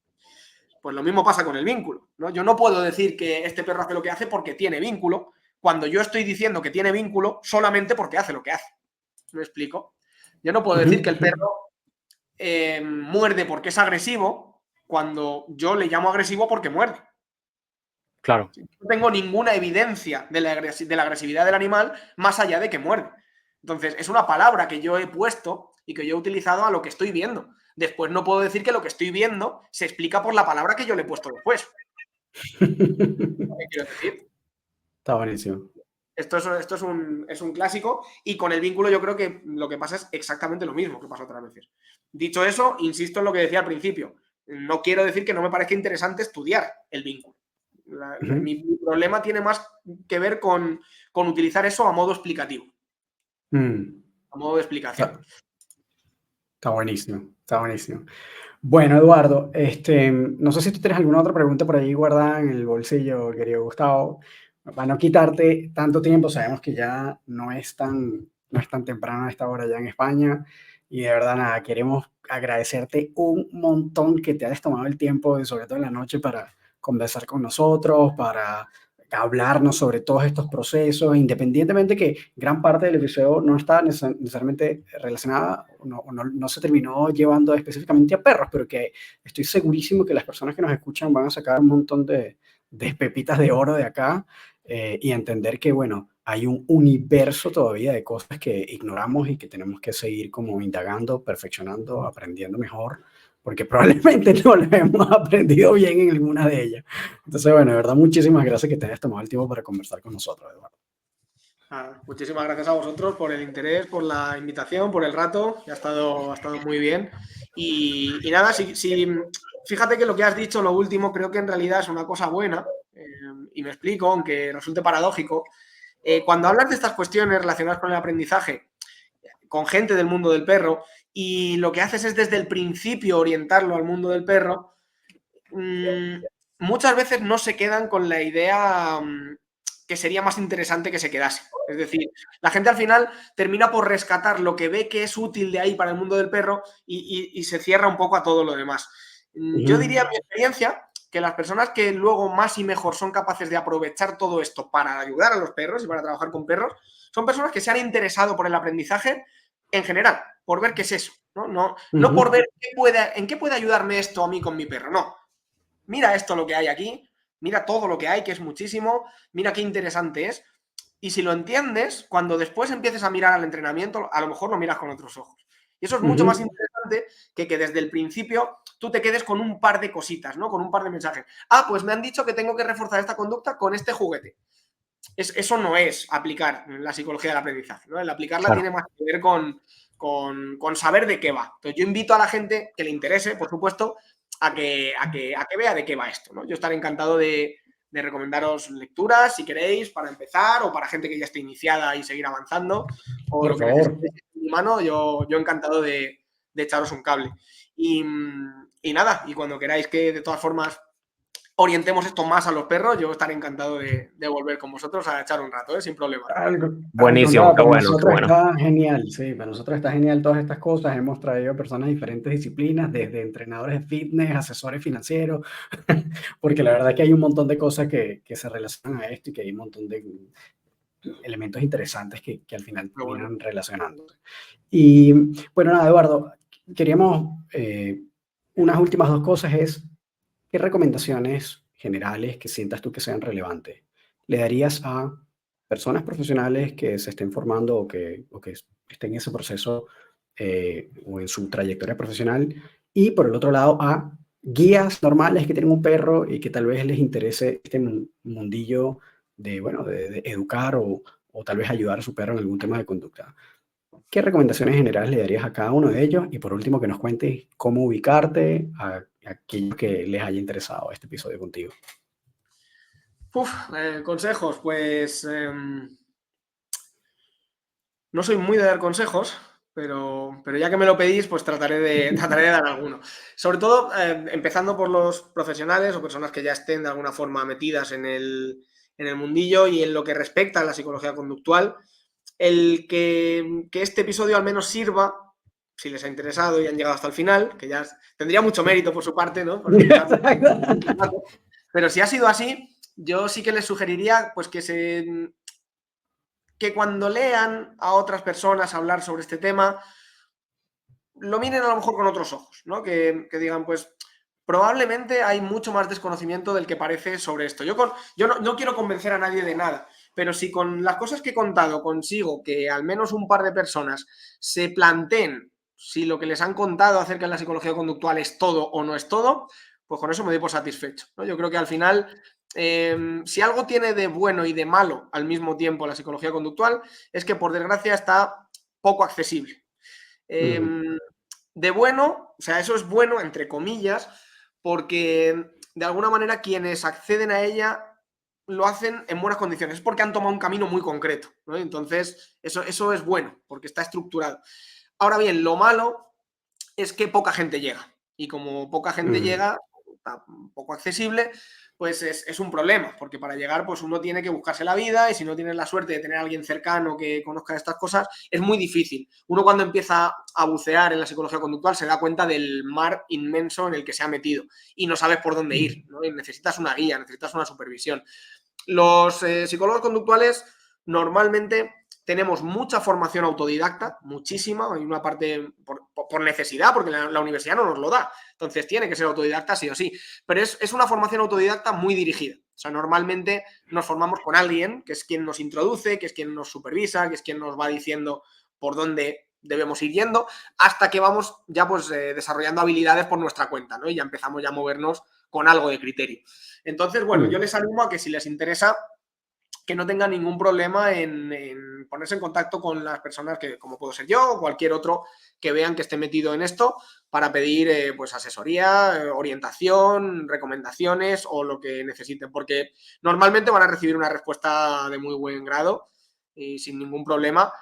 Speaker 3: Pues lo mismo pasa con el vínculo, ¿no? Yo no puedo decir que este perro hace lo que hace porque tiene vínculo, cuando yo estoy diciendo que tiene vínculo solamente porque hace lo que hace. ¿Me explico? Yo no puedo decir que el perro muerde porque es agresivo cuando yo le llamo agresivo porque muerde.
Speaker 2: Claro.
Speaker 3: No tengo ninguna evidencia de la agresividad del animal más allá de que muerde. Entonces, es una palabra que yo he puesto y que yo he utilizado a lo que estoy viendo. Después no puedo decir que lo que estoy viendo se explica por la palabra que yo le he puesto después. ¿Qué quiero decir?
Speaker 1: Está buenísimo.
Speaker 3: Esto es un clásico, y con el vínculo yo creo que lo que pasa es exactamente lo mismo que pasa otras veces. Dicho eso, insisto en lo que decía al principio. No quiero decir que no me parezca interesante estudiar el vínculo. Mi problema tiene más que ver con utilizar eso a modo explicativo. A modo de explicación.
Speaker 1: Está buenísimo, está buenísimo. Bueno, Eduardo, no sé si tú tienes alguna otra pregunta por ahí guardada en el bolsillo, querido Gustavo. Para no quitarte tanto tiempo, sabemos que ya no es tan temprano a esta hora ya en España, y de verdad nada, queremos agradecerte un montón que te hayas tomado el tiempo, y sobre todo en la noche, para conversar con nosotros, para hablarnos sobre todos estos procesos, independientemente que gran parte del episodio no está necesariamente relacionada, no se terminó llevando específicamente a perros, pero que estoy segurísimo que las personas que nos escuchan van a sacar un montón de pepitas de oro de acá, y entender que, bueno, hay un universo todavía de cosas que ignoramos y que tenemos que seguir como indagando, perfeccionando, aprendiendo mejor, porque probablemente no lo hemos aprendido bien en alguna de ellas. Entonces, bueno, de verdad, muchísimas gracias que te hayas tomado el tiempo para conversar con nosotros, Eduardo.
Speaker 3: Muchísimas gracias a vosotros por el interés, por la invitación, por el rato, que ha estado muy bien. Y nada, fíjate que lo que has dicho, lo último, creo que en realidad es una cosa buena, y me explico, aunque resulte paradójico. Cuando hablas de estas cuestiones relacionadas con el aprendizaje, con gente del mundo del perro, y lo que haces es desde el principio orientarlo al mundo del perro, muchas veces no se quedan con la idea que sería más interesante que se quedase. Es decir, la gente al final termina por rescatar lo que ve que es útil de ahí para el mundo del perro y se cierra un poco a todo lo demás. Yo diría, en mi experiencia, que las personas que luego más y mejor son capaces de aprovechar todo esto para ayudar a los perros y para trabajar con perros, son personas que se han interesado por el aprendizaje en general, por ver qué es eso, no por ver en qué puede ayudarme esto a mí con mi perro, no. Mira esto lo que hay aquí, mira todo lo que hay, que es muchísimo, mira qué interesante es. Y si lo entiendes, cuando después empieces a mirar al entrenamiento, a lo mejor lo miras con otros ojos. Y eso es mucho más interesante que desde el principio tú te quedes con un par de cositas, ¿no? Con un par de mensajes. Pues me han dicho que tengo que reforzar esta conducta con este juguete. Eso no es aplicar la psicología del aprendizaje, ¿no? El aplicarla tiene más que ver con saber de qué va. Entonces yo invito a la gente que le interese, por supuesto, a que vea de qué va esto, ¿no? Yo estaré encantado de recomendaros lecturas, si queréis, para empezar, o para gente que ya esté iniciada y seguir avanzando, o
Speaker 1: por
Speaker 3: lo que necesitéis en mi mano, yo encantado de echaros un cable. Y nada, y cuando queráis que de todas formas orientemos esto más a los perros, yo estaré encantado de volver con vosotros a echar un rato, sin problema.
Speaker 2: Buenísimo, qué bueno,
Speaker 1: qué bueno. Está genial, sí, para nosotros está genial todas estas cosas. Hemos traído personas de diferentes disciplinas, desde entrenadores de fitness, asesores financieros, porque la verdad es que hay un montón de cosas que se relacionan a esto, y que hay un montón de elementos interesantes que al final terminan relacionándose. Y bueno, nada, Eduardo, queríamos unas últimas dos cosas es: ¿qué recomendaciones generales que sientas tú que sean relevantes le darías a personas profesionales que se estén formando o que estén en ese proceso, o en su trayectoria profesional? Y por el otro lado, a guías normales que tienen un perro y que tal vez les interese este mundillo de, bueno, de educar o tal vez ayudar a su perro en algún tema de conducta. ¿Qué recomendaciones generales le darías a cada uno de ellos? Y por último, que nos cuentes cómo ubicarte a aquellos que les haya interesado este episodio contigo.
Speaker 3: Consejos, pues no soy muy de dar consejos, pero ya que me lo pedís, pues trataré de dar alguno. Sobre todo, empezando por los profesionales o personas que ya estén de alguna forma metidas en el mundillo y en lo que respecta a la psicología conductual, el que este episodio al menos sirva si les ha interesado y han llegado hasta el final, que ya tendría mucho mérito por su parte, ¿no? Por escucharlo. Pero si ha sido así, yo sí que les sugeriría pues que cuando lean a otras personas hablar sobre este tema, lo miren a lo mejor con otros ojos, ¿no? Que digan, pues probablemente hay mucho más desconocimiento del que parece sobre esto. Yo no quiero convencer a nadie de nada, pero si con las cosas que he contado consigo que al menos un par de personas se planteen si lo que les han contado acerca de la psicología conductual es todo o no es todo, pues con eso me doy por satisfecho, ¿no? Yo creo que al final, si algo tiene de bueno y de malo al mismo tiempo la psicología conductual, es que por desgracia está poco accesible. De bueno, o sea, eso es bueno, entre comillas, porque de alguna manera quienes acceden a ella lo hacen en buenas condiciones, es porque han tomado un camino muy concreto, ¿no? Entonces, eso es bueno, porque está estructurado. Ahora bien, lo malo es que poca gente llega, y como poca gente llega, está poco accesible, pues es un problema, porque para llegar pues uno tiene que buscarse la vida, y si no tienes la suerte de tener a alguien cercano que conozca estas cosas, es muy difícil. Uno cuando empieza a bucear en la psicología conductual se da cuenta del mar inmenso en el que se ha metido y no sabes por dónde ir, ¿no? Y necesitas una guía, necesitas una supervisión. Los psicólogos conductuales normalmente tenemos mucha formación autodidacta, muchísima, hay una parte por necesidad, porque la universidad no nos lo da, entonces tiene que ser autodidacta sí o sí, pero es una formación autodidacta muy dirigida. O sea, normalmente nos formamos con alguien que es quien nos introduce, que es quien nos supervisa, que es quien nos va diciendo por dónde debemos ir yendo, hasta que vamos ya pues desarrollando habilidades por nuestra cuenta, ¿no? Y ya empezamos ya a movernos con algo de criterio. Entonces, bueno, yo les animo a que si les interesa, que no tengan ningún problema en ponerse en contacto con las personas que, como puedo ser yo o cualquier otro que vean que esté metido en esto, para pedir pues asesoría, orientación, recomendaciones o lo que necesiten, porque normalmente van a recibir una respuesta de muy buen grado y sin ningún problema,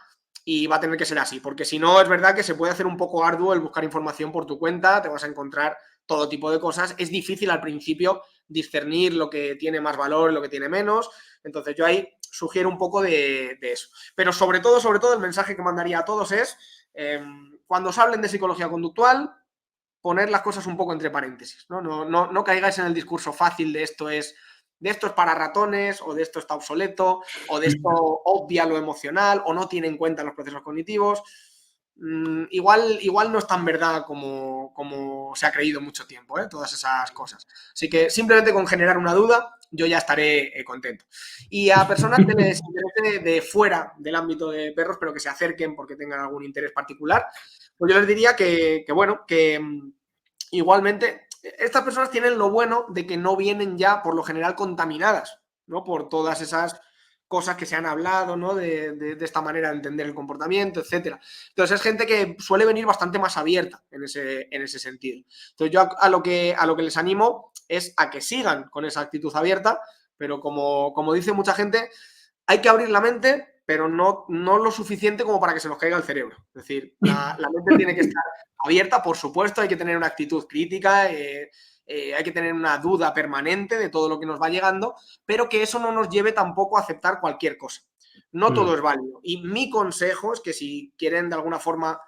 Speaker 3: y va a tener que ser así, porque si no, es verdad que se puede hacer un poco arduo el buscar información por tu cuenta, te vas a encontrar todo tipo de cosas, es difícil al principio discernir lo que tiene más valor y lo que tiene menos. Entonces yo ahí sugiero un poco de eso. Pero sobre todo, el mensaje que mandaría a todos es, cuando os hablen de psicología conductual, poner las cosas un poco entre paréntesis, ¿no? No caigáis en el discurso fácil de esto es para ratones, o de esto está obsoleto, o de esto obvia lo emocional, o no tiene en cuenta los procesos cognitivos. Igual no es tan verdad como se ha creído mucho tiempo, todas esas cosas. Así que simplemente con generar una duda, yo ya estaré contento. Y a personas que les interese de fuera del ámbito de perros, pero que se acerquen porque tengan algún interés particular, pues yo les diría que igualmente estas personas tienen lo bueno de que no vienen ya por lo general contaminadas, ¿no? Por todas esas cosas que se han hablado, ¿no? De esta manera de entender el comportamiento, etcétera. Entonces es gente que suele venir bastante más abierta en ese sentido. Entonces yo a lo que les animo es a que sigan con esa actitud abierta, pero como dice mucha gente, hay que abrir la mente, pero no lo suficiente como para que se nos caiga el cerebro. Es decir, la mente tiene que estar abierta, por supuesto, hay que tener una actitud crítica, hay que tener una duda permanente de todo lo que nos va llegando, pero que eso no nos lleve tampoco a aceptar cualquier cosa. No todo es válido. Y mi consejo es que si quieren de alguna forma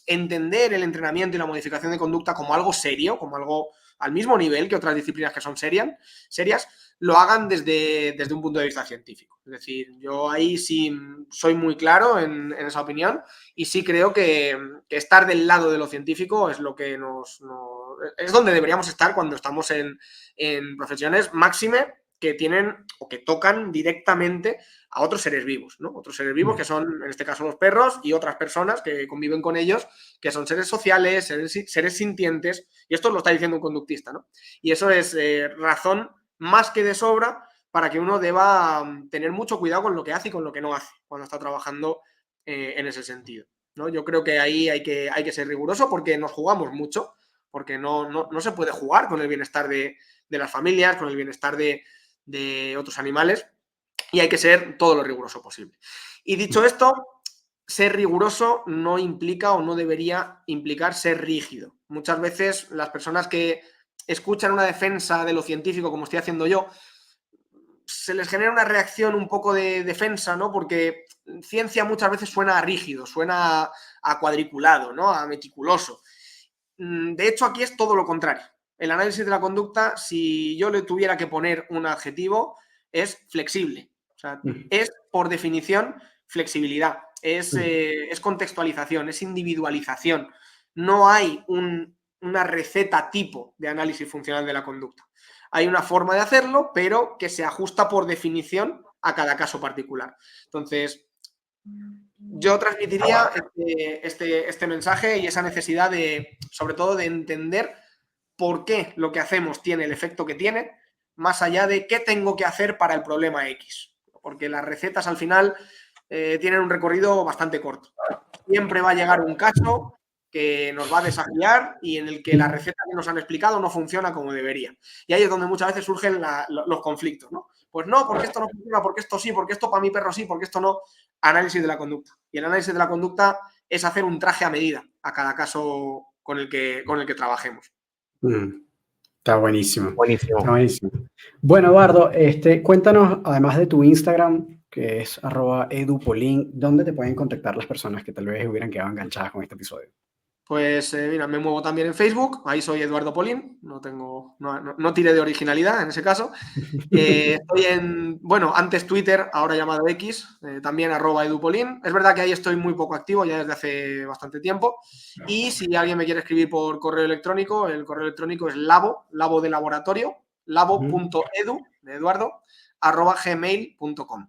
Speaker 3: entender el entrenamiento y la modificación de conducta como algo serio, como algo al mismo nivel que otras disciplinas que son serias, lo hagan desde un punto de vista científico. Es decir, yo ahí sí soy muy claro en esa opinión, y sí creo que estar del lado de lo científico es lo que es donde deberíamos estar cuando estamos en profesiones máxime que tienen o que tocan directamente a otros seres vivos, ¿no? Otros seres vivos que son, en este caso, los perros, y otras personas que conviven con ellos, que son seres sociales, seres sintientes, y esto lo está diciendo un conductista, ¿no? Y eso es razón más que de sobra para que uno deba tener mucho cuidado con lo que hace y con lo que no hace cuando está trabajando en ese sentido, ¿no? Yo creo que ahí hay que ser riguroso, porque nos jugamos mucho, porque no se puede jugar con el bienestar de las familias, con el bienestar de otros animales, y hay que ser todo lo riguroso posible. Y dicho esto, ser riguroso no implica o no debería implicar ser rígido. Muchas veces las personas que escuchan una defensa de lo científico, como estoy haciendo yo, se les genera una reacción un poco de defensa, ¿no? Porque ciencia muchas veces suena a rígido, suena a cuadriculado, ¿no? A meticuloso. De hecho, aquí es todo lo contrario. El análisis de la conducta, si yo le tuviera que poner un adjetivo, es flexible. O sea, es, por definición, flexibilidad. Es contextualización, es individualización. No hay una receta tipo de análisis funcional de la conducta. Hay una forma de hacerlo, pero que se ajusta por definición a cada caso particular. Entonces, yo transmitiría este mensaje y esa necesidad de, sobre todo, de entender por qué lo que hacemos tiene el efecto que tiene, más allá de qué tengo que hacer para el problema X. Porque las recetas al final tienen un recorrido bastante corto. Siempre va a llegar un caso que nos va a desafiar y en el que la receta que nos han explicado no funciona como debería. Y ahí es donde muchas veces surgen los conflictos, ¿no? Pues no, porque esto no funciona, porque esto sí, porque esto para mi perro sí, porque esto no. Análisis de la conducta. Y el análisis de la conducta es hacer un traje a medida a cada caso con el que trabajemos.
Speaker 1: Está buenísimo.
Speaker 2: Buenísimo.
Speaker 1: Está buenísimo. Bueno, Eduardo, cuéntanos, además de tu Instagram, que es @edupolín, ¿dónde te pueden contactar las personas que tal vez hubieran quedado enganchadas con este episodio?
Speaker 3: Pues mira, me muevo también en Facebook, ahí soy Eduardo Polín, no tiré de originalidad en ese caso. Estoy en, bueno, antes Twitter, ahora llamado X, también @edupolín. Es verdad que ahí estoy muy poco activo, ya desde hace bastante tiempo. Y si alguien me quiere escribir por correo electrónico, el correo electrónico es labo de laboratorio, labo.edu, de Eduardo, @gmail.com.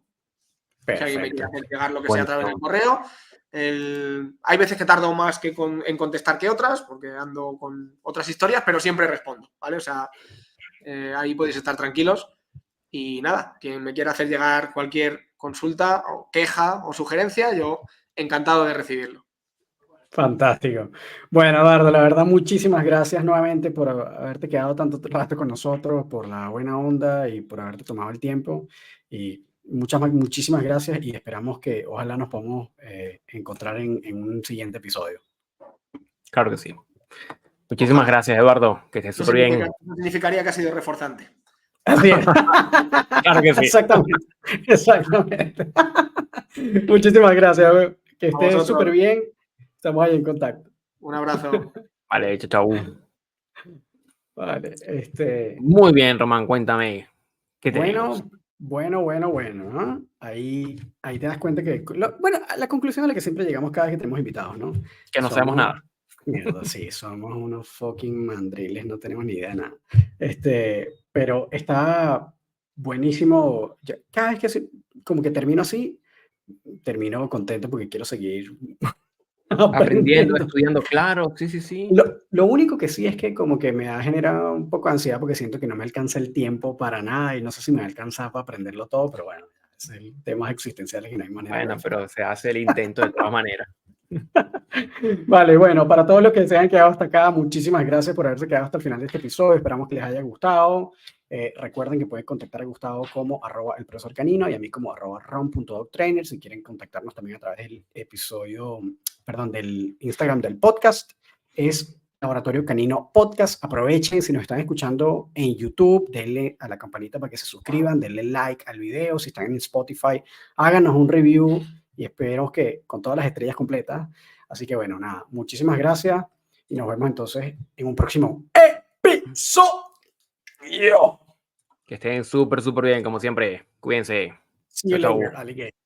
Speaker 3: Si alguien me quiere hacer llegar lo que sea a través del correo. Hay veces que tardo más en contestar que otras, porque ando con otras historias, pero siempre respondo, ¿vale? O sea, ahí podéis estar tranquilos. Y nada, quien me quiera hacer llegar cualquier consulta o queja o sugerencia, yo encantado de recibirlo.
Speaker 1: Fantástico. Bueno, Eduardo, la verdad, muchísimas gracias nuevamente por haberte quedado tanto rato con nosotros, por la buena onda y por haberte tomado el tiempo. Y muchísimas gracias y esperamos que ojalá nos podamos encontrar en un siguiente episodio.
Speaker 2: Claro que sí. Muchísimas gracias, Eduardo. Que estés súper bien.
Speaker 3: Eso significaría que ha sido reforzante.
Speaker 1: Así es.
Speaker 2: Claro que sí.
Speaker 1: Exactamente. Exactamente. Muchísimas gracias. Que estés súper bien. Estamos ahí en contacto.
Speaker 3: Un abrazo.
Speaker 2: Vale, chao.
Speaker 1: Vale,
Speaker 2: Muy bien, Román, cuéntame. ¿Qué tenemos?
Speaker 1: Bueno, ¿no? Ahí te das cuenta que, bueno, la conclusión a la que siempre llegamos cada vez que tenemos invitados, ¿no?
Speaker 2: Que no sabemos nada.
Speaker 1: Mierda, sí, somos unos fucking mandriles, no tenemos ni idea de nada. Pero está buenísimo. Cada vez que como que termino así, termino contento porque quiero seguir
Speaker 2: aprendiendo, estudiando, claro, sí.
Speaker 1: Lo único que sí es que como que me ha generado un poco de ansiedad porque siento que no me alcanza el tiempo para nada y no sé si me va a alcanzar para aprenderlo todo, pero bueno, es el temas existenciales y no hay manera.
Speaker 2: Bueno, pero se hace el intento de todas maneras.
Speaker 1: Vale, bueno, para todos los que se hayan quedado hasta acá, muchísimas gracias por haberse quedado hasta el final de este episodio. Esperamos que les haya gustado. Recuerden que pueden contactar a Gustavo como @elprofesorcanino y a mí como @ron.dogtrainer si quieren contactarnos también a través del del Instagram del podcast. Es Laboratorio Canino Podcast. Aprovechen, si nos están escuchando en YouTube, denle a la campanita para que se suscriban, denle like al video. Si están en Spotify, háganos un review y esperemos que con todas las estrellas completas. Así que bueno, nada, muchísimas gracias y nos vemos entonces en un próximo episodio.
Speaker 2: Que estén súper bien, como siempre. Cuídense.
Speaker 1: See you later, alligator.